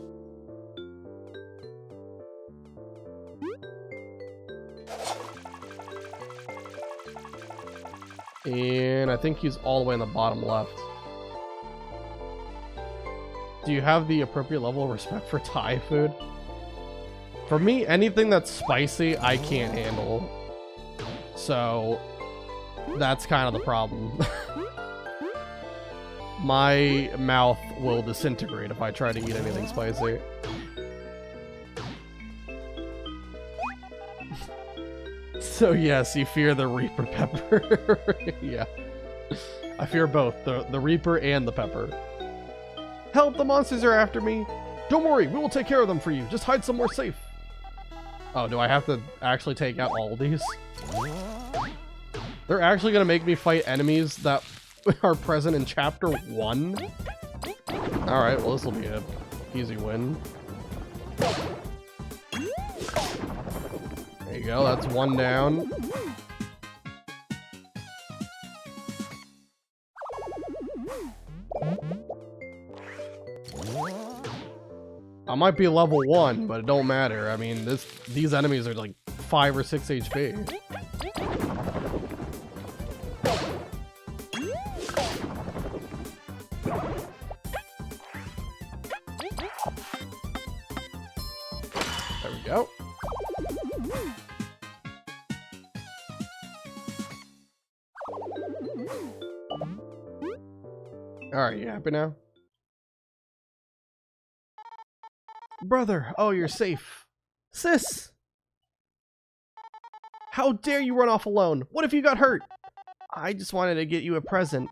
And I think he's all the way in the bottom left. Do you have the appropriate level of respect for Thai food? For me, anything that's spicy, I can't handle. So, that's kind of the problem. My mouth will disintegrate if I try to eat anything spicy. So yes, you fear the Reaper pepper. Yeah. I fear both, the Reaper and the pepper. Help, the monsters are after me. Don't worry, we will take care of them for you. Just hide somewhere safe. Oh, do I have to actually take out all of these? They're actually going to make me fight enemies that are present in Chapter 1? Alright, well this will be an easy win. There you go, that's 1 down. I might be level 1, but it don't matter. I mean, these enemies are like 5 or 6 HP. There we go. Alright, you happy now? Brother, oh, you're safe. Sis! How dare you run off alone? What if you got hurt? I just wanted to get you a present.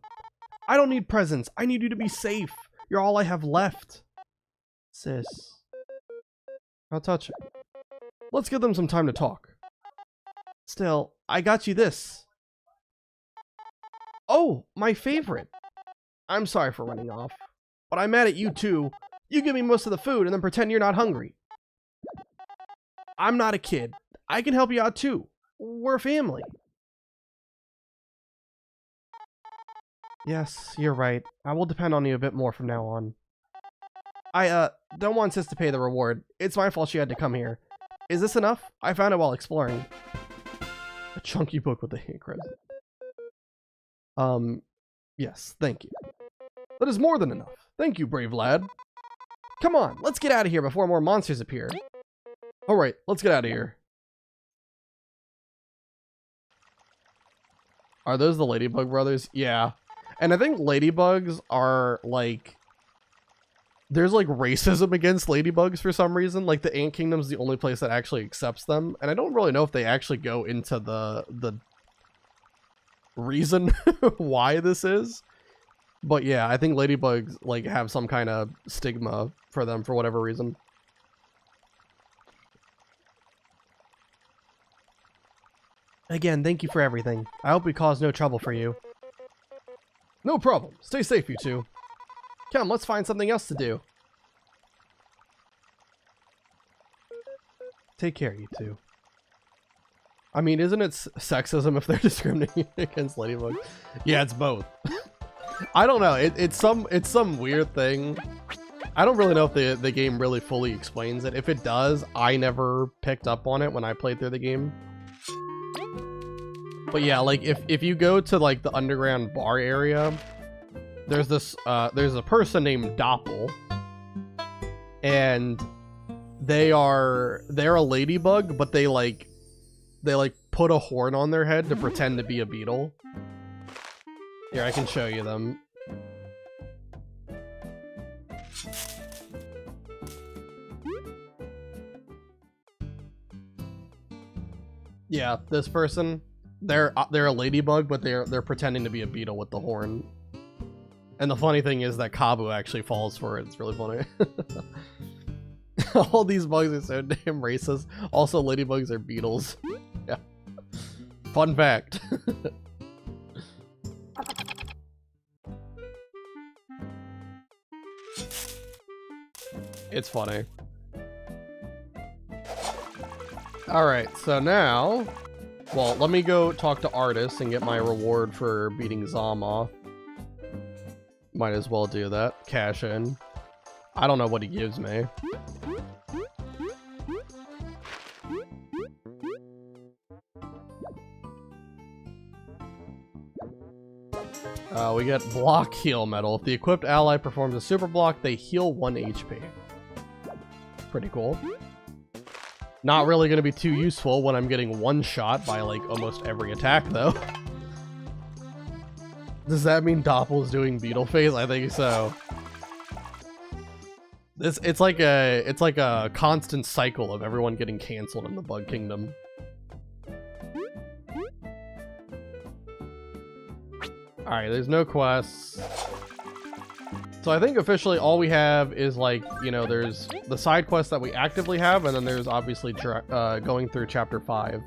I don't need presents. I need you to be safe. You're all I have left. Sis. I'll touch it. Let's give them some time to talk. Still, I got you this. Oh, my favorite. I'm sorry for running off, but I'm mad at you too. You give me most of the food and then pretend you're not hungry. I'm not a kid. I can help you out too. We're family. Yes, you're right. I will depend on you a bit more from now on. I, don't want Sis to pay the reward. It's my fault she had to come here. Is this enough? I found it while exploring. A chunky book with a hand crescent. Yes, thank you. That is more than enough. Thank you, brave lad. Come on, let's get out of here before more monsters appear. Alright, let's get out of here. Are those the Ladybug brothers? Yeah. And I think ladybugs are, like... There's, like, racism against ladybugs for some reason. Like, the Ant Kingdom's the only place that actually accepts them. And I don't really know if they actually go into the reason why this is. But yeah, I think ladybugs, like, have some kind of stigma for them for whatever reason. Again, thank you for everything. I hope we caused no trouble for you. No problem. Stay safe, you two. Come, let's find something else to do. Take care, you two. I mean, isn't it sexism if they're discriminating against ladybugs? Yeah, it's both. I don't know. It's some weird thing. I don't really know if the game really fully explains it. If it does, I never picked up on it when I played through the game. But yeah, like if you go to like the underground bar area, there's a person named Doppel, and they're a ladybug, but they put a horn on their head to pretend to be a beetle. Here, I can show you them. Yeah, this person, they're a ladybug, but they're pretending to be a beetle with the horn. And the funny thing is that Kabu actually falls for it. It's really funny. All these bugs are so damn racist. Also, ladybugs are beetles. Yeah. Fun fact. It's funny. Alright, so now... Well, let me go talk to Artist and get my reward for beating Zama. Might as well do that. Cash in. I don't know what he gives me. We get block heal medal. If the equipped ally performs a super block, they heal 1 HP. Pretty cool. Not really going to be too useful when I'm getting one shot by like almost every attack though. Does that mean Doppel's doing Beetle Phase? I think so. It's like a constant cycle of everyone getting canceled in the Bug Kingdom. Alright, there's no quests. So I think officially all we have is like, you know, there's the side quests that we actively have, and then there's obviously going through chapter 5.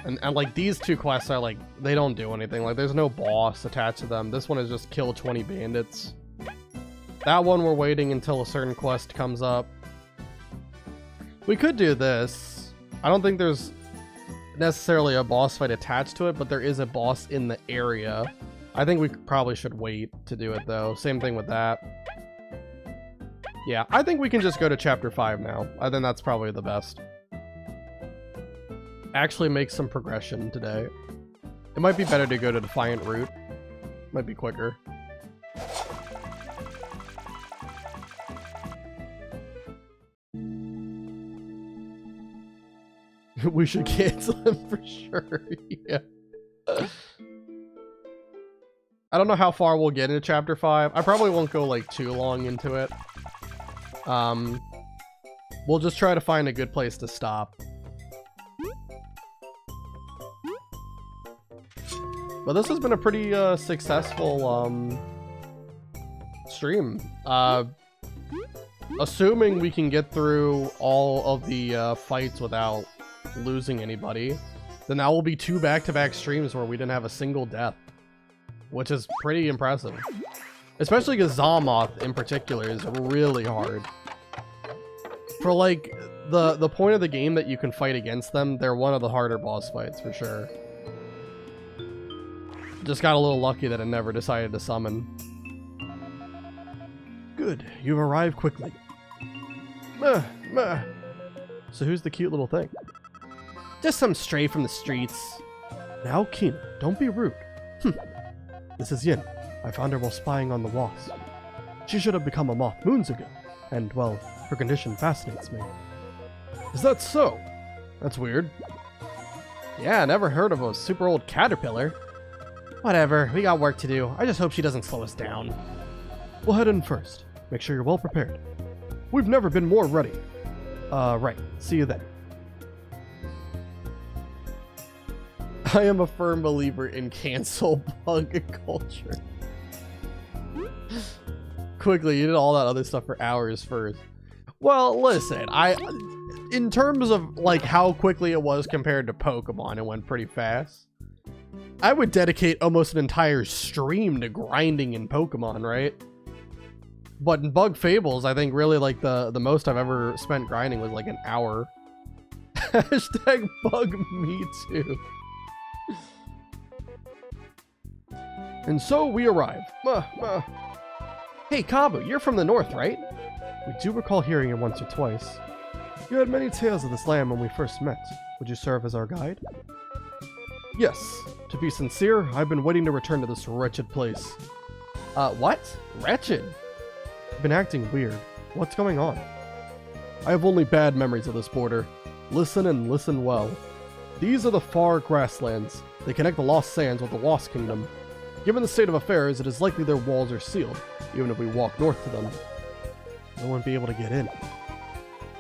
And like these two quests are like, they don't do anything. Like there's no boss attached to them. This one is just kill 20 bandits. That one we're waiting until a certain quest comes up. We could do this. I don't think there's necessarily a boss fight attached to it, but there is a boss in the area. I think we probably should wait to do it though. Same thing with that. Yeah, I think we can just go to chapter 5 now. I think that's probably the best. Actually make some progression today. It might be better to go to Defiant Route. Might be quicker. We should cancel him for sure. Yeah. I don't know how far we'll get into chapter 5. I probably won't go like too long into it. We'll just try to find a good place to stop. But this has been a pretty successful stream. Assuming we can get through all of the fights without losing anybody, then that will be 2 back-to-back streams where we didn't have a single death, which is pretty impressive. Especially because Zalmoth in particular is really hard. For like the point of the game that you can fight against them, they're one of the harder boss fights for sure. Just got a little lucky that it never decided to summon. Good, you've arrived quickly. So who's the cute little thing? Just some stray from the streets. Now, Kina, don't be rude. This is Yin. I found her while spying on the wasp. She should have become a moth moons ago, and, well, her condition fascinates me. Is that so? That's weird. Yeah, never heard of a super old caterpillar. Whatever, we got work to do. I just hope she doesn't slow us down. We'll head in first. Make sure you're well prepared. We've never been more ready. Right. See you then. I am a firm believer in cancel bug culture. Quickly, you did all that other stuff for hours first. Well, listen, in terms of like how quickly it was compared to Pokemon, it went pretty fast. I would dedicate almost an entire stream to grinding in Pokemon, right? But in Bug Fables, I think really like the most I've ever spent grinding was like an hour. Hashtag bug me too. And so we arrive. Hey Kabu, you're from the north, right? We do recall hearing it once or twice. You had many tales of this land when we first met. Would you serve as our guide? Yes. To be sincere, I've been waiting to return to this wretched place. What? Wretched? I've been acting weird. What's going on? I have only bad memories of this border. Listen and listen well. These are the far grasslands. They connect the Lost Sands with the Lost Kingdom. Given the state of affairs, it is likely their walls are sealed, even if we walk north to them. No one will be able to get in.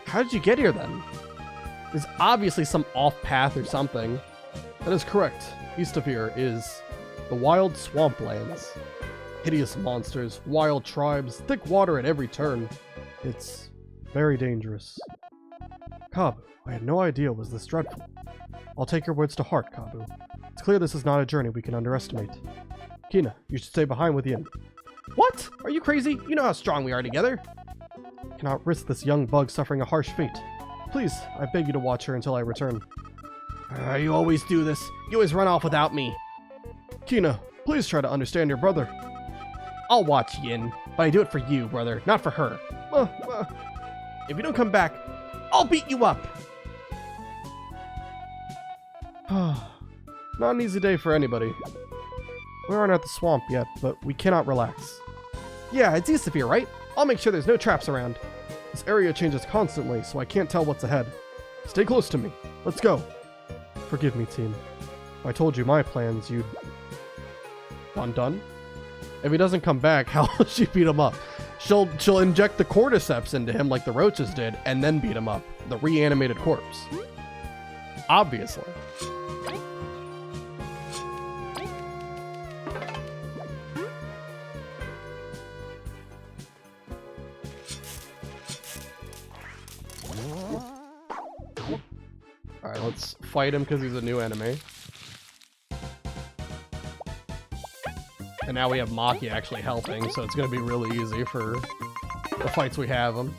How did you get here then? There's obviously some off path or something. That is correct. East of here is the wild swamplands. Hideous monsters, wild tribes, thick water at every turn. It's very dangerous. Kabu, I had no idea it was this dreadful. I'll take your words to heart, Kabu. It's clear this is not a journey we can underestimate. Kina, you should stay behind with Yin. What? Are you crazy? You know how strong we are together. Cannot risk this young bug suffering a harsh fate. Please, I beg you to watch her until I return. You always do this. You always run off without me. Kina, please try to understand your brother. I'll watch Yin, but I do it for you, brother, not for her. If you don't come back, I'll beat you up. Not an easy day for anybody. We aren't at the swamp yet, but we cannot relax. Yeah, it's east of here, right? I'll make sure there's no traps around. This area changes constantly, so I can't tell what's ahead. Stay close to me. Let's go. Forgive me, team. If I told you my plans, you'd... Done? If he doesn't come back, how will she beat him up? She'll inject the cordyceps into him like the roaches did, and then beat him up. The reanimated corpse. Obviously. Alright, let's fight him because he's a new enemy. And now we have Maki actually helping, so it's going to be really easy for the fights we have him.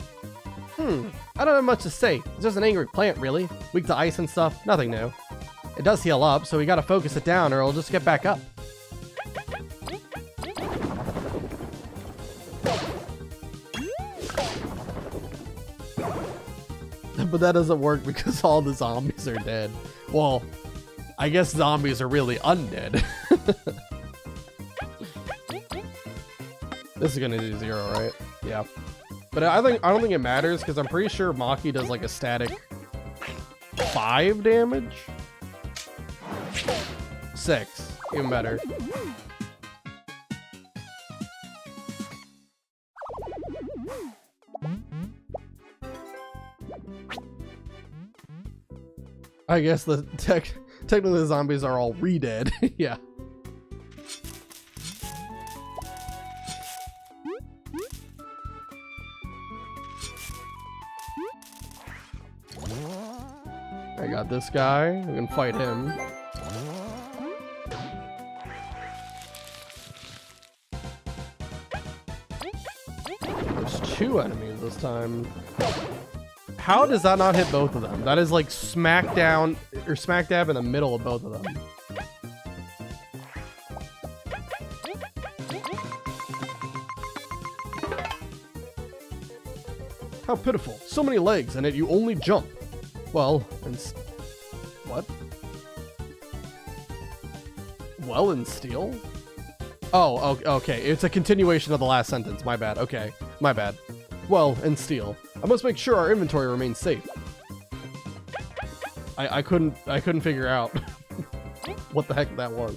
I don't have much to say. It's just an angry plant, really. Weak to ice and stuff. Nothing new. It does heal up, so we gotta focus it down or it'll just get back up. But that doesn't work because all the zombies are dead. Well, I guess zombies are really undead. This is gonna do 0, right? Yeah. But I don't think it matters because I'm pretty sure Maki does like a static 5 damage? 6. Even better. I guess technically the zombies are all re-dead. Yeah. I got this guy. We can fight him. There's 2 enemies this time. How does that not hit both of them? That is like smack down or smack dab in the middle of both of them. How pitiful. So many legs, and yet you only jump. Well, and what? Well, and steel? Oh, okay. It's a continuation of the last sentence. My bad. Okay, my bad. Well, and steel. I must make sure our inventory remains safe. I couldn't figure out what the heck that was.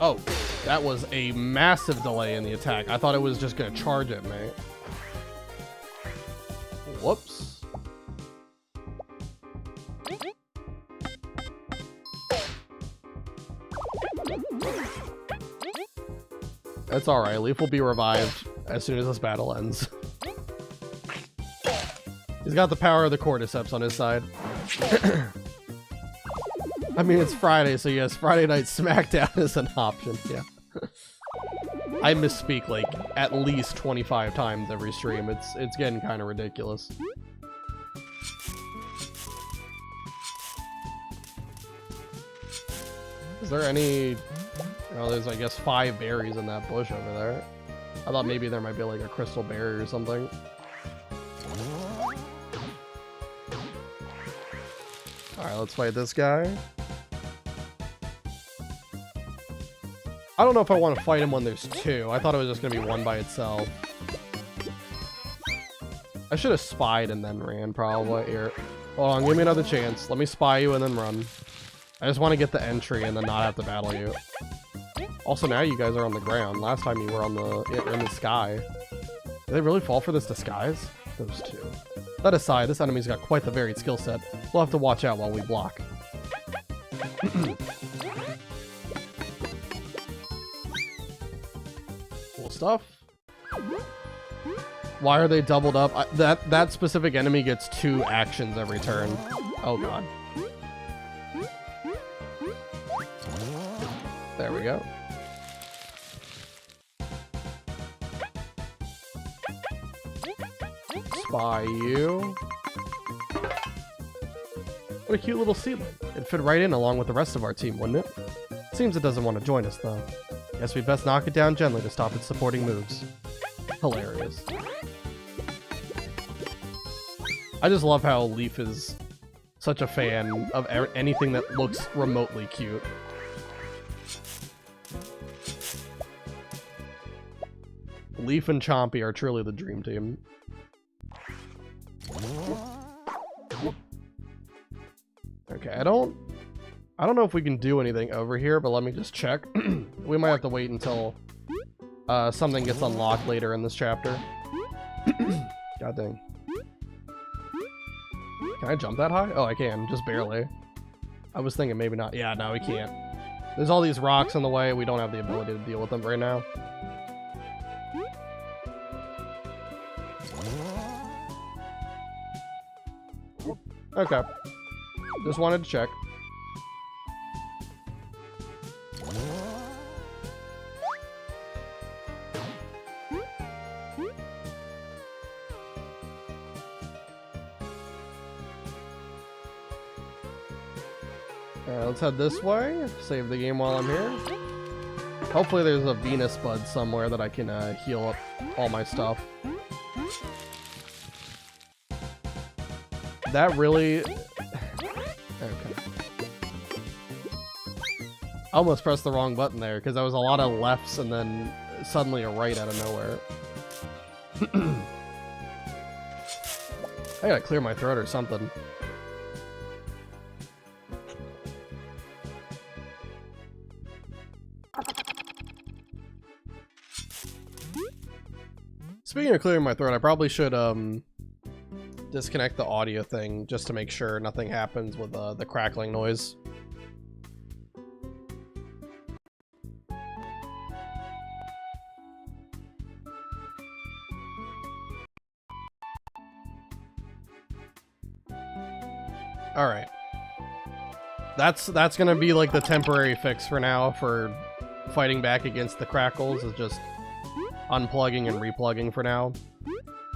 Oh, that was a massive delay in the attack. I thought it was just gonna charge at me. Whoops. That's alright. Leaf will be revived as soon as this battle ends. He's got the power of the cordyceps on his side. I mean, it's Friday, so yes, Friday Night SmackDown is an option, yeah. I misspeak like at least 25 times every stream. It's getting kind of ridiculous. Is there any... Oh, there's, I guess, 5 berries in that bush over there. I thought maybe there might be like a crystal berry or something. Alright, let's fight this guy. I don't know if I want to fight him when there's 2. I thought it was just going to be 1 by itself. I should have spied and then ran, probably. Here. Hold on, give me another chance. Let me spy you and then run. I just want to get the entry and then not have to battle you. Also, now you guys are on the ground. Last time you were on in the sky. Did they really fall for this disguise? Those 2. That aside, this enemy's got quite the varied skill set. We'll have to watch out while we block. Cool stuff. Why are they doubled up? That specific enemy gets 2 actions every turn. Oh god. There we go. Spy you. What a cute little seedling. It'd fit right in along with the rest of our team, wouldn't it? Seems it doesn't want to join us, though. Guess we best knock it down gently to stop its supporting moves. Hilarious. I just love how Leaf is such a fan of anything that looks remotely cute. Leaf and Chompy are truly the dream team. Okay, I don't know if we can do anything over here, but let me just check. We might have to wait until something gets unlocked later in this chapter. God dang. Can I jump that high? Oh, I can, just barely. I was thinking maybe not. Yeah, no, we can't. There's all these rocks in the way. We don't have the ability to deal with them right now. Okay. Just wanted to check. Alright, let's head this way. Save the game while I'm here. Hopefully there's a Venus Bud somewhere that I can heal up all my stuff. That really... Okay. I almost pressed the wrong button there, because there was a lot of lefts and then suddenly a right out of nowhere. I gotta clear my throat or something. Speaking of clearing my throat, I probably should disconnect the audio thing just to make sure nothing happens with the crackling noise. All right. That's gonna be like the temporary fix for now for fighting back against the crackles, is just unplugging and replugging for now.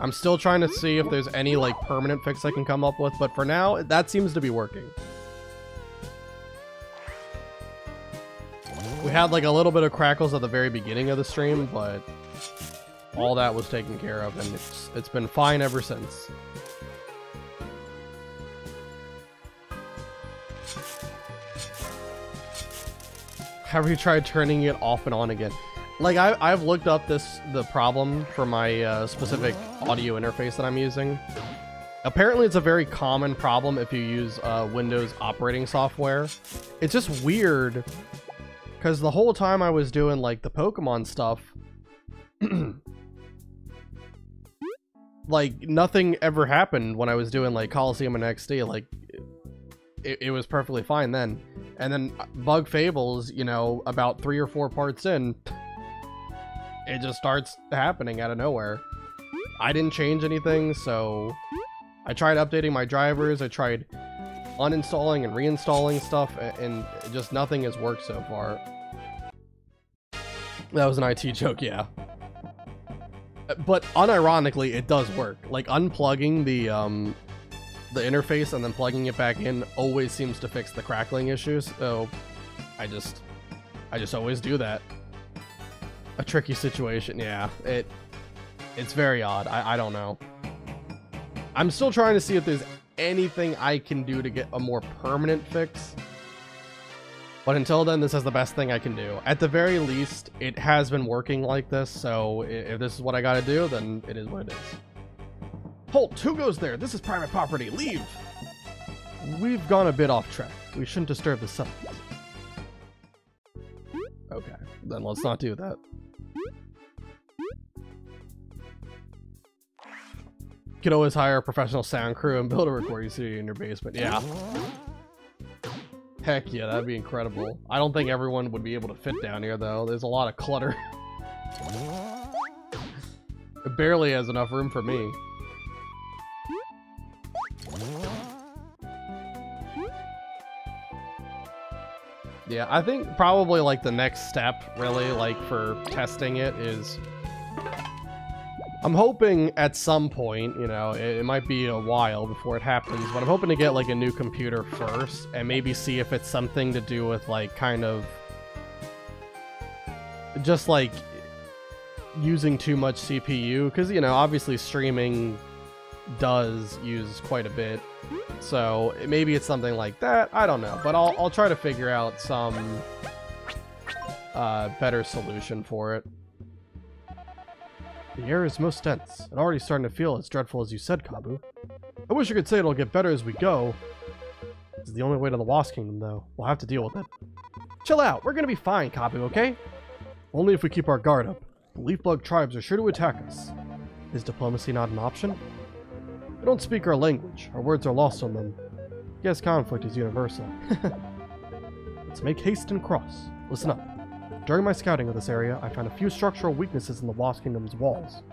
I'm still trying to see if there's any like permanent fix I can come up with, but for now that seems to be working. We had like a little bit of crackles at the very beginning of the stream, but all that was taken care of, and it's been fine ever since. Have you tried turning it off and on again? Like, I've looked up the problem for my specific audio interface that I'm using. Apparently it's a very common problem if you use Windows operating software. It's just weird, because the whole time I was doing like the Pokemon stuff, like nothing ever happened when I was doing like Coliseum and XD. Like it was perfectly fine then. And then Bug Fables, you know, about 3 or 4 parts in, it just starts happening out of nowhere. I didn't change anything, so I tried updating my drivers, I tried uninstalling and reinstalling stuff, and just nothing has worked so far. That was an IT joke, yeah. But unironically, it does work. Like, unplugging the interface and then plugging it back in always seems to fix the crackling issues, so I just always do that. A tricky situation, yeah. It's very odd. I don't know. I'm still trying to see if there's anything I can do to get a more permanent fix. But until then, this is the best thing I can do. At the very least, it has been working like this, so if this is what I gotta do, then it is what it is. Halt! Who goes there? This is private property. Leave! We've gone a bit off track. We shouldn't disturb the settlement. Okay, then let's not do that. You could always hire a professional sound crew and build a recording studio in your basement. Yeah. Heck yeah, that'd be incredible. I don't think everyone would be able to fit down here, though. There's a lot of clutter. It barely has enough room for me. Yeah, I think probably like the next step, really, like for testing it is... I'm hoping at some point, you know, it might be a while before it happens, but I'm hoping to get like a new computer first and maybe see if it's something to do with like kind of just like using too much CPU, because, you know, obviously streaming does use quite a bit, so maybe it's something like that. I don't know, but I'll try to figure out some better solution for it. The air is most dense, and already starting to feel as dreadful as you said, Kabu. I wish I could say it'll get better as we go. This is the only way to the Lost Kingdom, though. We'll have to deal with it. Chill out, we're gonna be fine, Kabu, okay? Only if we keep our guard up. The leaf bug tribes are sure to attack us. Is diplomacy not an option? They don't speak our language. Our words are lost on them. Yes, conflict is universal. Let's make haste and cross. Listen up. During my scouting of this area, I found a few structural weaknesses in the Lost Kingdom's walls.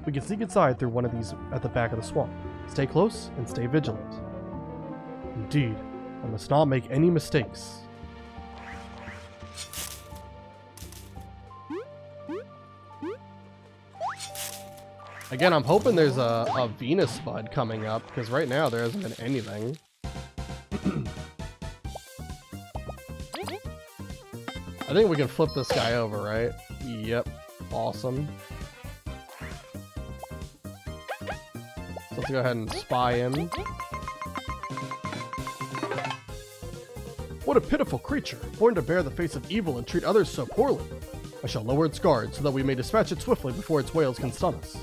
We can sneak inside through one of these at the back of the swamp. Stay close and stay vigilant. Indeed, I must not make any mistakes. Again, I'm hoping there's a Venus Bud coming up, because right now there hasn't been anything. I think we can flip this guy over, right? Yep. Awesome. So let's go ahead and spy him. What a pitiful creature, born to bear the face of evil and treat others so poorly. I shall lower its guard so that we may dispatch it swiftly before its wails can stun us.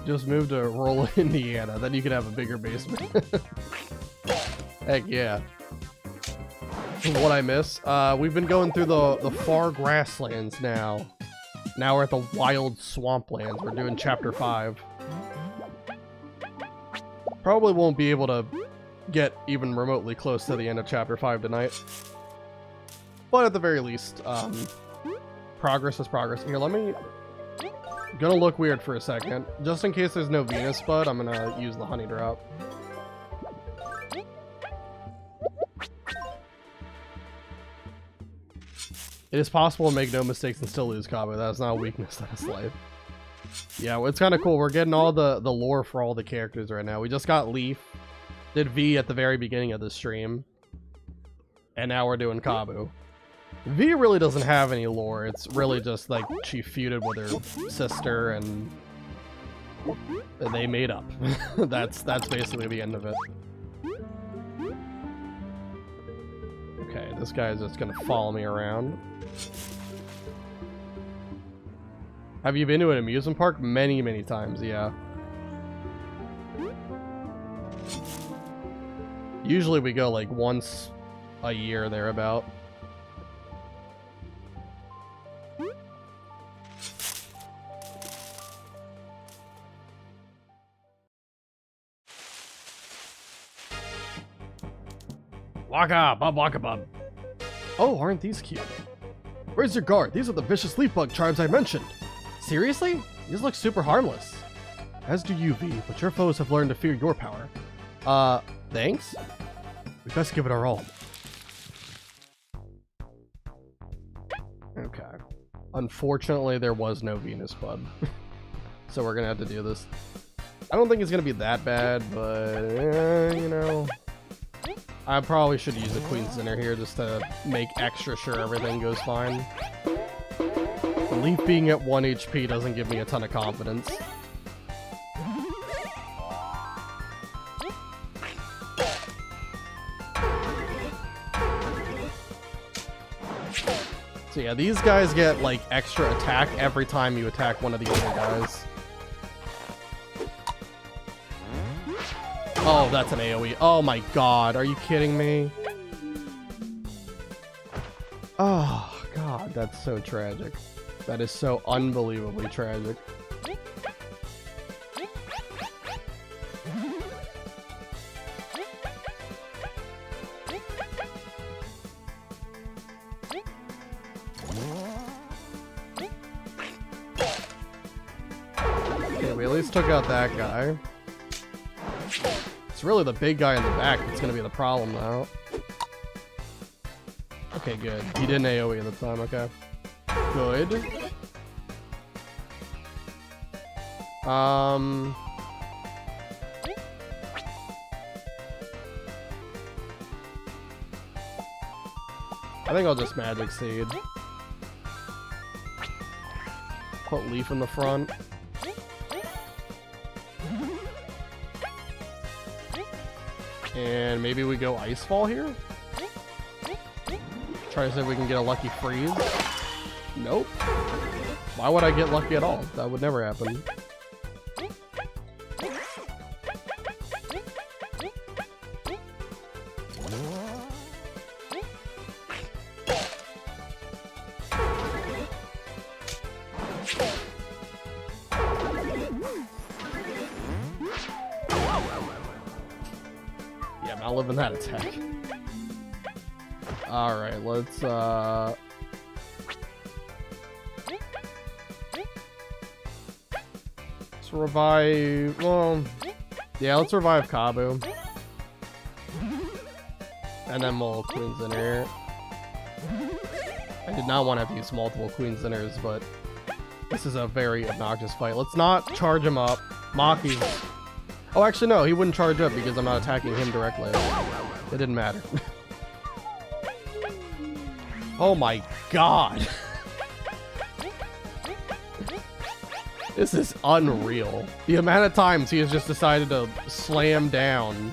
Just move to rural Indiana, then you can have a bigger basement. Heck yeah. What I miss? We've been going through the far grasslands now. Now we're at the wild swamplands. We're doing chapter 5. Probably won't be able to get even remotely close to the end of chapter 5 tonight. But at the very least, progress is progress. Here, let me... Gonna look weird for a second. Just in case there's no Venus Bud, I'm gonna use the honey drop. It is possible to make no mistakes and still lose Cabo. That is not a weakness, that is life. Yeah, well, it's kind of cool. We're getting all the lore for all the characters right now. We just got Leaf, did V at the very beginning of the stream, and now we're doing Cabo. V really doesn't have any lore. It's really just like she feuded with her sister and they made up. That's basically the end of it. Okay, this guy's just gonna follow me around. Have you been to an amusement park? Many, many times, yeah. Usually we go like once a year thereabout. Waka bub waka bub. Oh, aren't these cute? Raise your guard. These are the vicious leaf bug tribes I mentioned. Seriously? These look super harmless. As do you, V, but your foes have learned to fear your power. Thanks? We best give it our all. Okay. Unfortunately, there was no Venus Bud. So we're gonna have to do this. I don't think it's gonna be that bad, but, you know... I probably should use a Queen Center here just to make extra sure everything goes fine. The Leaf being at 1 HP doesn't give me a ton of confidence. So yeah, these guys get like extra attack every time you attack one of the other guys. Oh, that's an AoE. Oh my god, are you kidding me? Oh god, that's so tragic. That is so unbelievably tragic. Okay, we at least took out that guy. It's really the big guy in the back that's going to be the problem now. Okay, good. He didn't AoE at the time, okay. Good. I think I'll just Magic Seed. Put Leaf in the front. And maybe we go Icefall here? Try to see if we can get a lucky freeze. Nope. Why would I get lucky at all? That would never happen. Yeah, I'm not living that attack. Alright, let's revive, well, yeah, let's revive Cabo. And then we'll Queen's in here. I did not want to have to use multiple Queen's Inners, but this is a very obnoxious fight. Let's not charge him up. Maki's... Oh, actually, no, he wouldn't charge up because I'm not attacking him directly. It didn't matter. Oh my god. This is unreal. The amount of times he has just decided to slam down.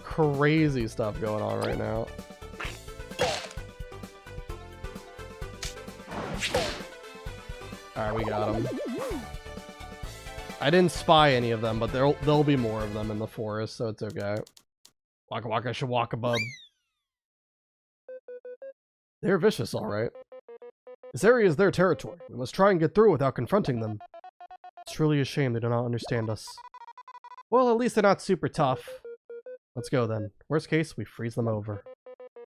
Crazy stuff going on right now. Alright, we got them. I didn't spy any of them, but there'll be more of them in the forest, so it's okay. Waka waka shawaka bub. They're vicious, alright. This area is their territory. We must try and get through without confronting them. It's truly a shame they do not understand us. Well, at least they're not super tough. Let's go then. Worst case, we freeze them over.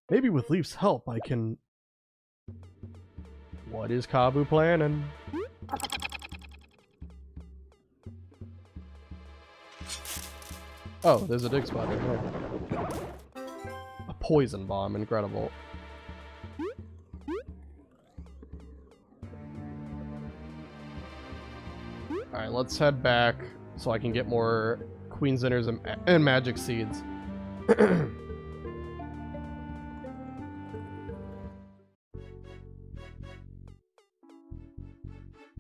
Maybe with Leaf's help, I can... What is Kabu planning? Oh, there's a dig spot here. Oh. A poison bomb, incredible. Alright, let's head back so I can get more Queen's Inners and Magic Seeds.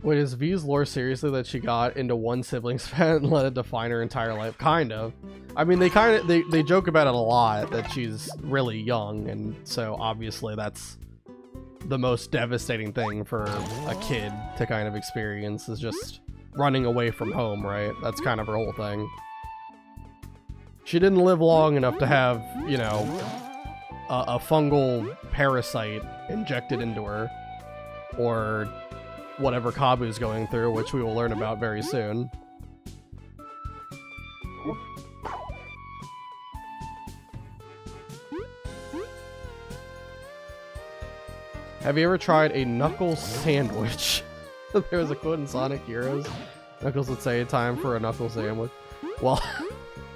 Wait, is V's lore seriously that she got into one sibling's pet and let it define her entire life? Kind of. I mean, they joke about it a lot, that she's really young, and so obviously that's the most devastating thing for a kid to kind of experience, is just running away from home, right? That's kind of her whole thing. She didn't live long enough to have, you know, a fungal parasite injected into her, or whatever Kabu's going through, which we will learn about very soon. Have you ever tried a Knuckles sandwich? There was a quote in Sonic Heroes. Knuckles would say, "Time for a Knuckles sandwich." Well,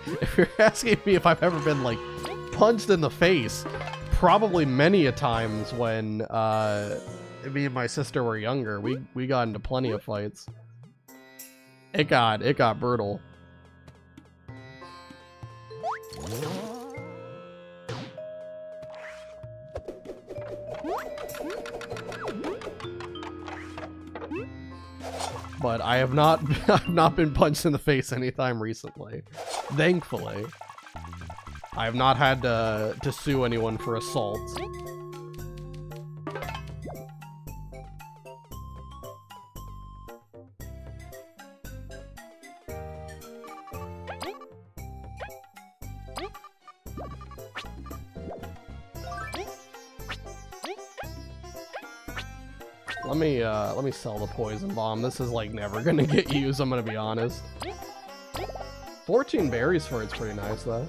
if you're asking me if I've ever been, like, punched in the face, probably many a times when, me and my sister were younger. We got into plenty of fights. It got brutal. But I have not I've not been punched in the face anytime recently. Thankfully. I have not had to sue anyone for assault. Let me sell the poison bomb. This is like never gonna get used, I'm gonna be honest. 14 berries for it's pretty nice though.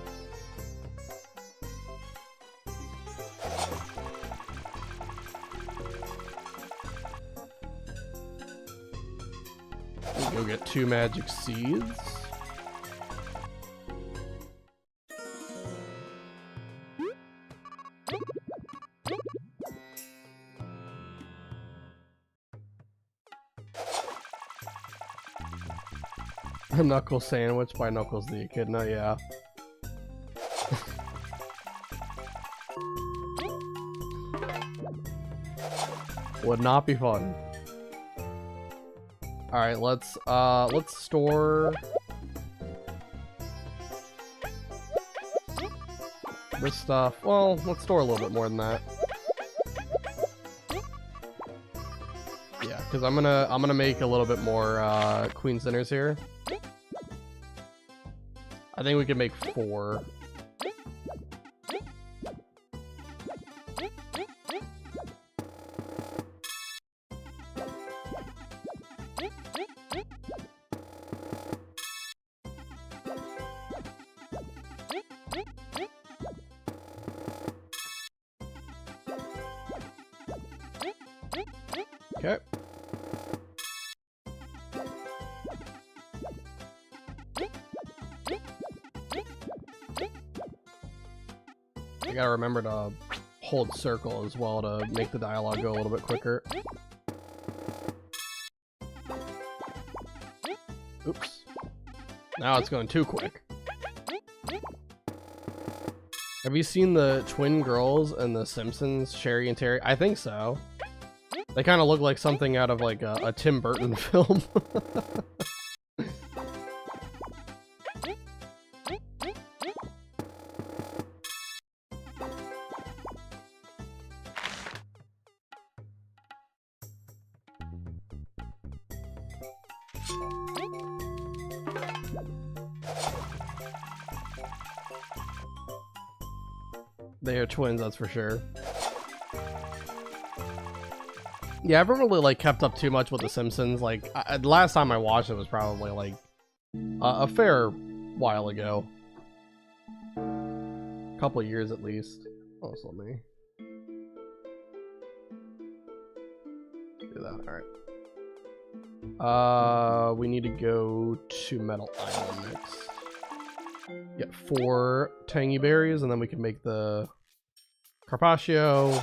Go get 2 magic seeds. A Knuckles sandwich by Knuckles the Echidna, yeah. Would not be fun. Alright, let's store this stuff. Well, let's store a little bit more than that. Yeah, because I'm gonna make a little bit more Queen's Dinners here. I think we can make 4. Okay. I gotta remember to hold circle as well to make the dialogue go a little bit quicker. Oops. Now it's going too quick. Have you seen the twin girls in The Simpsons, Sherry and Terry? I think so. They kind of look like something out of like a Tim Burton film. They are twins, that's for sure. Yeah, I haven't really like kept up too much with The Simpsons. Like, last time I watched it was probably like a fair while ago. A couple of years at least. Oh, so let me do that. Alright. We need to go to Metal Island next. Get 4 tangy berries, and then we can make the carpaccio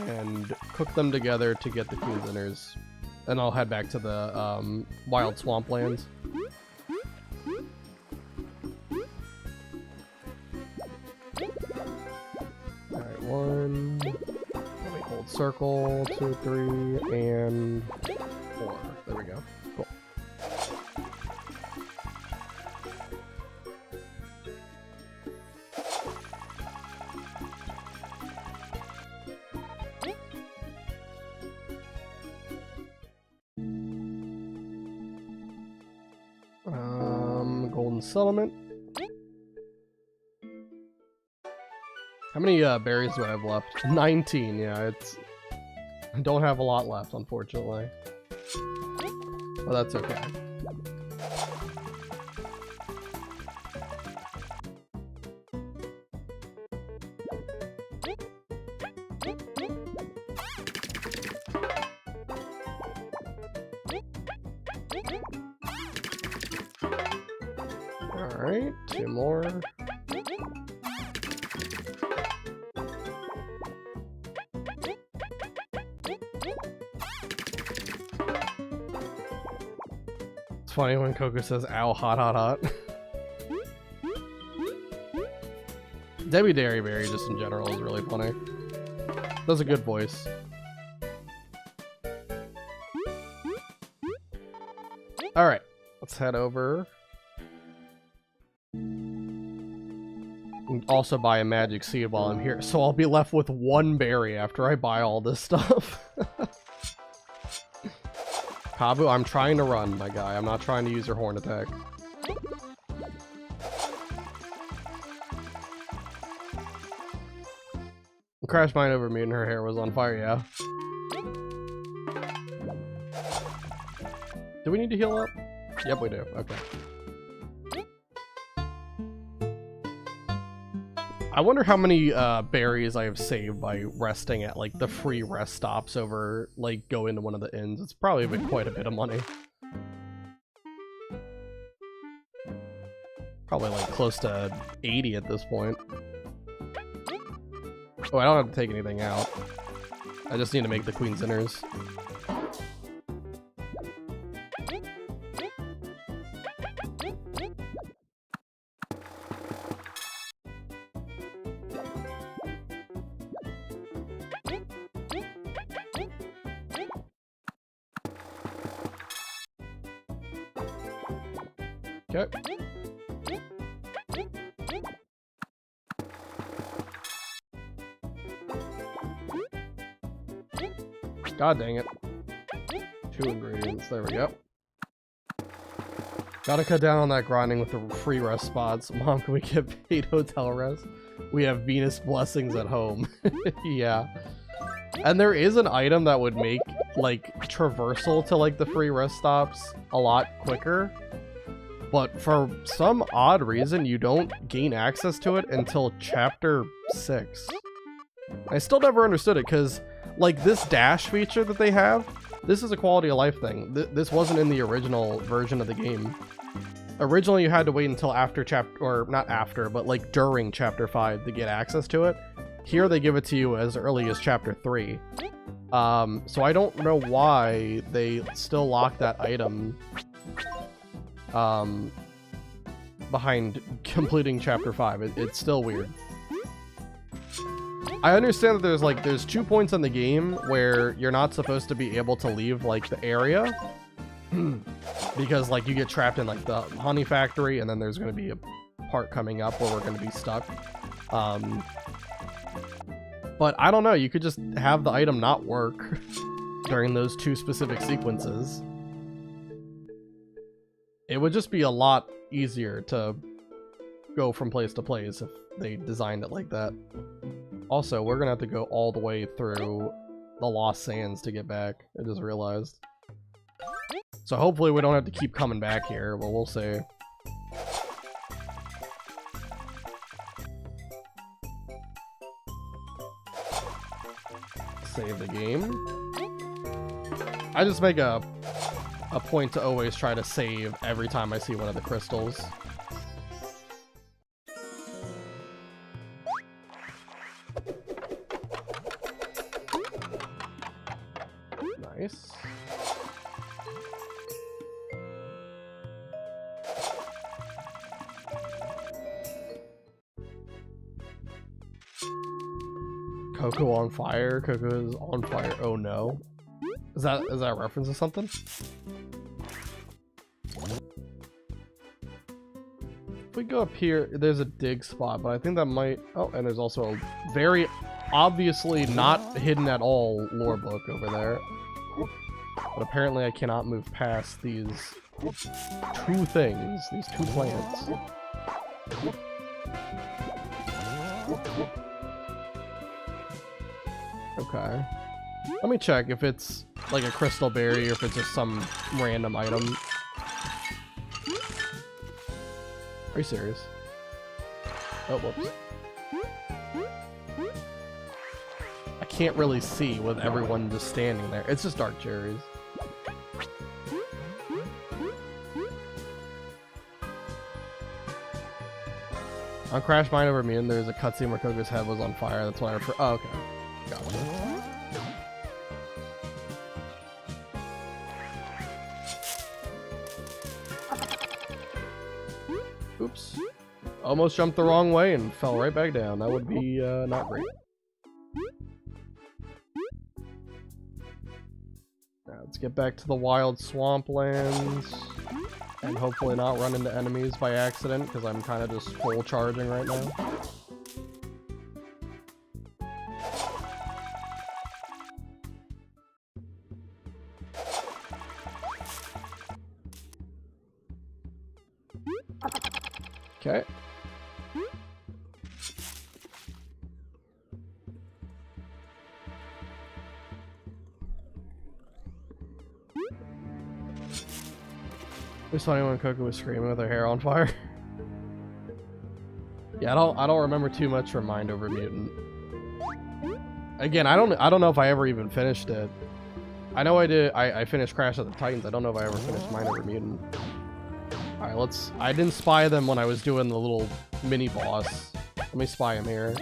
and cook them together to get the queen's inners. And I'll head back to the wild swamplands. Alright, 1. Let me hold circle, 2, 3, and 4. There we go. Cool. Golden Settlement. How many berries do I have left? 19, yeah, I don't have a lot left, unfortunately. But that's okay. Alright, 2 more. It's funny when Coco says, ow, hot, hot, hot. Debbie Dairyberry, just in general, is really funny. Does a good voice. Alright, let's head over. And also buy a magic seed while I'm here, so I'll be left with 1 berry after I buy all this stuff. Kabu, I'm trying to run, my guy. I'm not trying to use your horn attack. Crash mine over me and her hair was on fire, yeah. Do we need to heal up? Yep, we do. Okay. I wonder how many berries I have saved by resting at like the free rest stops over like going to one of the inns. It's probably been quite a bit of money. Probably like close to 80 at this point. Oh, I don't have to take anything out. I just need to make the queen's inners. Okay. God dang it. 2 ingredients. There we go. Gotta cut down on that grinding with the free rest spots. Mom, can we get paid hotel rest? We have Venus blessings at home. Yeah. And there is an item that would make, like, traversal to, like, the free rest stops a lot quicker. But for some odd reason, you don't gain access to it until Chapter 6. I still never understood it, because, like, this dash feature that they have, this is a quality of life thing. This wasn't in the original version of the game. Originally, you had to wait until after or not after, but, like, during Chapter 5 to get access to it. Here, they give it to you as early as Chapter 3. So I don't know why they still lock that item behind completing Chapter 5. It's still weird. I understand that there's 2 points in the game where you're not supposed to be able to leave like the area because like you get trapped in like the honey factory, and then there's going to be a part coming up where we're going to be stuck. But I don't know, you could just have the item not work during those 2 specific sequences. It would just be a lot easier to go from place to place if they designed it like that. Also, we're gonna have to go all the way through the Lost Sands to get back. I just realized. So hopefully we don't have to keep coming back here, but we'll see. Save the game. I just make a point to always try to save every time I see one of the crystals. Nice. Coco on fire. Coco is on fire. Oh no. Is that a reference to something? If we go up here, there's a dig spot, but I think that might... Oh, and there's also a very obviously not hidden at all lore book over there. But apparently I cannot move past these two things, these two plants. Okay. Let me check if it's like a crystal berry or if it's just some random item. Are you serious? Oh, whoops. I can't really see with everyone just standing there. It's just dark cherries. On Crash Mine Over Mune, there's a cutscene where Coco's head was on fire. That's why I refer. Oh, okay. Gotcha. Oops. Almost jumped the wrong way and fell right back down. That would be not great. Now, let's get back to the wild swamplands. And hopefully not run into enemies by accident, because I'm kind of just full charging right now. Okay. It was funny when Coco was screaming with her hair on fire. Yeah, I don't remember too much from Mind Over Mutant. Again, I don't know if I ever even finished it. I know I did. I finished Crash of the Titans. I don't know if I ever finished Mind Over Mutant. All right, let's. I didn't spy them when I was doing the little mini boss. Let me spy him here.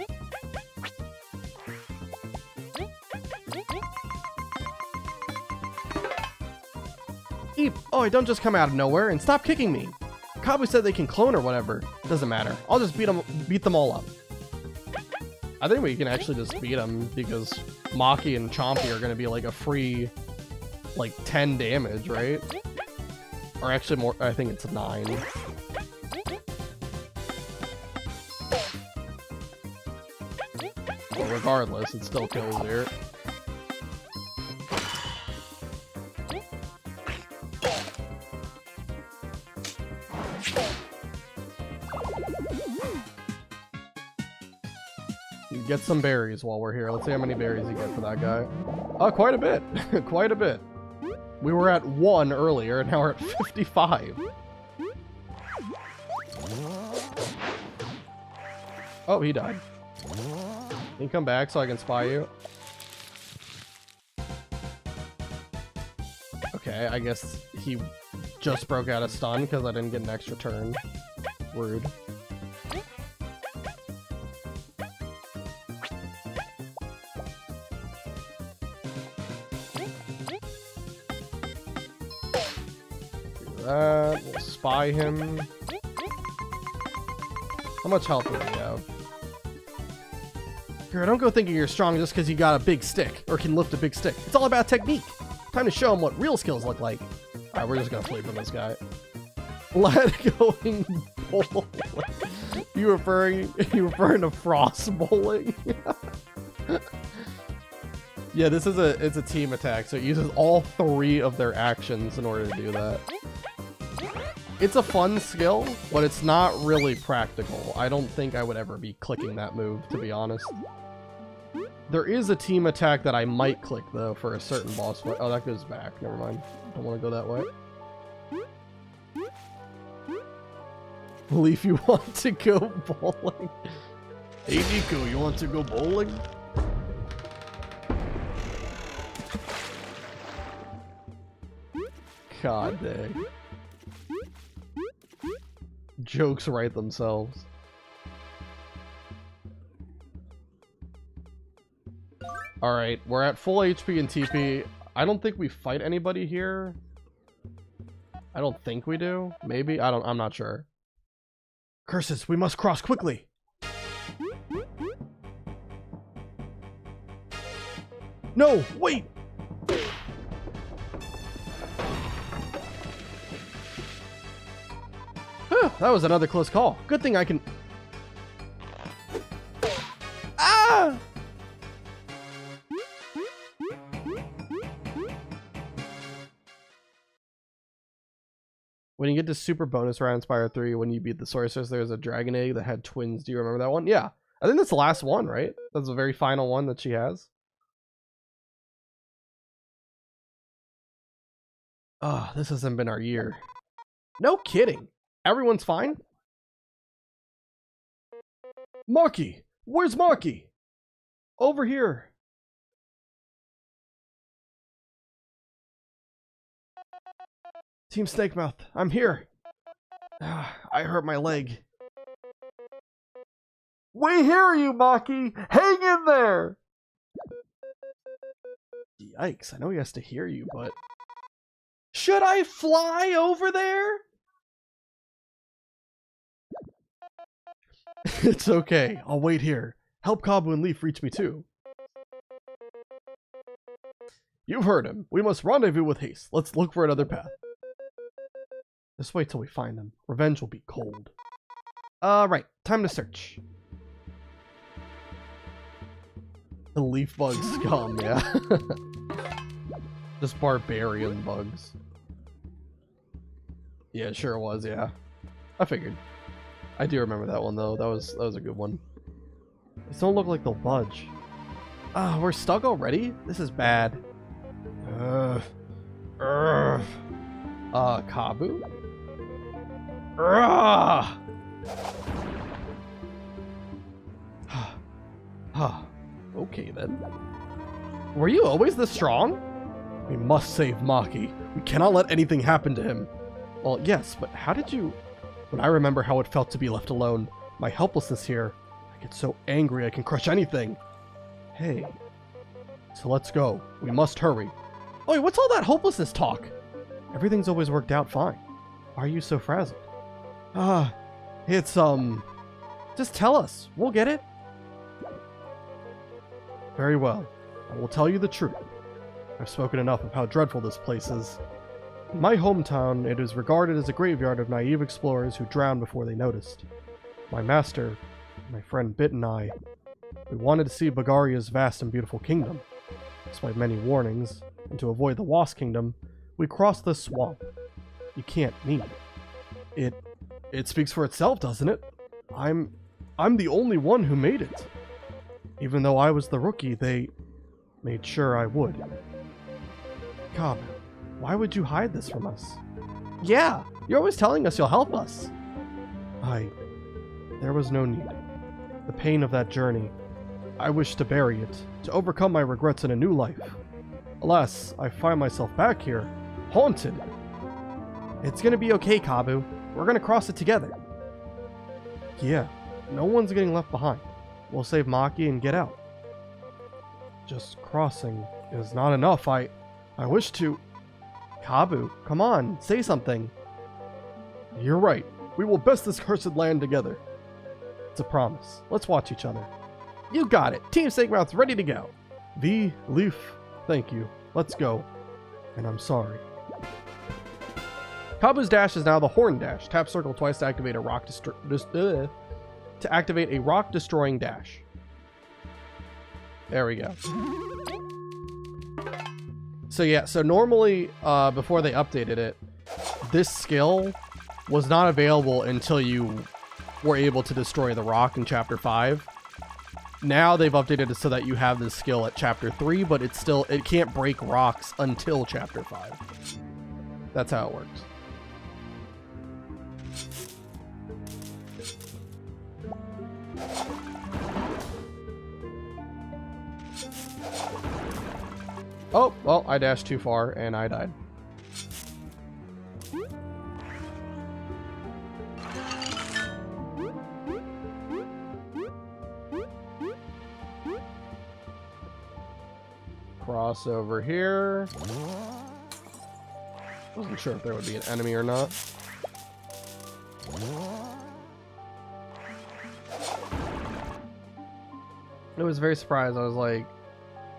Eep! Oh, I don't just come out of nowhere and stop kicking me. Kabu said they can clone or whatever. Doesn't matter. I'll just beat them all up. I think we can actually just beat them because Maki and Chompy are gonna be like a free, like 10 damage, right? Or actually more. I think it's 9. But regardless, it still kills here. Get some berries while we're here. Let's see how many berries you get for that guy. Oh, quite a bit. Quite a bit. We were at 1 earlier, and now we're at 55. Oh, he died. Can you come back so I can spy you? Okay, I guess he just broke out a stun because I didn't get an extra turn. Rude. We'll spy him. How much health do we have? Here, don't go thinking you're strong just because you got a big stick or can lift a big stick. It's all about technique. Time to show him what real skills look like. All right, we're just gonna flee from this guy. Let going bowling. You referring to frost bowling? Yeah, this is it's a team attack, so it uses all 3 of their actions in order to do that. It's a fun skill, but it's not really practical. I don't think I would ever be clicking that move, to be honest. There is a team attack that I might click, though, for a certain boss fight. Oh, that goes back. Never mind. Don't want to go that way. Leaf, you want to go bowling? Hey, Nico, you want to go bowling? God dang. Jokes write themselves. Alright, we're at full HP and TP. I don't think we fight anybody here. I don't think we do. Maybe? I'm not sure. Curses, we must cross quickly. No, wait! That was another close call. Good thing I can... Ah! When you get to super bonus round Inspire 3, when you beat the sorceress, there's a dragon egg that had twins. Do you remember that one? Yeah. I think that's the last one, right? That's the very final one that she has. Ah, this hasn't been our year. No kidding. Everyone's fine? Marky! Where's Marky? Over here. Team Snakemouth, I'm here. I hurt my leg. We hear you, Maki! Hang in there! Yikes, I know he has to hear you, but... Should I fly over there? It's okay, I'll wait here. Help Kabu and Leaf reach me too. You've heard him. We must rendezvous with haste. Let's look for another path. Just wait till we find them. Revenge will be cold. Right. Time to search. The leaf bug scum, yeah. Just barbarian bugs. Yeah, it sure was, yeah. I figured. I do remember that one though. That was a good one. These don't look like they'll budge. We're stuck already? This is bad. Kabu? Okay then. Were you always this strong? We must save Maki. We cannot let anything happen to him. Well, yes, but how did you... When I remember how it felt to be left alone, my helplessness here, I get so angry I can crush anything. Hey. So let's go. We must hurry. Oh, wait, what's all that hopelessness talk? Everything's always worked out fine. Why are you so frazzled? It's, just tell us. We'll get it. Very well. I will tell you the truth. I've spoken enough of how dreadful this place is. In my hometown, it is regarded as a graveyard of naive explorers who drowned before they noticed. My master, my friend Bit and I, we wanted to see Bagaria's vast and beautiful kingdom. Despite many warnings, and to avoid the Wasp Kingdom, we crossed the swamp. You can't meet it. It speaks for itself, doesn't it? I'm the only one who made it. Even though I was the rookie, they made sure I would. Kabu, why would you hide this from us? Yeah, you're always telling us you'll help us. There was no need. The pain of that journey, I wish to bury it, to overcome my regrets in a new life. Alas, I find myself back here, haunted. It's gonna be okay, Kabu. We're gonna cross it together. Yeah, no one's getting left behind. We'll save Maki and get out. Just crossing is not enough. I wish to... Kabu, come on, say something. You're right. We will best this cursed land together. It's a promise. Let's watch each other. You got it. Team Snakemouth's ready to go. V, Leaf, thank you. Let's go. And I'm sorry. Kabu's dash is now the Horn Dash. Tap circle twice to activate a rock destroying dash. There we go. So yeah, so normally before they updated it, this skill was not available until you were able to destroy the rock in Chapter 5. Now they've updated it so that you have this skill at Chapter 3, but it can't break rocks until Chapter 5. That's how it works. Oh, well, I dashed too far and I died. Cross over here. Wasn't sure if there would be an enemy or not. I was very surprised. I was like,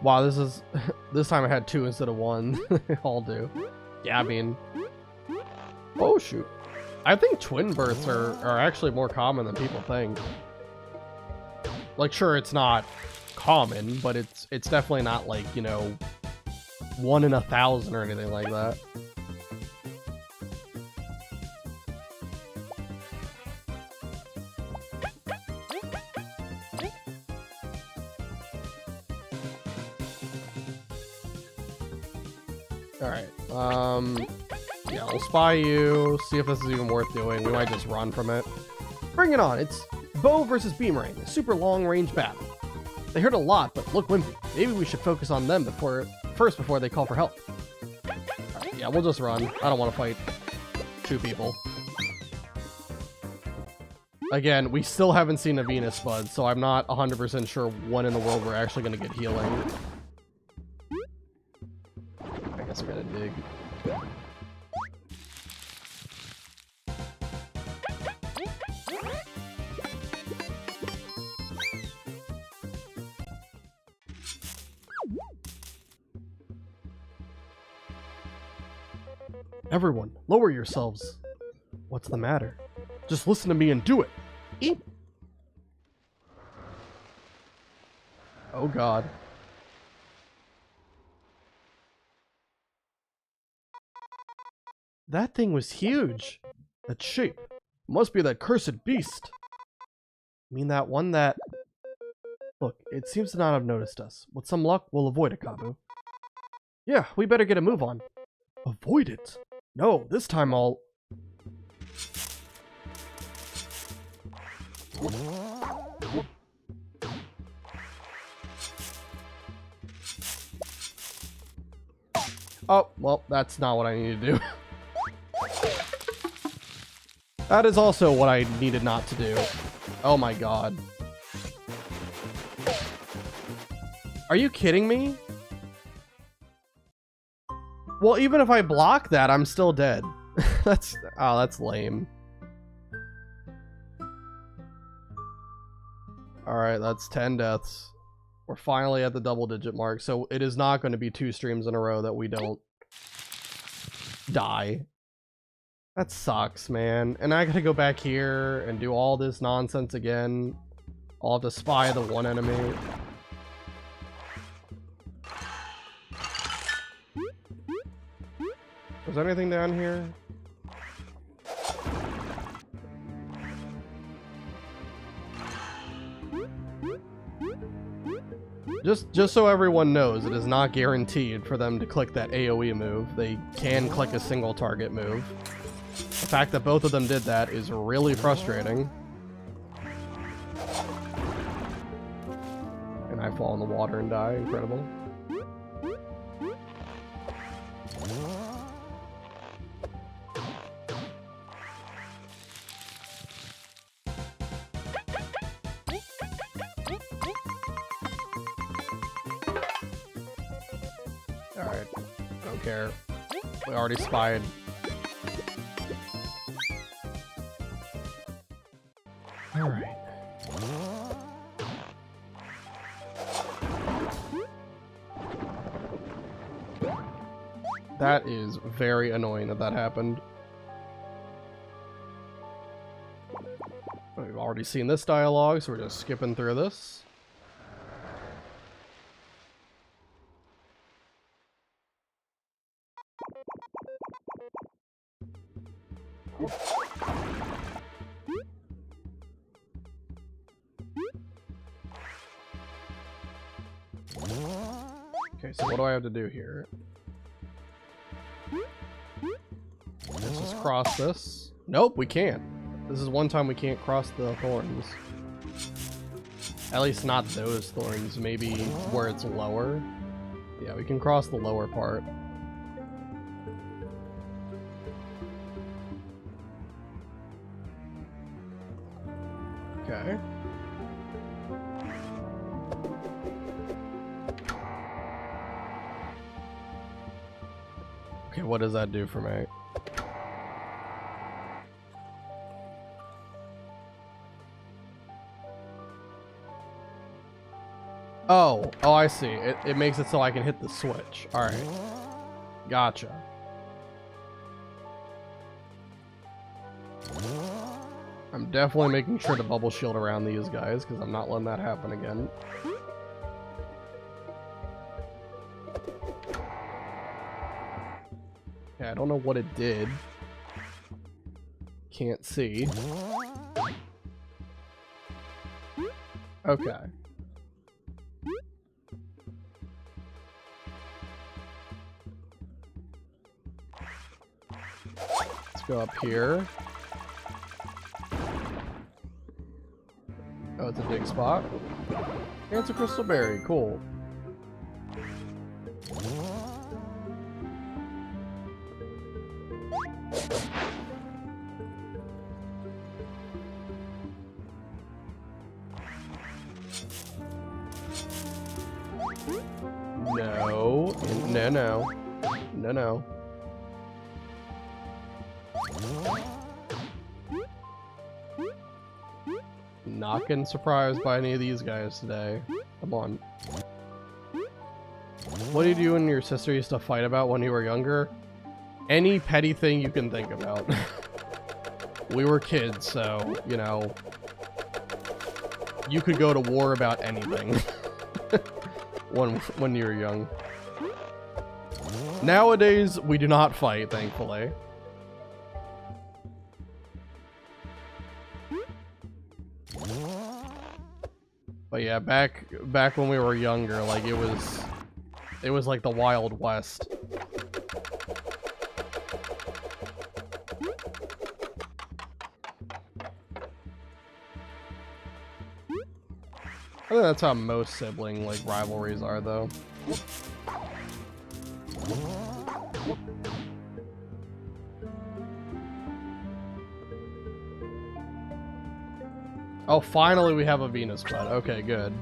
wow, this time I had 2 instead of 1. They all do. Yeah, I mean, oh shoot. I think twin births are actually more common than people think. Like, sure, it's not common, but it's definitely not like, you know, 1 in 1,000 or anything like that. Alright, yeah, I'll spy you, see if this is even worth doing. We might just run from it. Bring it on, it's bow versus beamerang, a super long-range battle. They hurt a lot, but look wimpy. Maybe we should focus on them first before they call for help. Right, yeah, we'll just run. I don't want to fight 2 people. Again, we still haven't seen a Venus Spud, so I'm not 100% sure when in the world we're actually going to get healing. I guess we're going to dig. Everyone, lower yourselves. What's the matter? Just listen to me and do it. Eep. Oh God. That thing was huge. That shape. It must be that cursed beast. You mean that one that... Look, it seems to not have noticed us. With some luck, we'll avoid it, Kabu. Yeah, we better get a move on. Avoid it? No, this time I'll... Oh, well, that's not what I need to do. That is also what I needed not to do. Oh my God. Are you kidding me? Well, even if I block that, I'm still dead. That's lame. Alright, that's 10 deaths. We're finally at the double-digit mark, so it is not going to be 2 streams in a row that we don't die. That sucks, man. And I gotta go back here and do all this nonsense again. I'll have to spy the one enemy. Is there anything down here? Just so everyone knows, it is not guaranteed for them to click that AoE move. They can click a single target move. The fact that both of them did that is really frustrating. And I fall in the water and die. Incredible. Alright. I don't care. We already spied. Alright. That is very annoying that that happened. We've already seen this dialogue, so we're just skipping through this. Okay, so what do I have to do here? Let's just cross this. Nope, we can't. This is one time we can't cross the thorns. At least not those thorns, maybe where it's lower. Yeah, we can cross the lower part. Okay. Okay, what does that do for me? Oh, I see. It makes it so I can hit the switch. Alright. Gotcha. I'm definitely making sure to bubble shield around these guys, because I'm not letting that happen again. Okay, I don't know what it did. Can't see. Okay. Let's go up here. Oh, it's a big spot. And it's a crystal berry. Cool. No. No. No, no. Not getting surprised by any of these guys today. Come on. What did you and your sister used to fight about when you were younger? Any petty thing you can think about. We were kids, so, you know, you could go to war about anything when you were young. Nowadays, we do not fight, thankfully. But yeah, back when we were younger, like it was like the Wild West. I think that's how most sibling like rivalries are, though. Oh, finally we have a Venus bud. Okay, good.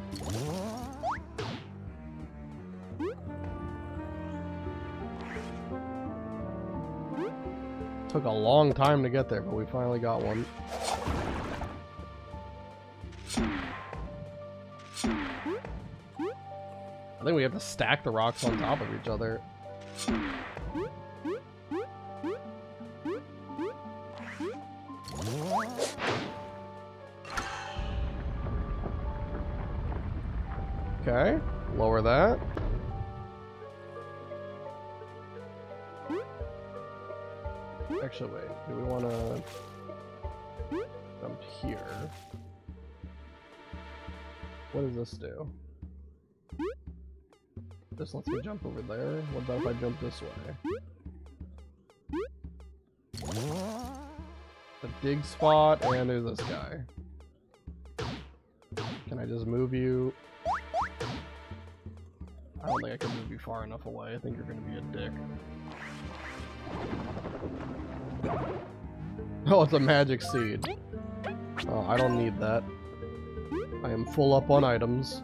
Took a long time to get there, but we finally got one. I think we have to stack the rocks on top of each other. Okay, lower that. Actually, wait, do we want to jump here? What does this do? This lets me jump over there. What about if I jump this way? The dig spot, and there's this guy. Can I just move you? I don't think I can move you far enough away. I think you're gonna be a dick. Oh, it's a magic seed. Oh, I don't need that. I am full up on items.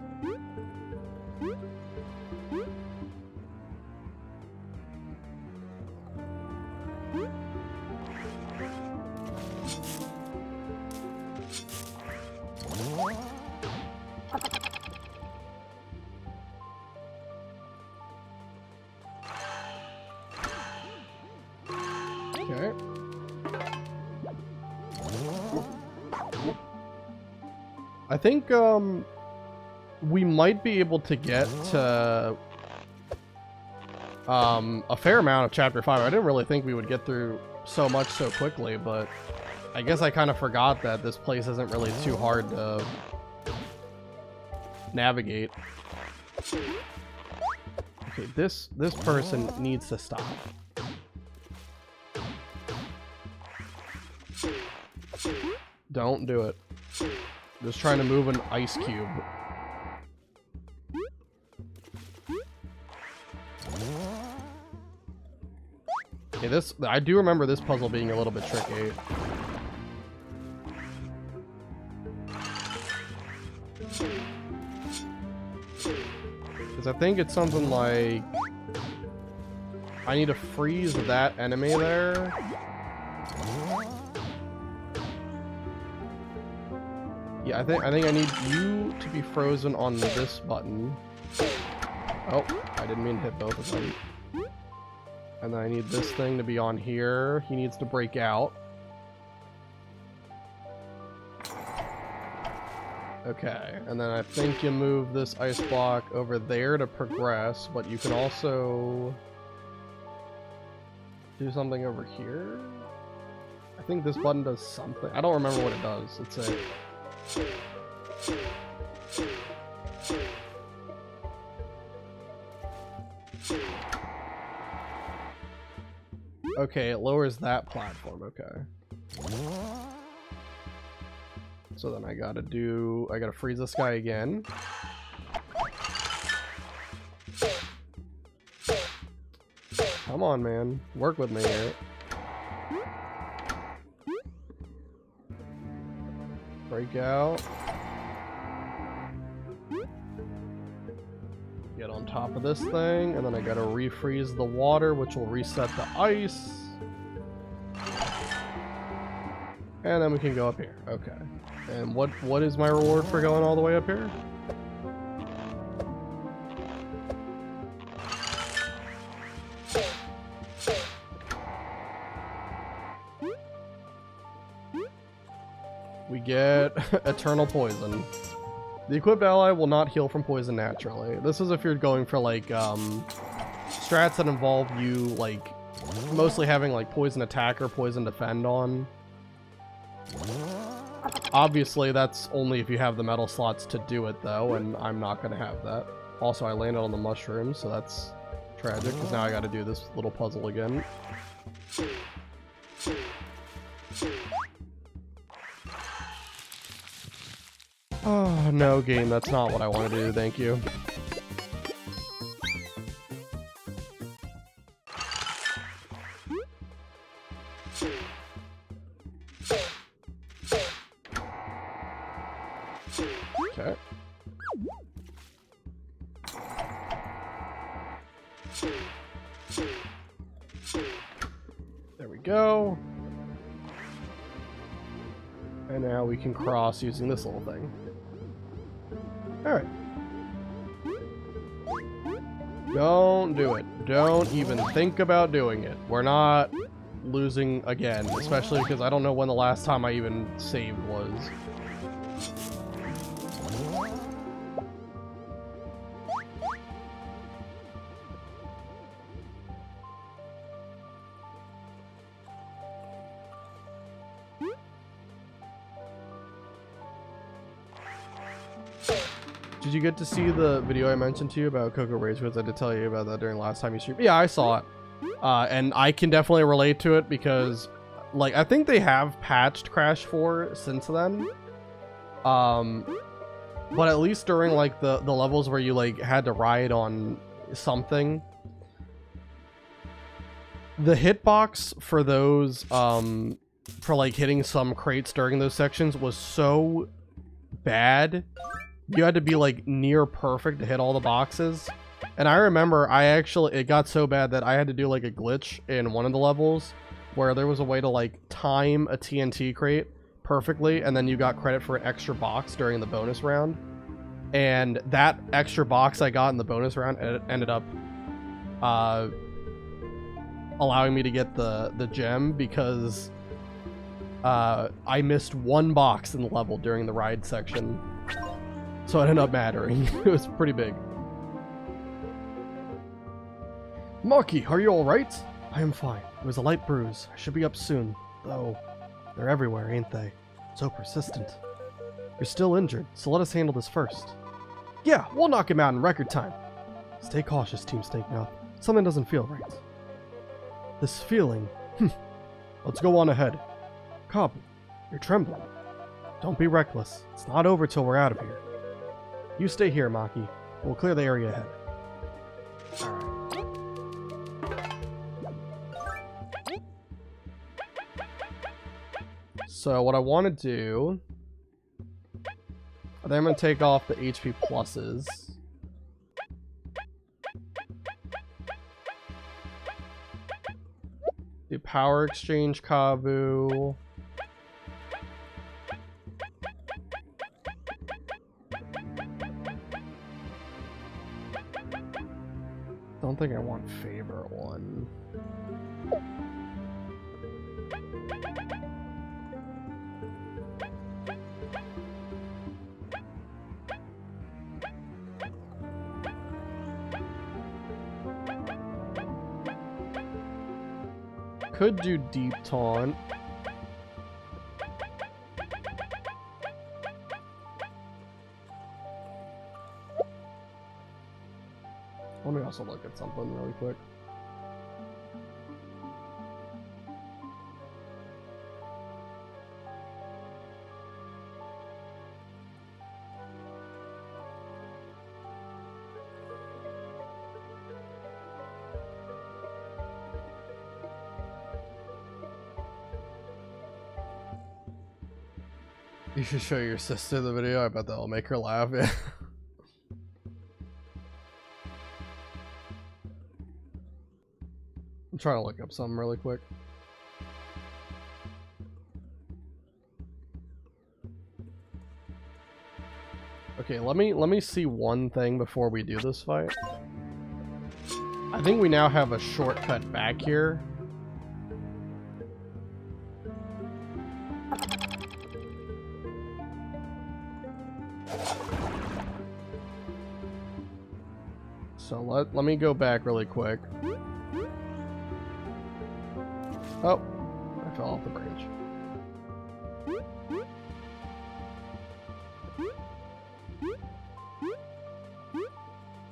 Okay. I think, we might be able to get to a fair amount of Chapter 5. I didn't really think we would get through so much so quickly, but I guess I kind of forgot that this place isn't really too hard to navigate. Okay, this person needs to stop. Don't do it. Just trying to move an ice cube. Okay, I do remember this puzzle being a little bit tricky. Because I think it's something like I need to freeze that enemy there. Yeah, I think I need you to be frozen on this button. Oh, I didn't mean to hit both of them. And then I need this thing to be on here. He needs to break out. Okay, and then I think you move this ice block over there to progress, but you can also do something over here. I think this button does something. I don't remember what it does. Let's say. Okay, it lowers that platform, okay. So then I gotta freeze this guy again. Come on, man. Work with me here. Break out. Get on top of this thing, and then I gotta refreeze the water, which will reset the ice. And then we can go up here. Okay. And what is my reward for going all the way up here? We get eternal poison. The equipped ally will not heal from poison naturally. This is if you're going for like strats that involve you like mostly having like poison attack or poison defend on. Obviously that's only if you have the metal slots to do it though, and I'm not gonna have that. Also I landed on the mushroom, so that's tragic because now I gotta do this little puzzle again. Oh, no, game. That's not what I want to do. Thank you. Okay. There we go. And now we can cross using this little thing. Alright. Don't do it. Don't even think about doing it. We're not losing again, especially because I don't know when the last time I even saved was. Did you get to see the video I mentioned to you about Coco Rage Quits? I did tell you about that during last time you streamed. Yeah, I saw it. And I can definitely relate to it because, like, I think they have patched Crash 4 since then. But at least during, like, the levels where you, like, had to ride on something, the hitbox for those, for, like, hitting some crates during those sections was so bad. You had to be like near perfect to hit all the boxes. And I remember it got so bad that I had to do like a glitch in one of the levels where there was a way to like time a TNT crate perfectly and then you got credit for an extra box during the bonus round. And that extra box I got in the bonus round ended up allowing me to get the gem because I missed one box in the level during the ride section. So it ended up mattering. It was pretty big. Maki, are you alright? I am fine. It was a light bruise. I should be up soon. Though, they're everywhere, ain't they? So persistent. You're still injured, so let us handle this first. Yeah, we'll knock him out in record time. Stay cautious, Team Snake Mouth. Something doesn't feel right. This feeling... Let's go on ahead. Kabu, you're trembling. Don't be reckless. It's not over till we're out of here. You stay here, Maki. We'll clear the area ahead. Alright. So what I want to do... I think I'm going to take off the HP pluses. Do power exchange Kabu. Don't think I want favorite one. Could do deep taunt. Let me also look at something really quick. You should show your sister the video. I bet that'll make her laugh. Yeah. I'm trying to look up something really quick. Okay, let me see one thing before we do this fight. I think we now have a shortcut back here. So let me go back really quick. Oh, I fell off the bridge.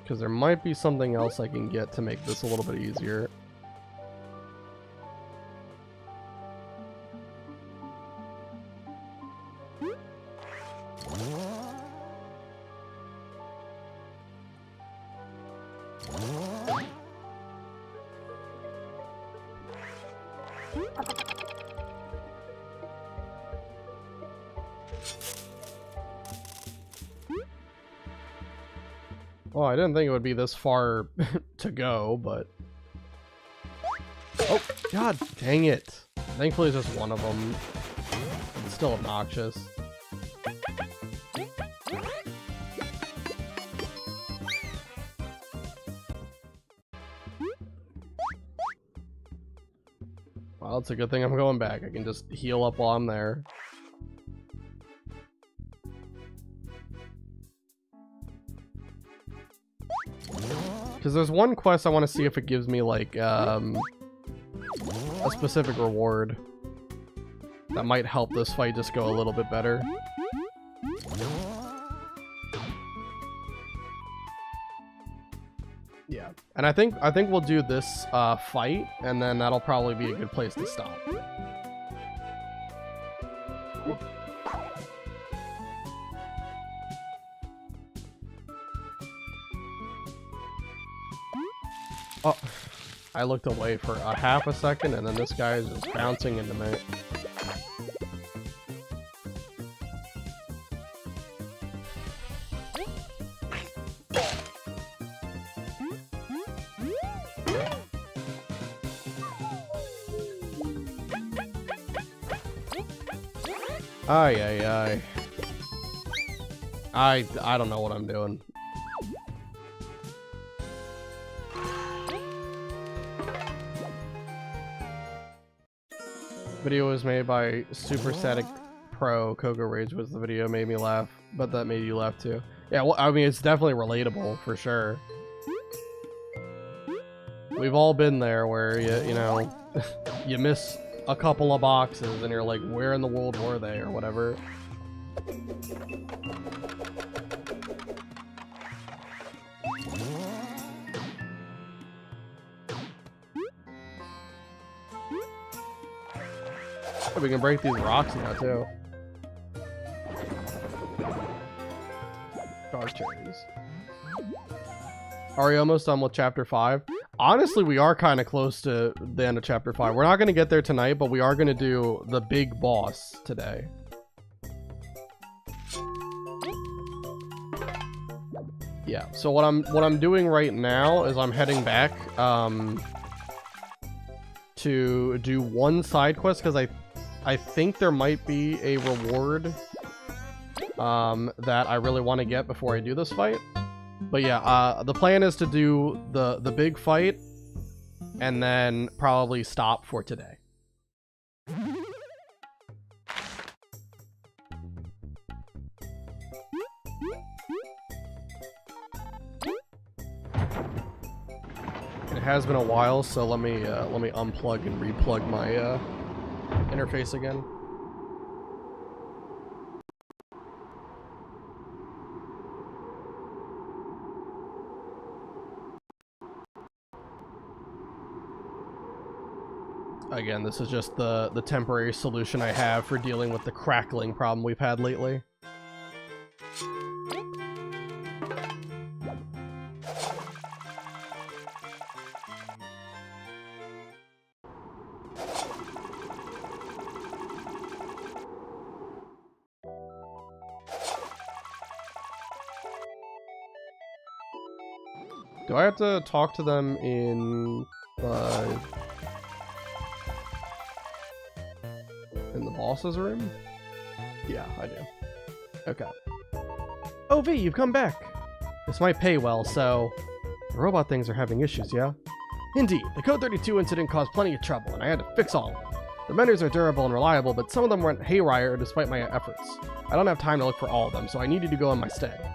Because there might be something else I can get to make this a little bit easier. Well, I didn't think it would be this far to go, but... Oh, god dang it. Thankfully it's just one of them. It's still obnoxious. Well, it's a good thing I'm going back. I can just heal up while I'm there. Because there's one quest I want to see if it gives me, like, a specific reward that might help this fight just go a little bit better. Yeah, and I think we'll do this fight, and then that'll probably be a good place to stop. Oh, I looked away for a half a second, and then this guy is just bouncing into me. Ay, ay, ay. I don't know what I'm doing. Video was made by Super Static Pro. Coco Rage was the video, made me laugh, but that made you laugh too. Yeah, well, I mean, it's definitely relatable for sure. We've all been there where you know, you miss a couple of boxes and you're like, where in the world were they or whatever. We can break these rocks now too. Dark cherries. Are we almost done with chapter 5? Honestly, we are kind of close to the end of chapter 5. We're not going to get there tonight, but we are going to do the big boss today. Yeah, so what I'm doing right now is I'm heading back to do one side quest because I think there might be a reward that I really want to get before I do this fight. But yeah, the plan is to do the big fight and then probably stop for today. It has been a while, so let me unplug and replug my interface again. Again, this is just the temporary solution I have for dealing with the crackling problem we've had lately. Do I have to talk to them in the boss's room? Yeah, I do. Okay. Oh, V, you've come back. This might pay well, so... The robot things are having issues, yeah? Indeed, the Code 32 incident caused plenty of trouble, and I had to fix all of them. The vendors are durable and reliable, but some of them went haywire despite my efforts. I don't have time to look for all of them, so I needed to go in my stead.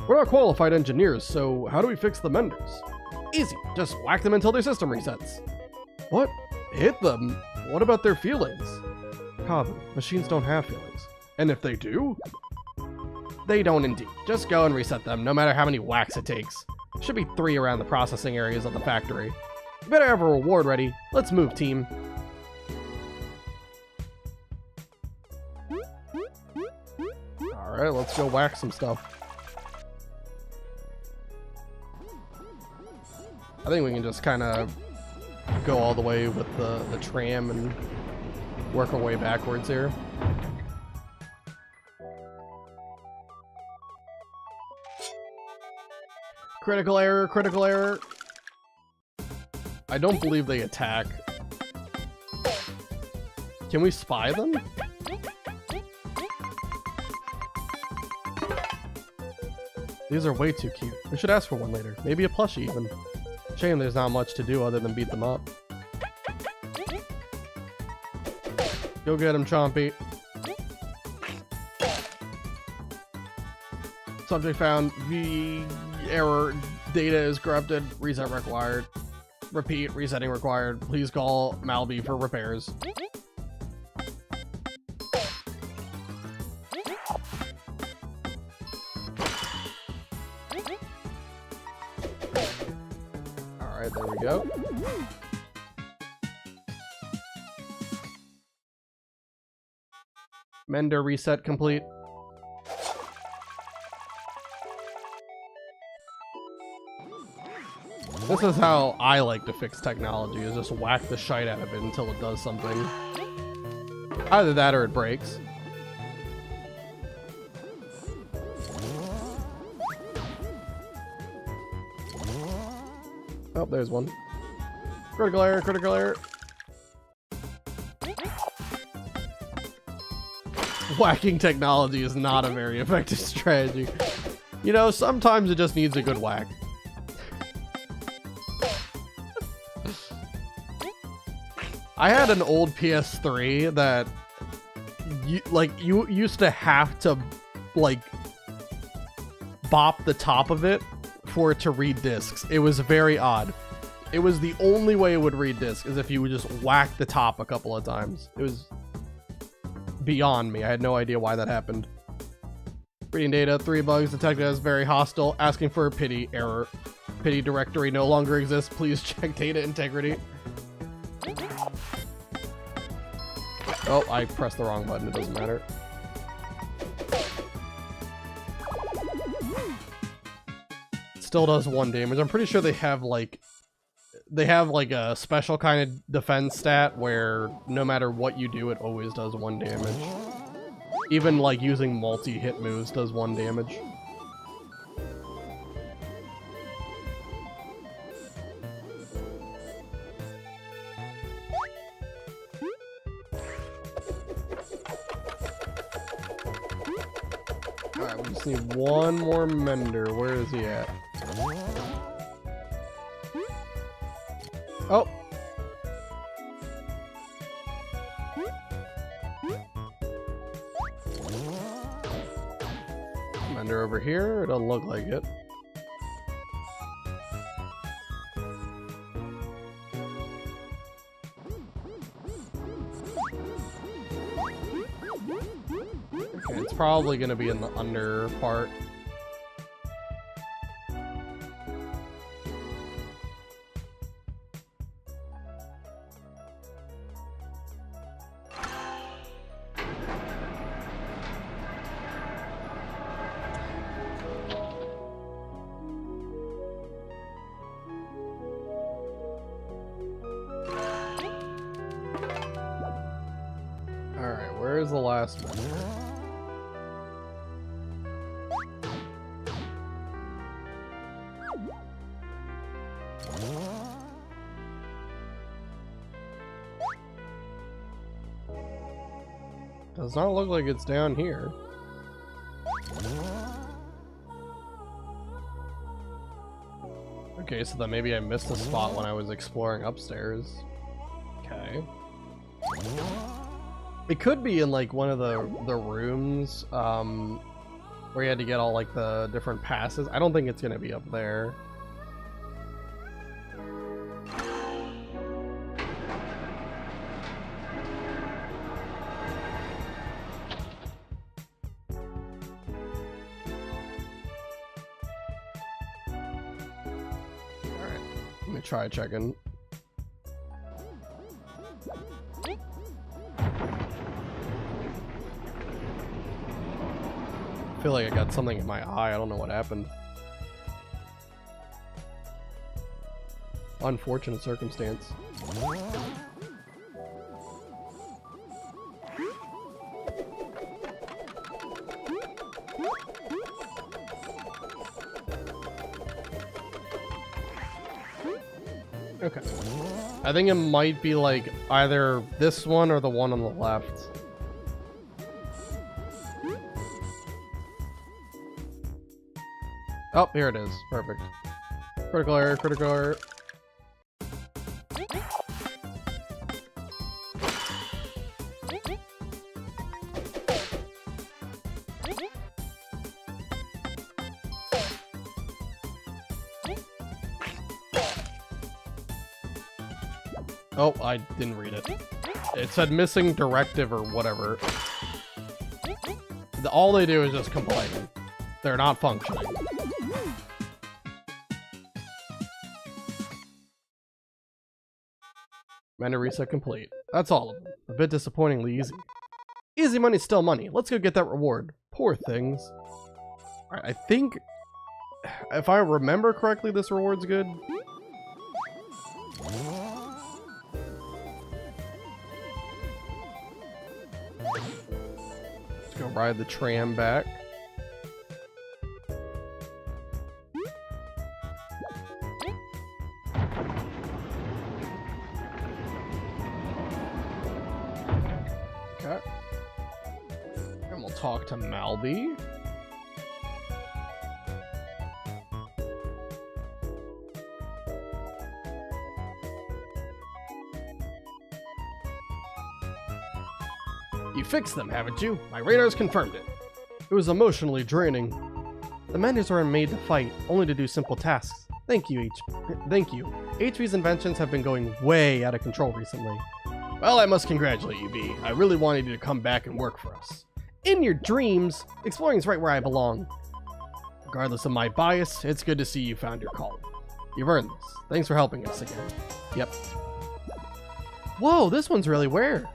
We're not qualified engineers, so how do we fix the vendors? Easy, just whack them until their system resets. What? Hit them? What about their feelings? Carbon, machines don't have feelings. And if they do? They don't indeed. Just go and reset them, no matter how many whacks it takes. Should be 3 around the processing areas of the factory. You better have a reward ready. Let's move, team. Alright, let's go whack some stuff. I think we can just kind of go all the way with the tram and work our way backwards here. Critical error, critical error. I don't believe they attack. Can we spy them? These are way too cute. We should ask for one later. Maybe a plushie even. Shame there's not much to do other than beat them up. Go get him, Chompy. Subject found. V error. Data is corrupted. Reset required. Repeat. Resetting required. Please call Malby for repairs. Alright, there we go. Mender reset complete. This is how I like to fix technology, is just whack the shite out of it until it does something. Either that or it breaks. Oh, there's one. Critical error, critical error. Whacking technology is not a very effective strategy. You know, sometimes it just needs a good whack. I had an old PS3 that you used to have to like bop the top of it for it to read discs. It was very odd. It was the only way it would read disc, is if you would just whack the top a couple of times. It was beyond me. I had no idea why that happened. Reading data, 3 bugs detected as very hostile, asking for a pity error. Pity directory no longer exists. Please check data integrity. Oh, I pressed the wrong button. It doesn't matter. Still does 1 damage. I'm pretty sure they have like a special kind of defense stat where no matter what you do, it always does 1 damage. Even like using multi-hit moves does 1 damage. Alright, we just need 1 more mender. Where is he at? Oh! Mender over here? It doesn't look like it. Okay, it's probably gonna be in the under part. Alright, where's the last one? Does not look like it's down here. Okay, so then maybe I missed a spot when I was exploring upstairs. Okay. It could be in like one of the rooms where you had to get all like the different passes. I don't think it's gonna be up there. Alright, let me try checking. I feel like I got something in my eye. I don't know what happened. Unfortunate circumstance. Okay. I think it might be like either this one or the one on the left. Oh, here it is. Perfect. Critical error, critical error. Oh, I didn't read it. It said missing directive or whatever. All they do is just complain. They're not functioning. Mender reset complete. That's all of them. A bit disappointingly easy. Easy money's still money. Let's go get that reward. Poor things. Alright, I think... if I remember correctly, this reward's good. Let's go ride the tram back. Okay. And we'll talk to Malby. You fixed them, haven't you? My radar's confirmed it. It was emotionally draining. The Menders aren't made to fight, only to do simple tasks. Thank you. HV's inventions have been going way out of control recently. Well, I must congratulate you, V. I really wanted you to come back and work for us. In your dreams, exploring's right where I belong. Regardless of my bias, it's good to see you found your calling. You've earned this. Thanks for helping us again. Yep. Whoa, this one's really rare.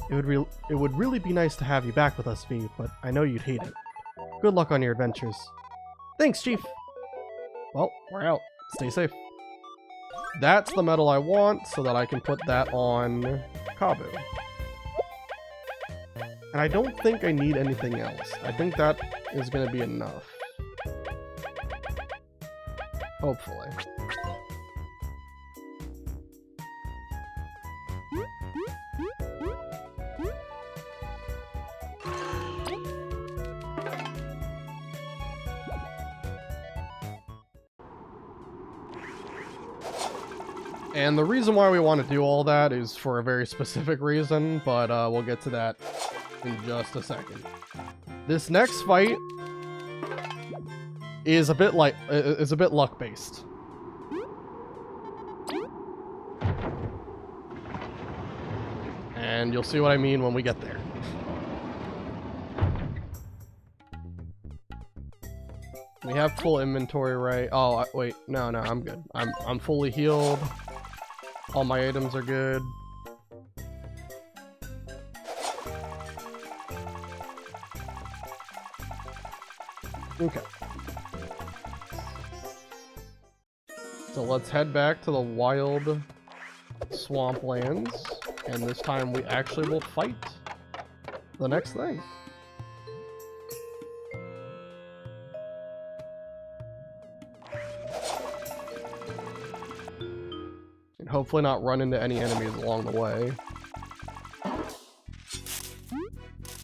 It would really be nice to have you back with us, V, but I know you'd hate it. Good luck on your adventures. Thanks, Chief. Well, we're out. Stay safe. That's the medal I want, so that I can put that on Kabu. And I don't think I need anything else. I think that is going to be enough. Hopefully. And the reason why we want to do all that is for a very specific reason, but we'll get to that in just a second. This next fight is a bit luck based. And you'll see what I mean when we get there. We have full inventory, right? Oh, wait, no, I'm good. I'm fully healed. All my items are good. Okay. So let's head back to the wild swamplands, and this time we actually will fight the next thing. Hopefully not run into any enemies along the way.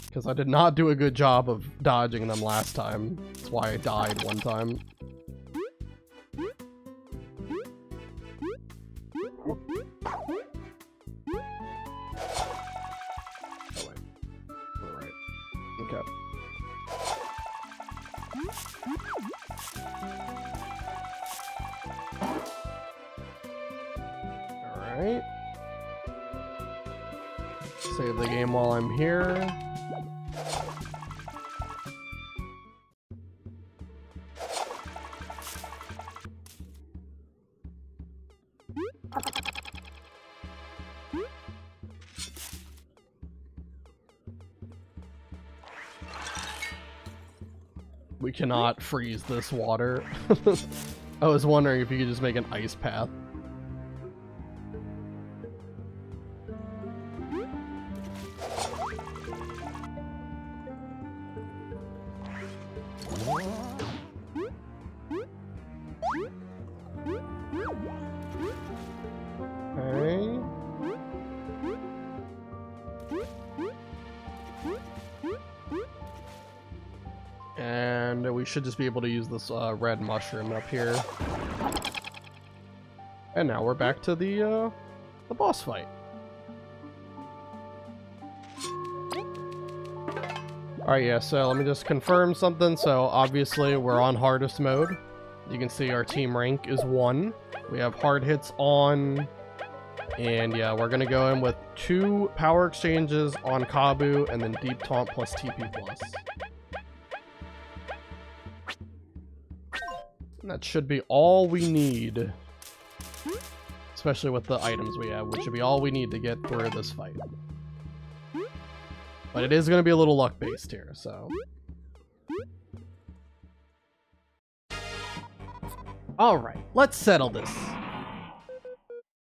Because I did not do a good job of dodging them last time. That's why I died one time. Oh, wait. Alright. Okay. Alright. Save the game while I'm here. We cannot freeze this water. I was wondering if you could just make an ice path. Okay. And we should just be able to use this red mushroom up here. And now we're back to the boss fight. Alright, yeah, so let me just confirm something. So obviously we're on hardest mode. You can see our team rank is 1. We have hard hits on. And yeah, we're gonna go in with 2 power exchanges on Kabu and then deep taunt plus TP plus. And that should be all we need. Especially with the items we have, which should be all we need to get through this fight. But it is going to be a little luck based here, so. Alright, let's settle this.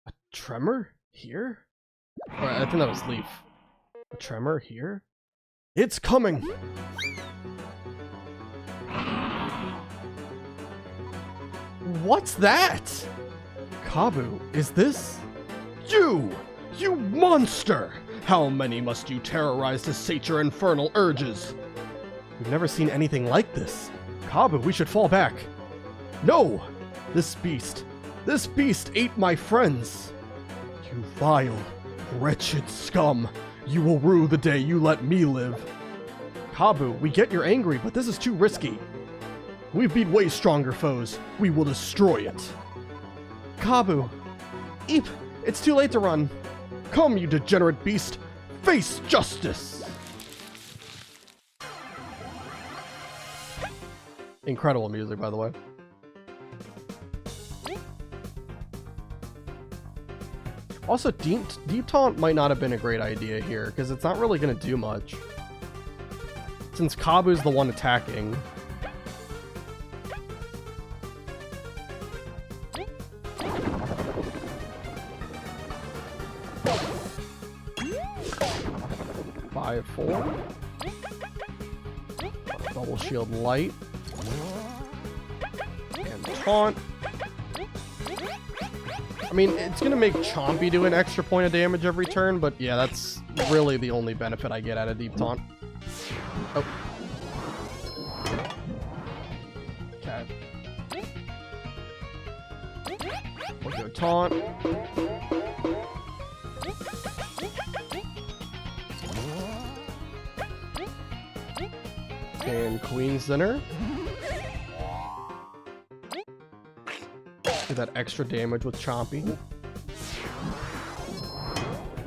A tremor here? Or, I think that was Leaf. A tremor here? It's coming! What's that? Kabu, is this? You! You monster! How many must you terrorize to sate your infernal urges? We've never seen anything like this. Kabu, we should fall back. No! This beast ate my friends. You vile, wretched scum. You will rue the day you let me live. Kabu, we get you're angry, but this is too risky. We've beat way stronger foes. We will destroy it. Kabu! Eep! It's too late to run! Come, you degenerate beast! Face justice! Incredible music, by the way. Also, Deep Taunt might not have been a great idea here, because it's not really going to do much. Since Kabu's the one attacking. Five, 4. Double shield light. And taunt. I mean, it's going to make Chompy do an extra point of damage every turn, but yeah, that's really the only benefit I get out of Deep Taunt. Oh. Okay. We'll go Taunt. And Queen's Dinner. Do that extra damage with Chompy.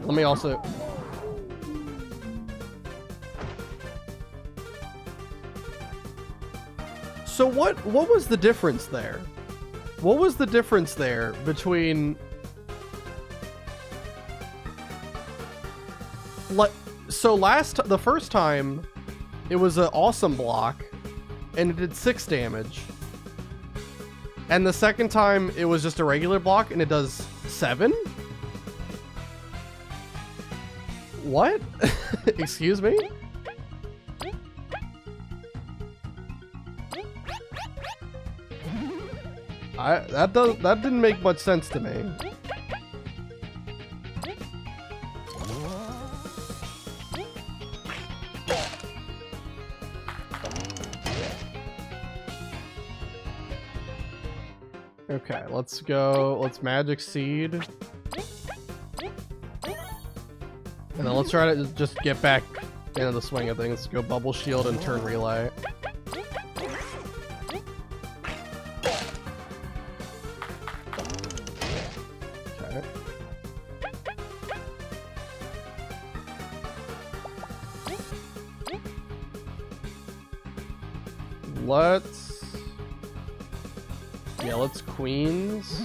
Let me also... So what was the difference there? What was the difference there between... So the first time, it was an awesome block, and it did 6 damage. And the second time, it was just a regular block, and it does 7? What? Excuse me? That didn't make much sense to me. Okay, let's go. Let's Magic Seed. And then let's try to just get back into the swing of things. Let's go Bubble Shield and turn Relay. Okay. Let's Queens.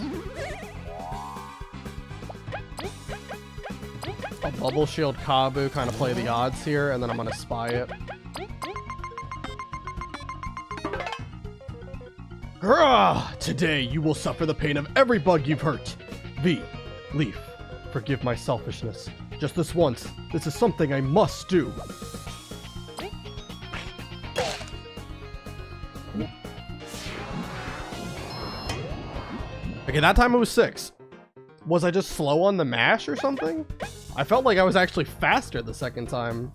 I'll Bubble Shield Kabu, kind of play the odds here, and then I'm gonna Spy it. Hurrah! Today you will suffer the pain of every bug you've hurt. V. Leaf. Forgive my selfishness. Just this once. This is something I must do. Okay, that time it was 6. Was I just slow on the mash or something? I felt like I was actually faster the second time.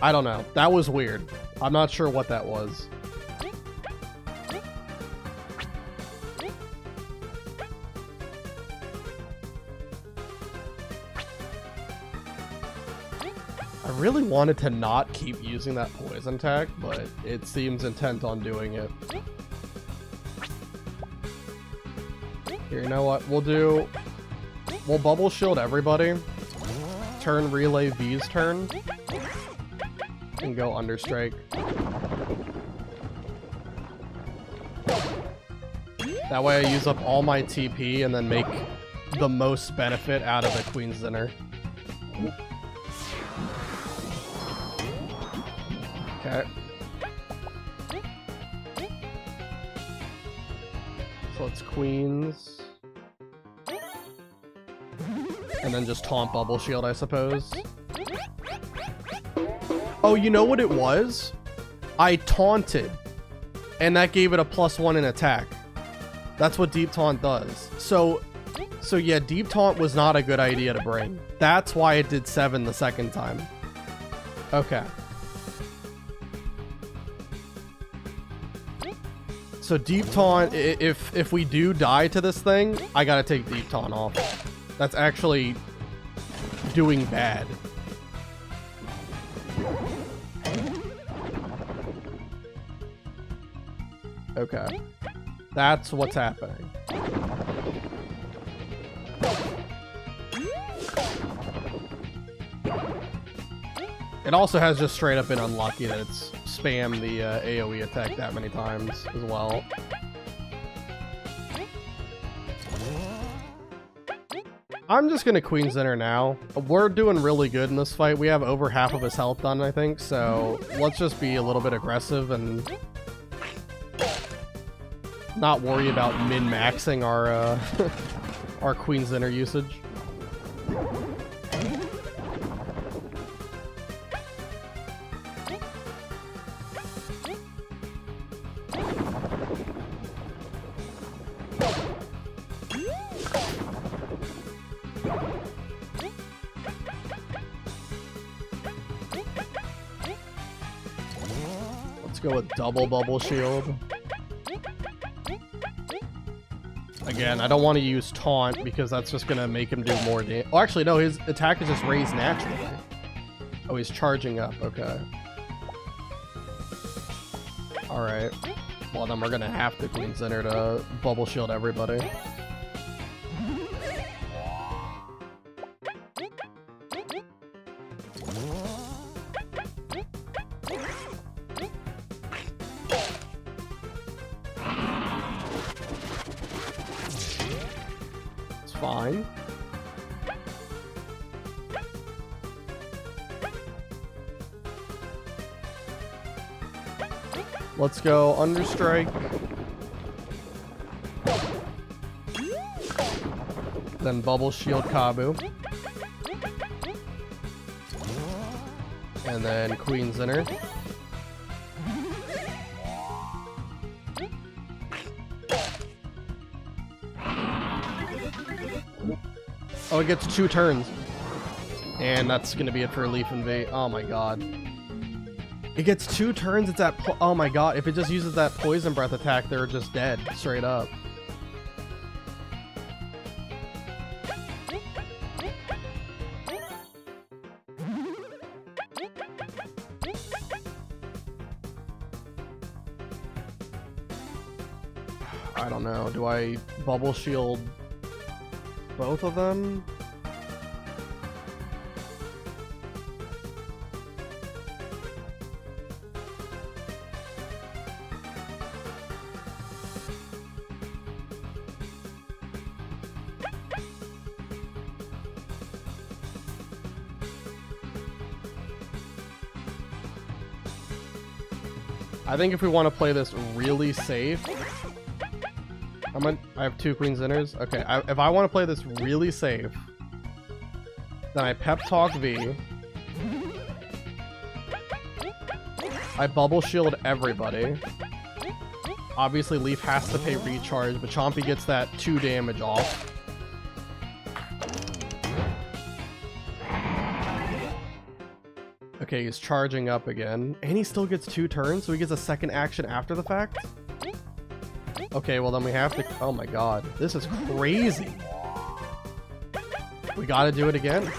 I don't know. That was weird. I'm not sure what that was. I really wanted to not keep using that poison tag, but it seems intent on doing it. Here, you know what? We'll Bubble Shield everybody. Turn Relay V's turn. And go Understrike. That way I use up all my TP and then make the most benefit out of the Queen's Dinner. Okay. So it's Queens. And then just taunt Bubble Shield, I suppose. Oh, you know what it was? I taunted. And that gave it a +1 in attack. That's what Deep Taunt does. So yeah, Deep Taunt was not a good idea to bring. That's why it did 7 the second time. Okay. So Deep Taunt, if we do die to this thing, I gotta take Deep Taunt off. That's actually doing bad. Okay. That's what's happening. It also has just straight up been unlucky that it's spammed the AoE attack that many times as well. I'm just gonna Queen Center now. We're doing really good in this fight. We have over half of his health done, I think, so let's just be a little bit aggressive and not worry about min-maxing our our Queen Center usage. Go with double bubble shield. Again, I don't want to use taunt because that's just gonna make him do more damage. Oh, actually, no, his attack is just raised naturally. Oh, he's charging up. Okay. All right. Well, then we're gonna have to Queen Center to bubble shield everybody. Fine. Let's go Understrike. Then Bubble Shield Kabu. And then Queen Center. Oh, it gets 2 turns. And that's going to be it for Leaf and V. Oh my god. It gets 2 turns, it's at oh my god, if it just uses that Poison Breath attack, they're just dead, straight up. I don't know, do I Bubble Shield both of them? I think if we want to play this really safe, I have 2 Queen Centers. Okay, if I want to play this really safe, then I Pep Talk V. I Bubble Shield everybody. Obviously, Leaf has to pay recharge, but Chompy gets that 2 damage off. Okay, he's charging up again. And he still gets 2 turns, so he gets a second action after the fact? Okay, well then we have to... Oh my god. This is crazy. We gotta do it again.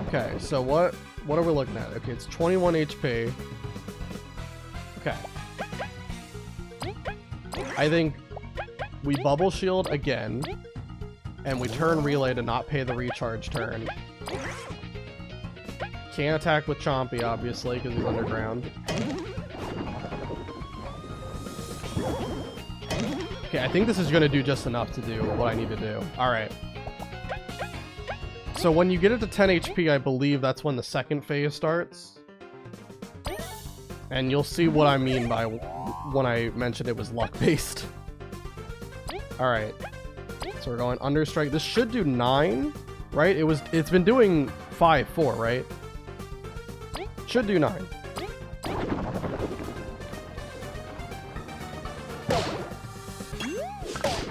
Okay, so what are we looking at? Okay, it's 21 HP. Okay. I think we Bubble Shield again, and we turn Relay to not pay the recharge turn. Can't attack with Chompy, obviously, because he's underground. Okay, I think this is going to do just enough to do what I need to do. Alright. So when you get it to 10 HP, I believe that's when the second phase starts. And you'll see what I mean by when I mentioned it was luck-based. Alright. So we're going Understrike. This should do 9, right? It's been doing 5-4, right? Should do 9.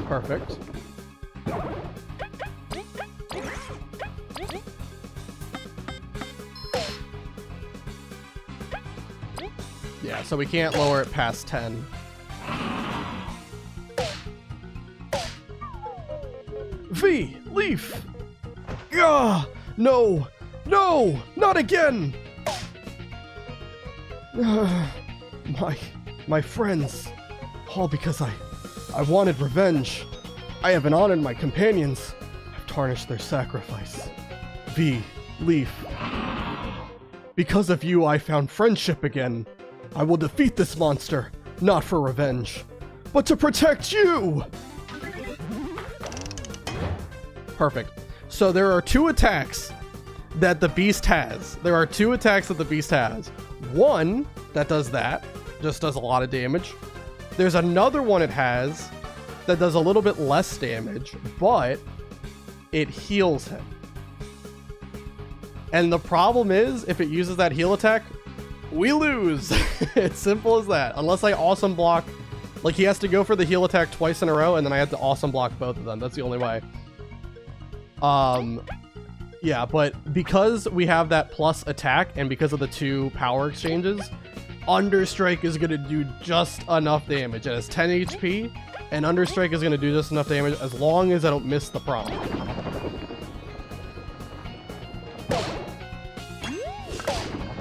Perfect. Yeah, so we can't lower it past 10. V! Leaf! Gah! No! No! Not again! My friends. All because I wanted revenge. I haven't honored my companions. I've tarnished their sacrifice. V. Leaf. Because of you, I found friendship again. I will defeat this monster, not for revenge, but to protect you! Perfect. So there are two attacks that the beast has. There are two attacks that the beast has. One that does that, just does a lot of damage. There's another one it has that does a little bit less damage, but it heals him. And the problem is, if it uses that heal attack, we lose. It's simple as that. Unless I awesome block, like he has to go for the heal attack twice in a row, and then I have to awesome block both of them. That's the only way. Yeah, but because we have that plus attack, and because of the two power exchanges, Understrike is going to do just enough damage. It has 10 HP, and Understrike is going to do just enough damage as long as I don't miss the prompt.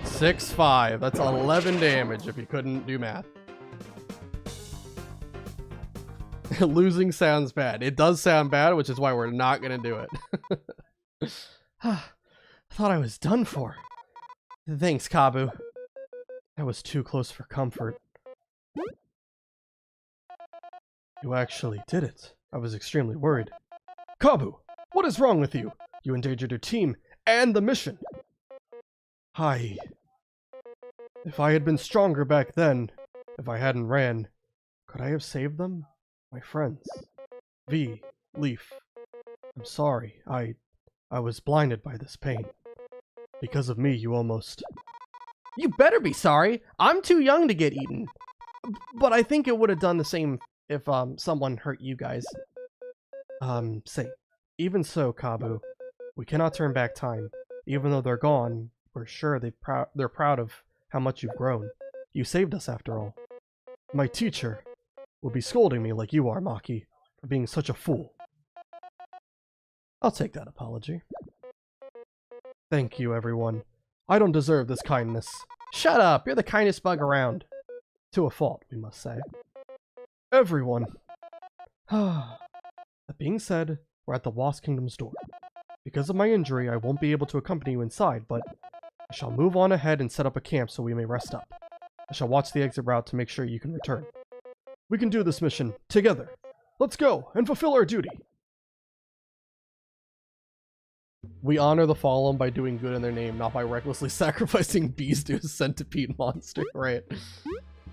Six, 5. That's 11 damage if you couldn't do math. Losing sounds bad. It does sound bad, which is why we're not going to do it. I thought I was done for. Thanks, Kabu. That was too close for comfort. You actually did it. I was extremely worried. Kabu, what is wrong with you? You endangered your team and the mission. Hi. If I had been stronger back then, if I hadn't ran, could I have saved them? My friends. V. Leaf. I'm sorry. I was blinded by this pain. Because of me, you almost... You better be sorry. I'm too young to get eaten. But I think it would have done the same if someone hurt you guys. Say, even so, Kabu, we cannot turn back time. Even though they're gone, we're sure they're proud of how much you've grown. You saved us after all. My teacher will be scolding me like you are, Maki, for being such a fool. I'll take that apology. Thank you, everyone. I don't deserve this kindness. Shut up! You're the kindest bug around. To a fault, we must say. Everyone. That being said, we're at the Wasp Kingdom's door. Because of my injury, I won't be able to accompany you inside, but I shall move on ahead and set up a camp so we may rest up. I shall watch the exit route to make sure you can return. We can do this mission together. Let's go and fulfill our duty. We honor the fallen by doing good in their name, not by recklessly sacrificing bees to a centipede monster, right?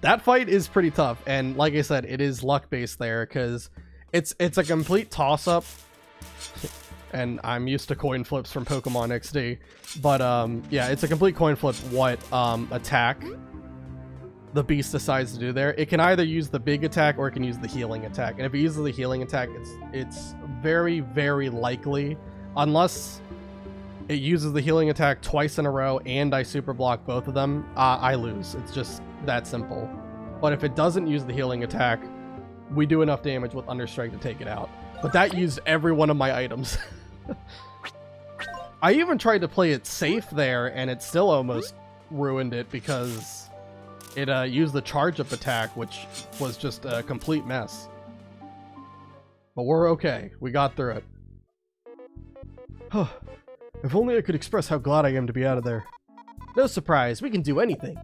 That fight is pretty tough, and like I said, it is luck-based there, because it's a complete toss-up, and I'm used to coin flips from Pokemon XD, but yeah, it's a complete coin flip what attack the beast decides to do there. It can either use the big attack or it can use the healing attack, and if it uses the healing attack, it's very, very likely, unless it uses the healing attack twice in a row and I super block both of them, I lose. It's just that simple. But if it doesn't use the healing attack, we do enough damage with Understrike to take it out. But that used every one of my items. I even tried to play it safe there, and it still almost ruined it because it used the charge-up attack, which was just a complete mess. But we're okay. We got through it. Huh. If only I could express how glad I am to be out of there. No surprise, we can do anything.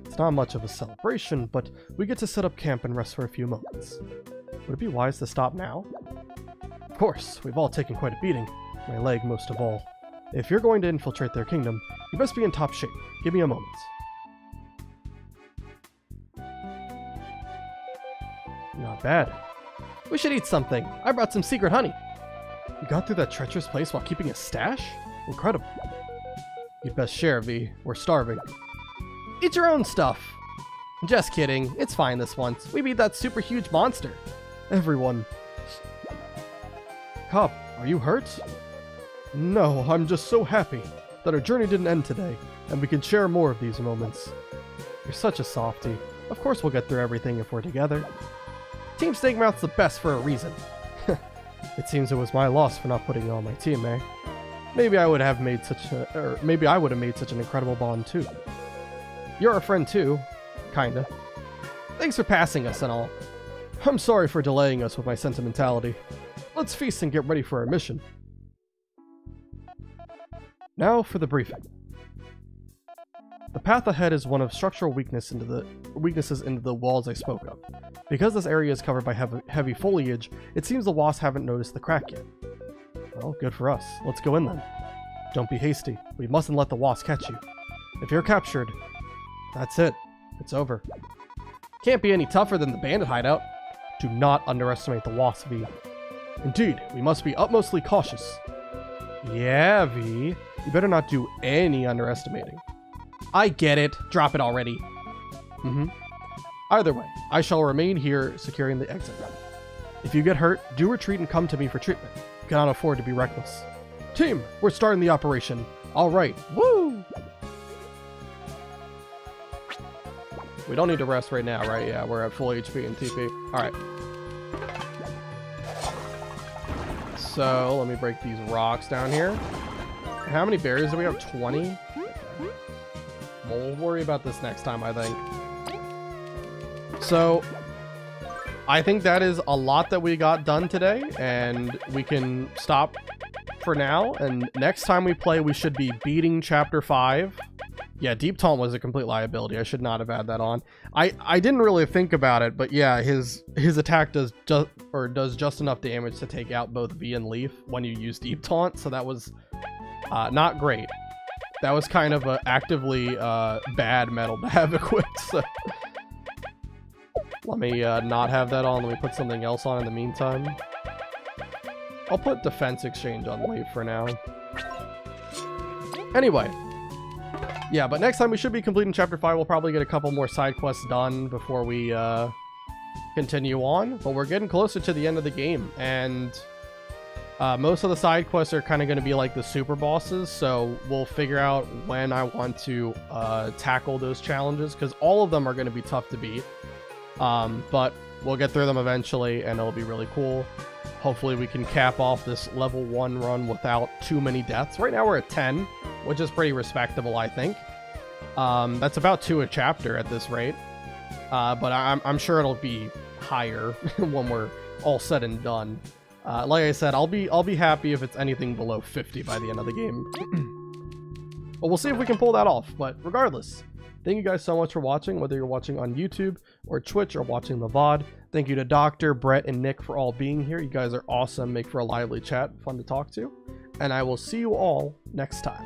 It's not much of a celebration, but we get to set up camp and rest for a few moments. Would it be wise to stop now? Of course, we've all taken quite a beating. My leg most of all. If you're going to infiltrate their kingdom, you best be in top shape. Give me a moment. Not bad. We should eat something. I brought some secret honey. You got through that treacherous place while keeping a stash? Incredible. You'd best share, V. We're starving. Eat your own stuff. Just kidding. It's fine this once. We beat that super huge monster. Everyone. Cop, are you hurt? No, I'm just so happy that our journey didn't end today, and we can share more of these moments. You're such a softie. Of course we'll get through everything if we're together. Team Steakmouth's the best for a reason. It seems it was my loss for not putting you on my team, eh? Maybe I would have made such an incredible bond too. You're a friend too, kinda. Thanks for passing us and all. I'm sorry for delaying us with my sentimentality. Let's feast and get ready for our mission. Now for the briefing. The path ahead is one of structural weaknesses into the walls I spoke of. Because this area is covered by heavy foliage, it seems the wasps haven't noticed the crack yet. Well, good for us. Let's go in then. Don't be hasty. We mustn't let the wasps catch you. If you're captured, that's it. It's over. Can't be any tougher than the bandit hideout. Do not underestimate the wasp, V. Indeed, we must be utmostly cautious. Yeah, V. You better not do any underestimating. I get it. Drop it already. Either way, I shall remain here securing the exit route. If you get hurt, do retreat and come to me for treatment. You cannot afford to be reckless. Team, we're starting the operation. All right. Woo! We don't need to rest right now, right? Yeah, we're at full HP and TP. All right. So let me break these rocks down here. How many berries do we have? 20? We'll worry about this next time, I think. So I think that is a lot that we got done today, and we can stop for now. And next time we play, we should be beating Chapter 5. Yeah, Deep Taunt was a complete liability. I should not have had that on. I didn't really think about it, but yeah, his attack does just enough damage to take out both V and Leaf when you use Deep Taunt, so that was not great. That was kind of a actively bad metal to have equipped. So let me not have that on. Let me put something else on in the meantime. I'll put Defense Exchange on Leaf for now. Anyway. Yeah, but next time we should be completing Chapter 5. We'll probably get a couple more side quests done before we continue on. But we're getting closer to the end of the game. And most of the side quests are kind of going to be like the super bosses. So we'll figure out when I want to tackle those challenges. Because all of them are going to be tough to beat. But we'll get through them eventually. And it'll be really cool. Hopefully we can cap off this level 1 run without too many deaths. Right now we're at 10. Which is pretty respectable, I think. That's about 2 a chapter at this rate. But I'm sure it'll be higher when we're all said and done. Like I said, I'll be happy if it's anything below 50 by the end of the game. But we'll see if we can pull that off. But regardless, thank you guys so much for watching, whether you're watching on YouTube or Twitch or watching the VOD. Thank you to Dr., Brett, and Nick for all being here. You guys are awesome, make for a lively chat, fun to talk to. And I will see you all next time.